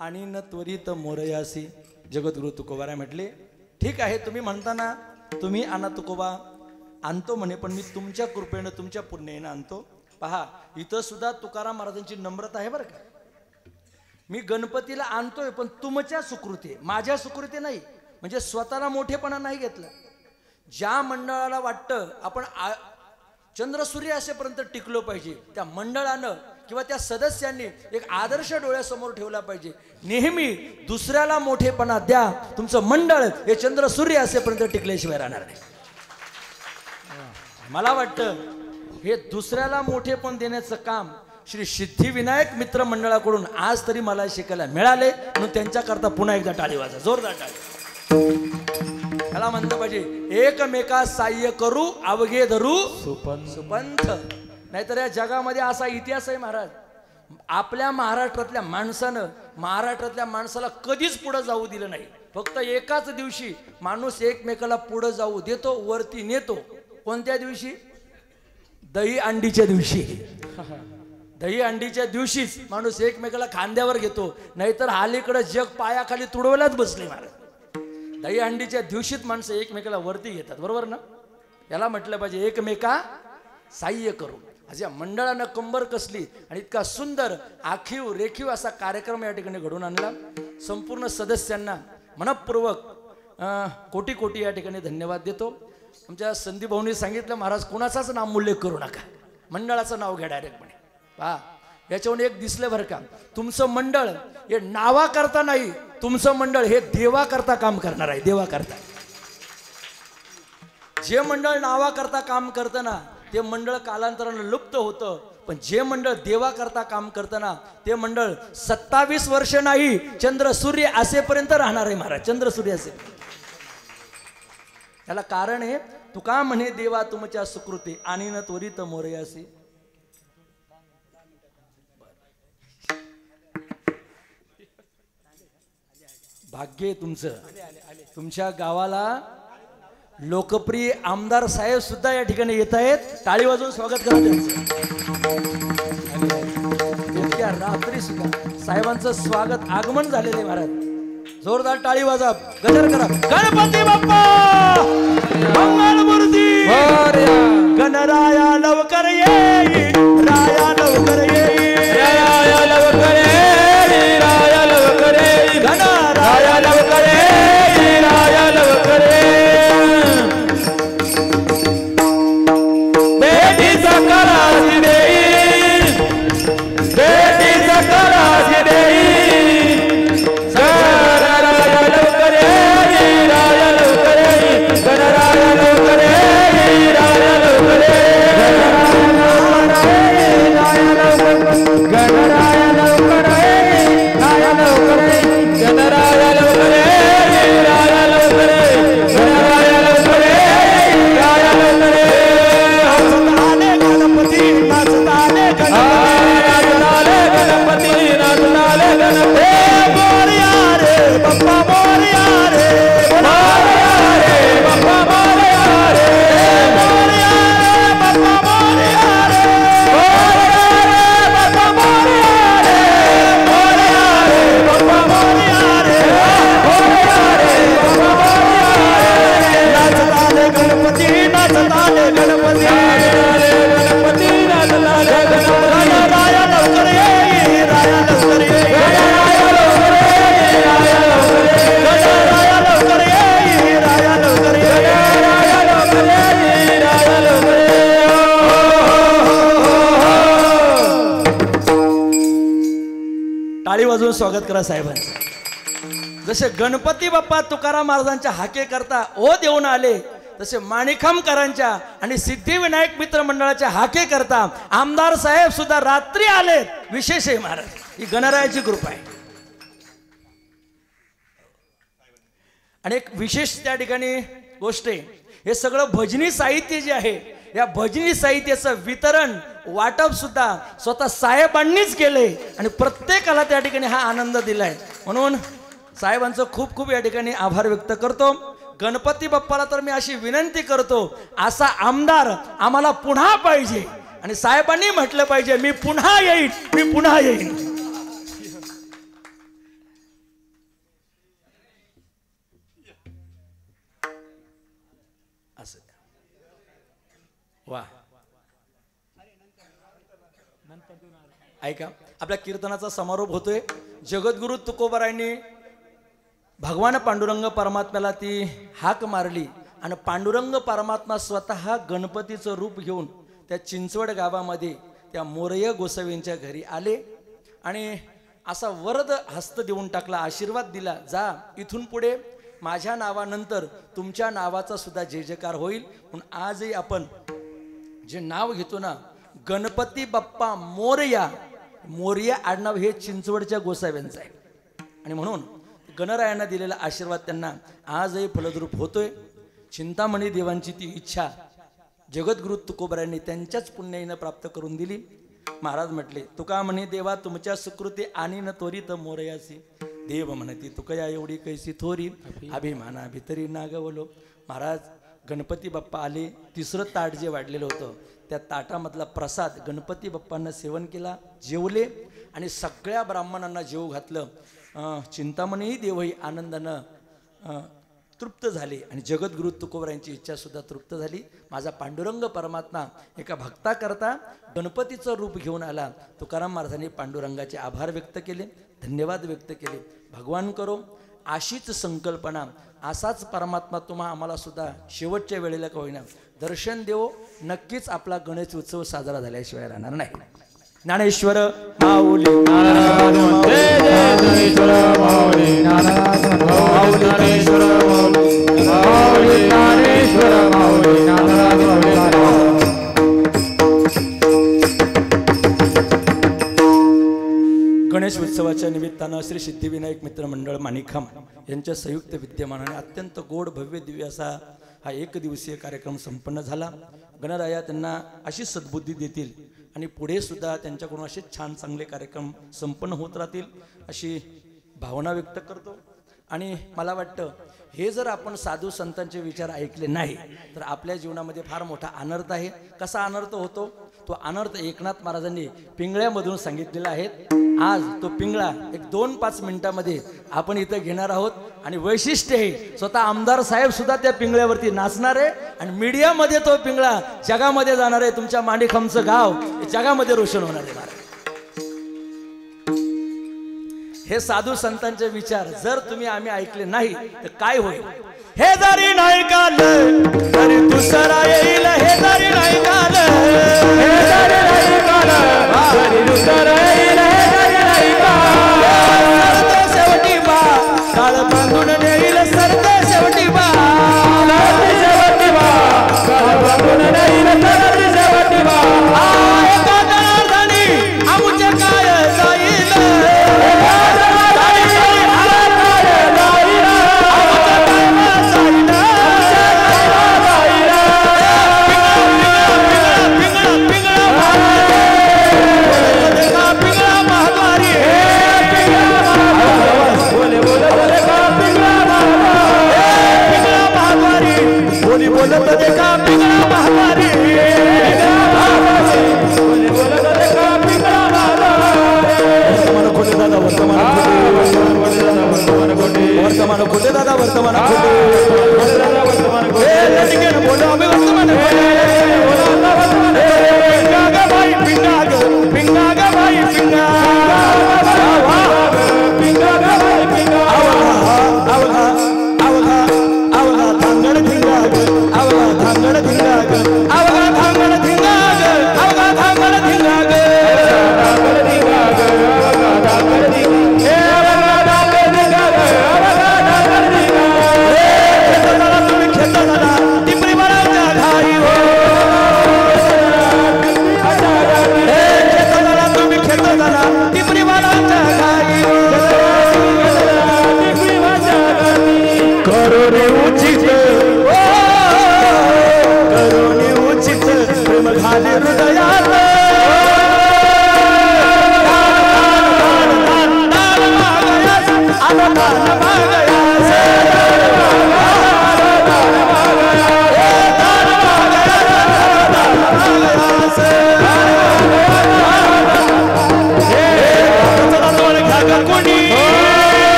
[SPEAKER 3] आणि न त्वरित मोरयासी जगद्गुरु तुकोबारा म्हटले. ठीक आहे, तुम्ही म्हणता ना तुम्ही आणा तुकोबा, आणतो म्हणे, पण मी तुमच्या कृपेनं तुमच्या पुण्यानं आणतो. पहा, इथं सुद्धा तुकाराम महाराजांची नम्रता आहे बरं का. मी गणपतीला आणतोय पण तुमच्या सुकृते, माझ्या सुकृते नाही. म्हणजे स्वतःला मोठेपणा नाही घेतला. ज्या मंडळाला वाटतं आपण चंद्रसूर्य असेपर्यंत टिकलो पाहिजे, त्या मंडळानं किंवा त्या सदस्यांनी एक आदर्श डोळ्यासमोर ठेवला पाहिजे. नेहमी दुसऱ्याला मोठेपणा द्या. तुमचं मंडळ हे चंद्रसूर्य असेपर्यंत टिकल्याशिवाय राहणार नाही. मला वाटतं हे दुसऱ्याला मोठेपण देण्याचं काम श्री सिद्धिविनायक मित्र मंडळाकडून आज तरी मला शिकायला मिळाले. म्हणून त्यांच्याकरता पुन्हा एकदा टाळी वाजा, जोरदार टाळी. त्याला म्हणलं पाहिजे एकमेका साह्य करू अवघे धरू सुपंथ. नाहीतर या जगामध्ये असा इतिहास आहे महाराज, आपल्या महाराष्ट्रातल्या माणसाला कधीच पुढे जाऊ दिलं नाही. फक्त एकाच दिवशी माणूस एकमेकाला पुढे जाऊ देतो, वरती नेतो. कोणत्या दिवशी? दही अंडीच्या दिवशी. दही अंडीच्या दिवशीच माणूस एकमेकाला खांद्यावर घेतो. नाहीतर अलीकडे जग पायाखाली तुडवलाच बसले महाराज. दही अंडीच्या दिवशीच माणसं एकमेकाला वरती घेतात, बरोबर ना? याला म्हटलं पाहिजे एकमेका साह्य करू. आज या मंडळानं कंबर कसली आणि इतका सुंदर आखीव रेखीव असा कार्यक्रम या ठिकाणी घडून आणला. संपूर्ण सदस्यांना मनपूर्वक कोटी कोटी या ठिकाणी धन्यवाद देतो. आमच्या संदीप भाऊंनी सांगितलं, महाराज कोणाचाच नामोल्लेख करू नका, मंडळाचं नाव घ्या डायरेक्टपणे. पहा, याच्यावरून एक दिसलं बरं का, तुमचं मंडळ हे नावा करता नाही, तुमचं मंडळ हे देवा करता काम करणार आहे. देवा करता जे मंडळ नावा करता काम करतं ना ते मंडळ कालांतरानं लुप्त होतं. पण जे मंडळ देवा करता काम करतं ना ते मंडळ 27 वर्ष नाही, चंद्र सूर्य असेपर्यंत राहणार आहे महाराज. चंद्र सूर्य असे त्याला कारण आहे. तुका म्हणे देवा तुमच्या सुकृते आणि न त्वरित मोरयासी. भाग्य तुमचं, तुमच्या गावाला लोकप्रिय आमदार साहेब सुद्धा या ठिकाणी येत आहेत. टाळी वाजवून स्वागत करा त्यांचं. इतक्या रात्री सुद्धा साहेबांचं स्वागत आगमन झालेलं आहे महाराज. जोरदार टाळी वाजा, गजर करा. गणपती बाप्पा मंगलमूर्ती गणराया लवकर ये, राया लवकर ये, राया लवकर ये, राया लवकर ये, गणराया लवकर ये, राया लवकर ये. बेटी सकराची देई, बेटी सकराची देई, राया लवकर ये, राया लवकर ये, गणराया लवकर ये, नाचताले गणपती गणपती नाचताले गणपती राया लवकर ये राया लवकर ये राया लवकर ये राया लवकर ये राया लवकर ये राया लवकर ये राया लवकर टाळी वाजवून स्वागत करा साहेबांचं. जसे गणपती बाप्पा तुकाराम महाराजांच्या हाके करता ओ देऊन आले तसे माणिकमकरांच्या आणि सिद्धिविनायक मित्र मंडळाच्या हाके करता आमदार साहेब सुद्धा रात्री आले. विशेष आहे महाराज, ही गणरायाची कृपा आहे. आणि एक विशेष त्या ठिकाणी गोष्ट आहे, हे सगळं भजनी साहित्य जे आहे या भजनी साहित्याचं वितरण वाटप सुद्धा स्वतः साहेबांनीच केले आणि प्रत्येकाला त्या ठिकाणी हा आनंद दिलाय. म्हणून साहेबांचं खूप खूप या ठिकाणी आभार व्यक्त करतो. गणपती बाप्पाला तर मी अशी विनंती करतो, असा आमदार आम्हाला पुन्हा पाहिजे आणि साहेबांनी म्हटलं पाहिजे मी पुन्हा येईन, मी पुन्हा येईन. असं वा ऐका, आपल्या कीर्तनाचा समारोप होतोय. जगद्गुरु तुकोबारायांनी भगवान पांडुरंग परमात्म्याला ती हाक मारली आणि पांडुरंग परमात्मा स्वतः गणपतीचं रूप घेऊन त्या चिंचवड गावामध्ये त्या मोरय गोसावींच्या घरी आले आणि असा वरद हस्त देऊन टाकला, आशीर्वाद दिला, जा इथून पुढे माझ्या नावानंतर तुमच्या नावाचा सुद्धा जय जयकार होईल. म्हणून आजही आपण जे नाव घेतो ना गणपती बाप्पा मोरया, मोरया आडनाव हे चिंचवडच्या गोसाव्यांचं आहे आणि म्हणून गणरायांना दिलेला आशीर्वाद त्यांना आजही फलद्रूप होतोय. चिंतामणी देवांची ती इच्छा जगद्गुरु तुकोबारायांनी त्यांच्याच पुण्याईनं प्राप्त करून दिली. महाराज म्हटले, तुका म्हणे देवा तुमच्या सुकृती आणि न त्वरित मोरयासी, देव म्हणती तुकया एवढी कैसी थोरी, अभिमाना भितरी नागवलो. महाराज गणपती बाप्पा आले, तिसरं ताट जे वाढलेलं होतं त्या ताटामधला प्रसाद गणपती बाप्पांना सेवन केला, जेवले आणि सगळ्या ब्राह्मणांना जेवू घातलं. चिंतामणी देवही आनंदानं तृप्त झाले आणि जगद्गुरु तुकोबारायांची इच्छा सुद्धा तृप्त झाली. माझा पांडुरंग परमात्मा एका भक्ताकरता गणपतीचं रूप घेऊन आला. तुकाराम महाराजांनी पांडुरंगाचे आभार व्यक्त केले, धन्यवाद व्यक्त केले. भगवान करो अशीच संकल्पना, असाच परमात्मा तुम्हा आम्हाला सुद्धा शेवटच्या वेळेला का होईना दर्शन देवो. नक्कीच आपला गणेश उत्सव साजरा झाल्याशिवाय राहणार नाही. ज्ञानेश्वर माऊली ज्ञानेश्वर माऊली ज्ञानेश्वर माऊली ज्ञानेश्वर माऊली. गणेश उत्सवाच्या निमित्तानं श्री सिद्धिविनायक मित्र मंडळ माणिकम यांच्या संयुक्त विद्यमानाने अत्यंत गोड भव्य दिव्य असा हा एक दिवसीय कार्यक्रम संपन्न झाला. गणराया त्यांना अशी सद्बुद्धी देतील आणि पुढे सुद्धा त्यांच्याकडून असे छान चांगले कार्यक्रम संपन्न होत राहतील अशी भावना व्यक्त करतो. आणि मला वाटतं हे जर आपण साधू संतांचे विचार ऐकले नाही तर आपल्या जीवनामध्ये फार मोठा अनर्थ आहे. कसा अनर्थ होतो तो अनर्थ एकनाथ महाराजांनी पिंगळ्यामधून सांगितलेला आहे. आज तो पिंगळा एक 2-5 मिनिटांमध्ये आपण इथं घेणार आहोत आणि वैशिष्ट्य आहे स्वतः आमदार साहेब सुद्धा त्या पिंगळ्यावरती नाचणार आहे आणि मीडियामध्ये तो पिंगळा जगामध्ये जाणार आहे. तुमच्या माणिकमचं गाव जगामध्ये रोशन होणार आहे. हे साधू संतांचे विचार जर तुम्ही आम्ही ऐकले नाही तर काय होईल. हे जरी नाही कालं तरी दुसरा येईल, हे जरी नाही कालं, हे जरी नाही कालं तरी दुसरा येईल, हे जरी नाही कालं. शेवटी बा काळ बांधून नेईल, सरते शेवटी बा शेवटी बा काळ बांधून नेईल, सरते शेवटी बा. एका जनार्दनी आमचे काय जाईल, वर्तमान खोटे दादा वर्तमान खोटे निकेन बोलो आम्ही वर्तमान पिंगा ग बाई पिंगा ग बाई पिंगा पिंगा ग बाई पिंगा आवला धांगड धिंगा ग आवला धांगड धिंगा ग आवला धांगड धिंगा ग आवला धांगड धिंगा ग धांगड धिंगा ग धांगड धिंगा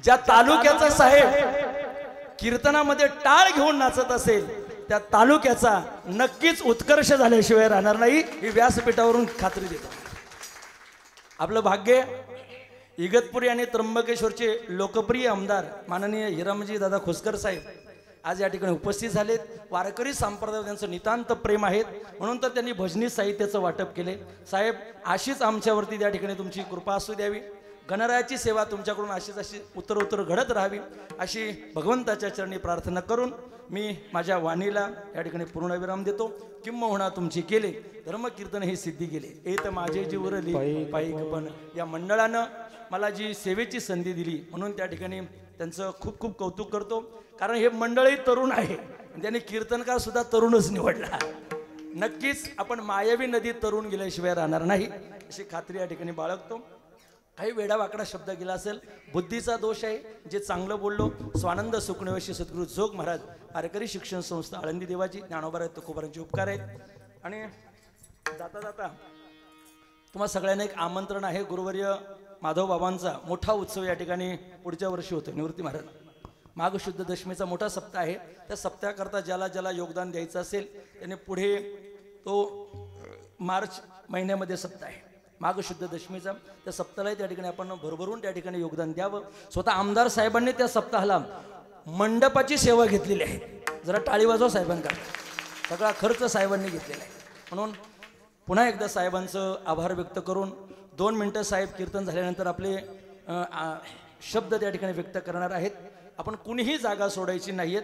[SPEAKER 3] ज्या तालुक्याचा साहेब कीर्तनामध्ये टाळ घेऊन नाचत असेल त्या तालुक्याचा नक्कीच उत्कर्ष झाल्याशिवाय राहणार नाही ही व्यासपीठावरून खात्री देतो. आपलं भाग्य इगतपुरी आणि त्र्यंबकेश्वरचे लोकप्रिय आमदार माननीय हिरामजी दादा खोसकर साहेब आज या ठिकाणी उपस्थित झालेत. वारकरी संप्रदाय त्यांचं नितांत प्रेम आहेत म्हणून तर त्यांनी भजनी साहित्याचं वाटप केले. साहेब अशीच आमच्यावरती त्या ठिकाणी तुमची कृपा असू द्यावी. गणरायाची सेवा तुमच्याकडून अशी उत्तर घडत राहावी अशी भगवंताच्या चरणी प्रार्थना करून मी माझ्या वाणीला या ठिकाणी पूर्णविराम देतो. किंबहुना तुमची केले धर्मकीर्तन हे सिद्धी केले येत माझे जीवरली पायिक पण या मंडळानं मला जी सेवेची संधी दिली म्हणून त्या ठिकाणी त्यांचं खूप खूप कौतुक करतो. कारण हे मंडळही तरुण आहे त्यांनी कीर्तनकार सुद्धा तरुणच निवडला. नक्कीच आपण मायावी नदीत तरुण गेल्याशिवाय राहणार नाही अशी खात्री या ठिकाणी बाळगतो. काही वेडावाकडा शब्द गेला असेल बुद्धीचा दोष आहे. जे चांगलं बोललो स्वानंद सुखनेवशी सद्गुरू जोग महाराज वारकरी शिक्षण संस्था आळंदी देवाची ज्ञानोबा तुकोबारांचे उपकार आहेत. आणि जाता जाता तुम्हा सगळ्यांना एक आमंत्रण आहे. गुरुवर्य माधव बाबांचा मोठा उत्सव या ठिकाणी पुढच्या वर्षी होतो. निवृत्ती महाराज माघ शुद्ध दशमीचा मोठा सप्ताह आहे. त्या सप्ताहाकरता ज्याला ज्याला योगदान द्यायचं असेल त्याने पुढे तो मार्च महिन्यामध्ये सप्ताह आहे माघ शुद्ध दशमीचा. त्या सप्ताहाला त्या ठिकाणी आपण भरभरून त्या ठिकाणी योगदान द्यावं. स्वतः आमदार साहेबांनी त्या सप्ताहाला मंडपाची सेवा घेतलेली आहे. जरा टाळी वाजवा साहेबांकरता. सगळा खर्च साहेबांनी घेतलेला आहे. म्हणून पुन्हा एकदा साहेबांचं आभार व्यक्त करून 2 मिनिटं साहेब कीर्तन झाल्यानंतर आपले शब्द त्या ठिकाणी व्यक्त करणार आहेत. आपण कुणीही जागा सोडायची नाहीत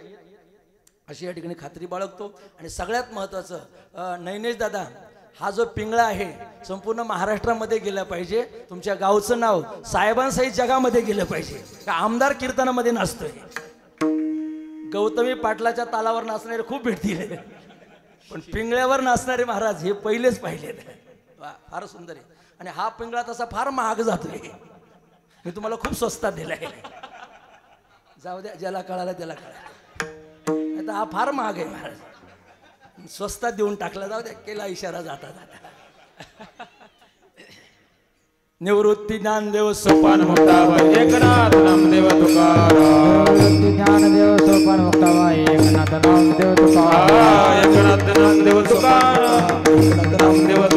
[SPEAKER 3] अशी या ठिकाणी खात्री बाळगतो. आणि सगळ्यात महत्त्वाचं नैनेश दादा, हा जो पिंगळा आहे संपूर्ण महाराष्ट्रामध्ये गेला पाहिजे. तुमच्या गावचं नाव साहेबांसहित जगामध्ये गेलं पाहिजे. का आमदार कीर्तनामध्ये नाचतोय. गौतमी पाटलाच्या तालावर नाचणारे खूप भेटतील, पण पिंगळ्यावर नाचणारे महाराज हे पहिलेच पाहिले. फार सुंदर आहे. आणि हा पिंगळा तसा फार महाग जातोय. मी तुम्हाला खूप स्वस्तात दिलाय. जाऊ द्या, ज्याला कळाला त्याला कळाला. आता हा फार महाग आहे महाराज, स्वस्तात देऊन टाकला. जाऊ द्या, केला इशारा जाता जाता. निवृत्ती ज्ञानदेव सोपान मुक्ताबाई
[SPEAKER 4] एकनाथ नामदेव तुकाराम. निवृत्ती ज्ञानदेव सोपान मुक्ताबाई एकनाथ नामदेव तुकाराम.
[SPEAKER 2] एकनाथ नामदेव तुकाराम. एकनाथ नामदेव